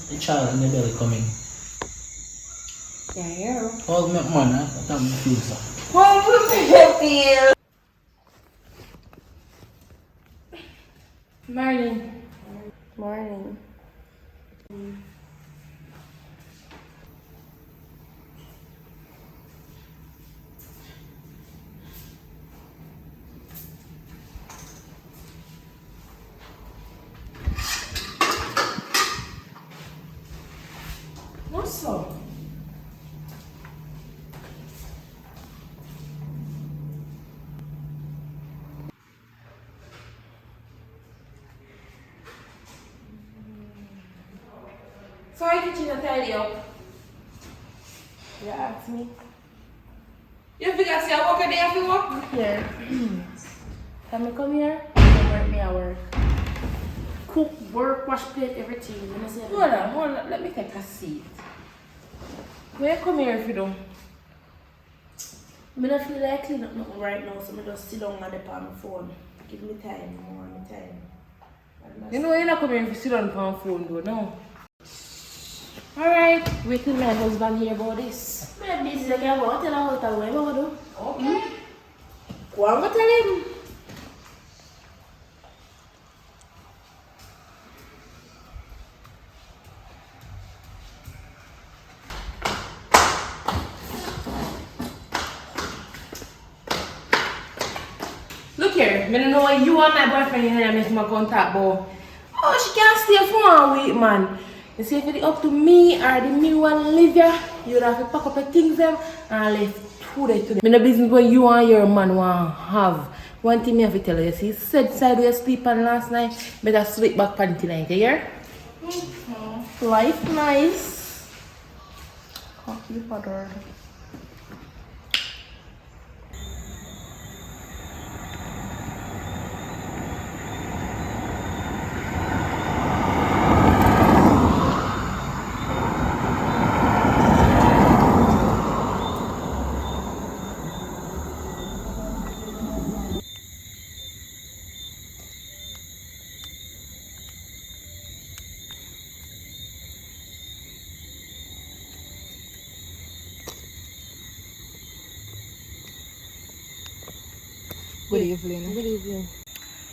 the child in the belly coming. Yeah. Hold me up, man. I can't feel so. Hold me up. Morning. What's up? So I get you to tidy up. You ask me. You figure say I work a day if you work? Here. Can I come here? I work. Cook, work, wash plate, everything. Hold on. Let me take a seat. Where you come here if you don't? I don't feel like clean up nothing right now, so I just sit down and on my phone. Give me time, more time. You know you're not coming if you sit down on the phone though, no? Alright, wait till my husband hear about this. I'm busy, I can't go tell him how to do. Okay. Go on, go tell him. Look here, I don't know why you and my boyfriend here make my contact, but oh, she can't stay for 1 week, man. You see, if it's up to me or the me one live here, you would have to pack up your things them and leave 2 days today. I'm no business when you and your man want to have. One thing I have to tell you, see, said side where you sleep on last night, better sleep back on tonight, you hear? Life nice. Coffee butter. Good evening. Good evening.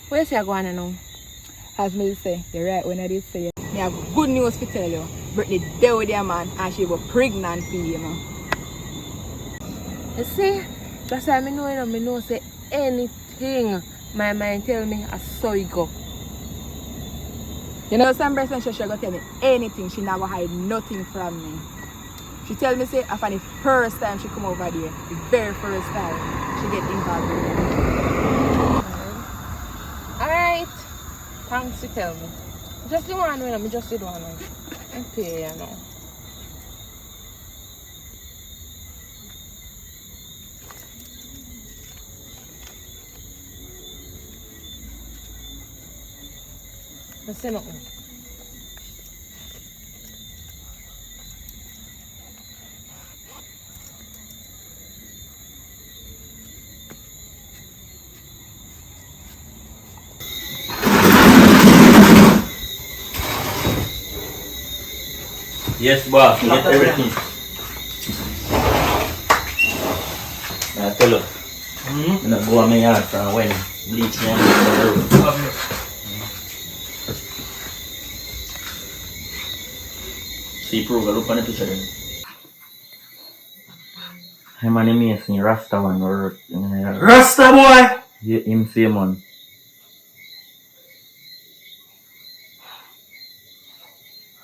Where's you going now? As me say, you're right when I did say it. I have good news to tell you. Brittany there with your man and she was pregnant for you, man. You see, that's why I know say anything my mind tell me I saw you go. You know some person she go tell me anything, she never hide nothing from me. She tell me say after the first time she come over there, the very first time she get involved with it. Alright. Thanks to tell me. Just the one when I just did one. I'm pay you know. I say nothing. Yes, boss, get everything. I tell you, I'm not go on my yard from when bleach me and the road. See, prove, look on the picture then. Him and him is in Rasta man or Rasta boy! yeah, him same man.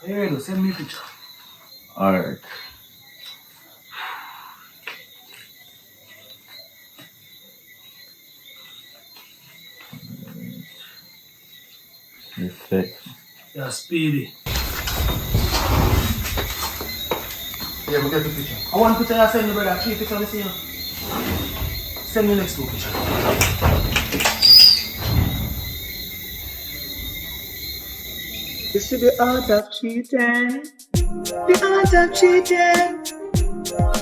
Here you go, send me a picture. Alright. Respect. Yeah, speedy. Yeah, we get the picture. I want picture I send you, brother. 3 pictures, I see you. Send me next 2 pictures. This is the art of cheating. The art of cheating.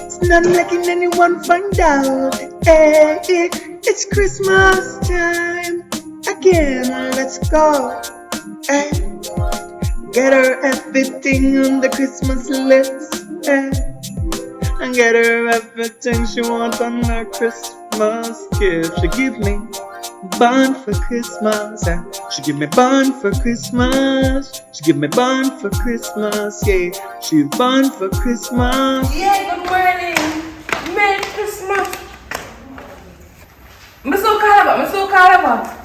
It's not letting anyone find out. Hey, it's Christmas time. Again, let's go. Hey, get her everything on the Christmas list. Hey, and get her everything she wants on her Christmas gift. She give me bun for Christmas. She give me bun for Christmas. She give me bun for Christmas. Yeah, she bun for Christmas. Yeah, good morning. Merry Christmas. I'm so caliber.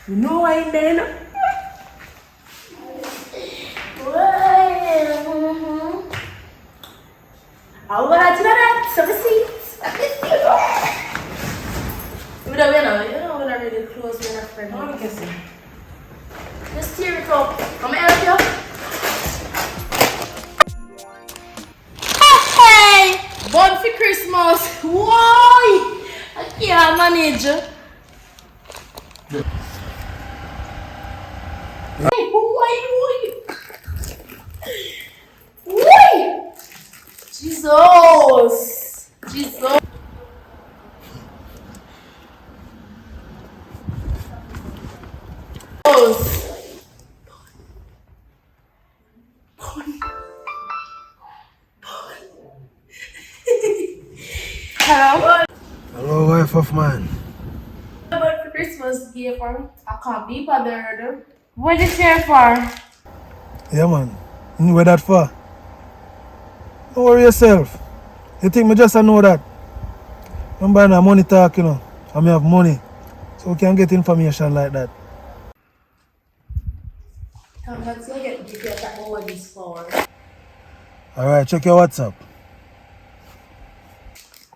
You know why I'm there now? I'll go to that. So the seats. You know, we're not really close. We're not friends. I'm guessing. Just tear it up. Come help you. Hey! Born for Christmas. Why? I can't manage. Hey, why? Why? Jesus. Hello? Hello, wife of mine. But for Christmas gift, I can't be bothered. What is here for? Yeah, man. Where that for? Don't worry yourself. You think me just know that? I'm buying a money talk, you know. I may have money. So we can get information like that. Let's go get the gift that all this for. Alright, check your WhatsApp.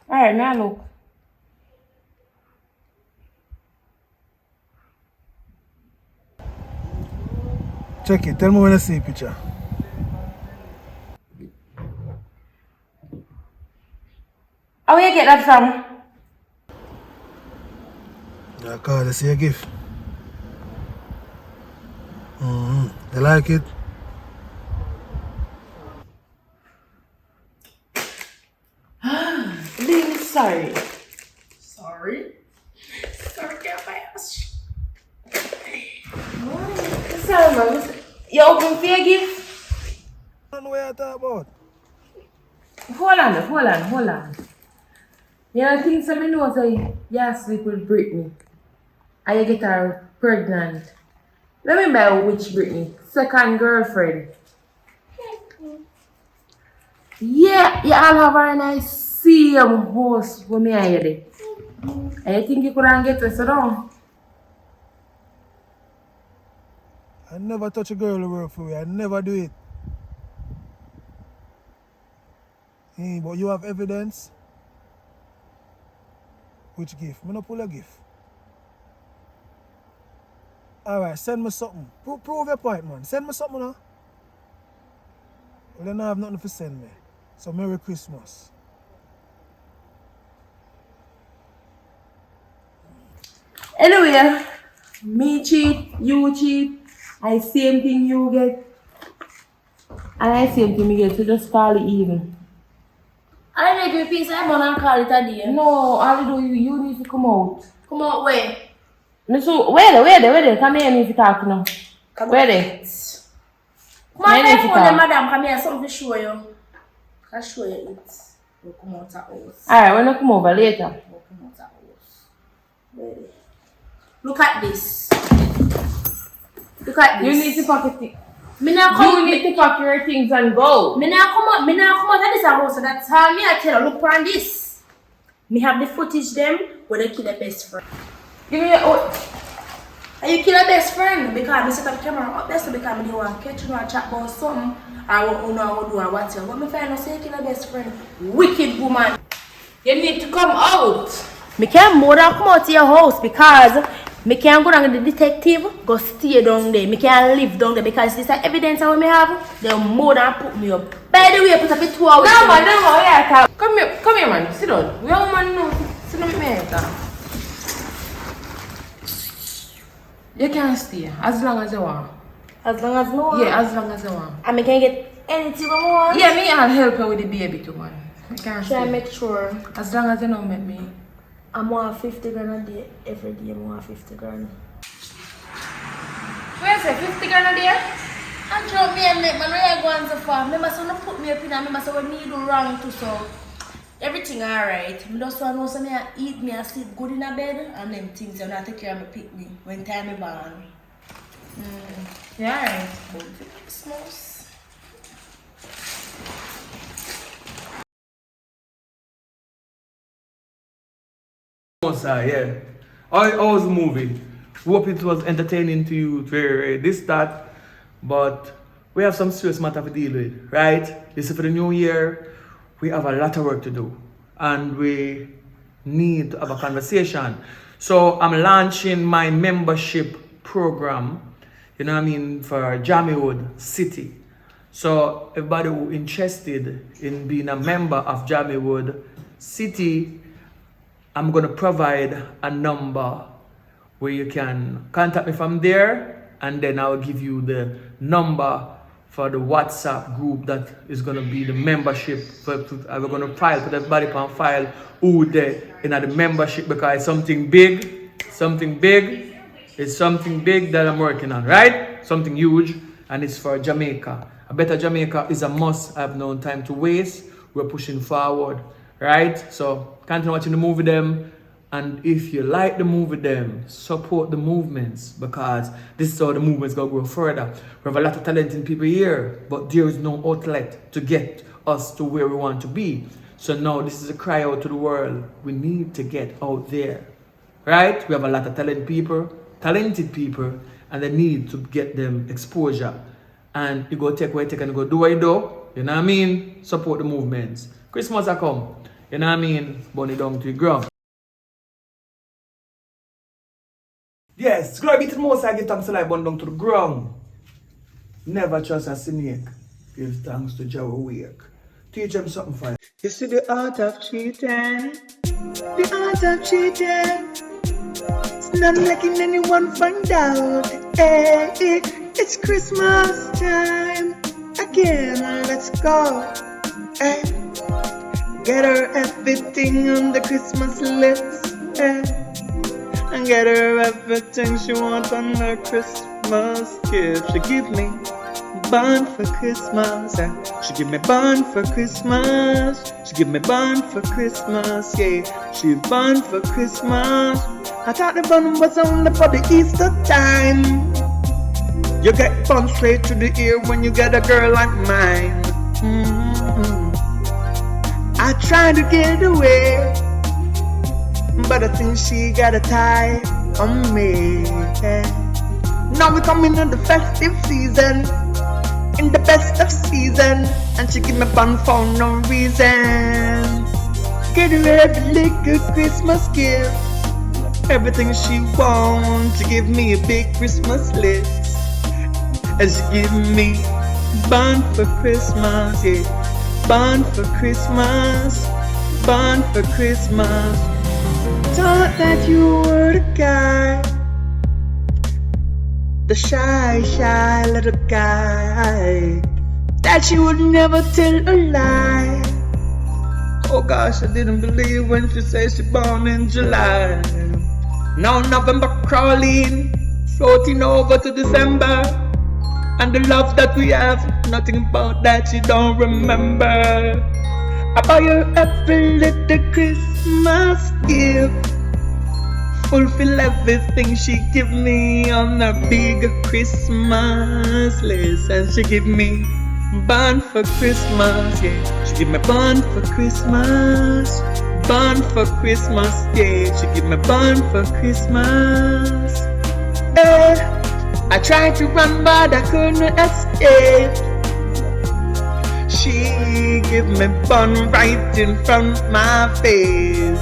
Alright, now look. Check it. Tell me when you see the picture. How will you get that from? Yeah, call, you see your gift. You like it? Really sorry. Sorry, Capash. Sorry, man. You open for your gift? I don't know what you're talking about. Hold on. You know, things that I know say you sleep with Brittany and you get her pregnant. Remember which Brittany? Second girlfriend. Yeah, you all have a nice same house for me and you there. And you think you couldn't get us around? I never touch a girl who work for me. I never do it. Hey, but you have evidence? Which gift? I'm not pull a gift. Alright, send me something. Prove your point, man. Send me something now. Well, then I have nothing to send me. So Merry Christmas. Anyway, me cheat, you cheat, I same thing you get, and I same thing me get, so just call it even. I don't make a piece, I'm gonna call it a day. No, all you do, you need to come out. Come out where? So, where there? Come here, need to talk now. Where there? Come on, I phone them, madam, come here, something to show you. I'll show you it. We'll come out of the house. Alright, we're gonna come over later. We'll come out of the house. Ready? Look at this. Look at this. You need to pack it. You need to pack your things and go. Me now come out of this house, so that's how me I tell you, look on this. Me have the footage them where they kill their best friend. Give me your And you kill your best friend because me set up camera up there so because me want to catch you and chat about something or what you know do or whatever. But me find out say you kill your best friend. Wicked woman. You need to come out. Me can't more than come out to your house because me can't go down to the detective, go stay down there. Me can't live down there because this is evidence that we have. They'll more than put me up. By the way, put up a 2 hours. No man, yeah. Come here man, sit down. We all man know. Sit down with me. You can stay as long as you want. As long as no. Yeah, as long as you want. And me can get anything I want. Yeah, me I'll help you with the baby too man. I can't Try make sure. As long as you don't make me. I'm want 50 grand a day. Every day I'm want 50 grand. Where's it? 50 grand a day? And throw me and make man where you going so far. Me must not put me up in and me must when me do wrong too so. Everything alright. Me just want to know so me I eat, me I sleep good in a bed and them things and I take care of my picnic when time is born. Yeah, alright. Christmas. Yeah. How was the movie? Hope it was entertaining to you to this start, but we have some serious matter to deal with, right? You see, for the new year, we have a lot of work to do, and we need to have a conversation. So I'm launching my membership program, you know what I mean, for JAMMIWOOD City. So everybody who interested in being a member of JAMMIWOOD City, I'm going to provide a number where you can contact me from there, and then I'll give you the number for the WhatsApp group that is going to be the membership. We're going to put everybody on file who they in the membership because it's something big. It's something big that I'm working on, right? Something huge, and it's for Jamaica. A better Jamaica is a must. I have no time to waste. We're pushing forward. Right? So continue watching the movie them, and if you like the movie them, support the movements because this is how the movements gonna grow further. We have a lot of talented people here, but there is no outlet to get us to where we want to be. So now this is a cry out to the world. We need to get out there. Right? We have a lot of talented people, and they need to get them exposure. And you go take what you take and go do what you do. You know what I mean? Support the movements. Christmas are come. You know what I mean? Burn it down to the ground. Yes, glory be to the Most High. Give thanks to life, burn down to the ground. Never trust a snake. Give thanks to Jah awake. Teach them something for you. You see the art of cheating. The art of cheating. It's not letting anyone find out. Hey, it's Christmas time. Again, let's go. Hey. Get her everything on the Christmas list, and get her everything she wants on her Christmas gift. She give me bun for Christmas, she give me bun for Christmas. She give me bun for Christmas, yeah. She bun for Christmas. I thought the bun was only for the Easter time. You get bun straight to the ear when you get a girl like mine. I tried to get away, but I think she got a tie on me. Now we coming in the festive season, in the best of season, and she give me bun for no reason. Get her every little Christmas gift, everything she wants. She give me a big Christmas list, and she give me bun for Christmas, yeah, bun for Christmas, bun for Christmas. Thought that you were the guy, the shy, shy little guy, that you would never tell a lie. Oh gosh, I didn't believe when she said she born in July. Now November crawling, floating over to December, and the love that we have, nothing about that she don't remember. I buy her every little Christmas gift, fulfill everything she give me on a big Christmas list. And she give me bun for Christmas, yeah. She give me bun for Christmas, bun for Christmas, yeah. She give me bun for Christmas. I tried to run but I couldn't escape. She give me bun right in front of my face.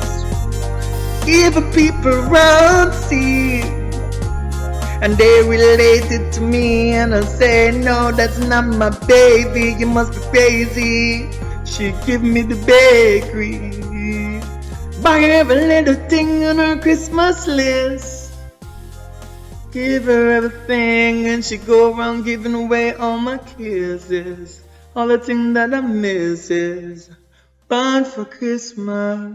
Even people around see, and they related to me, and I say, no, that's not my baby, you must be crazy. She give me the bakery, buy every little thing on her Christmas list, give her everything, and she go around giving away all my kisses, all the things that I miss is bun for Christmas.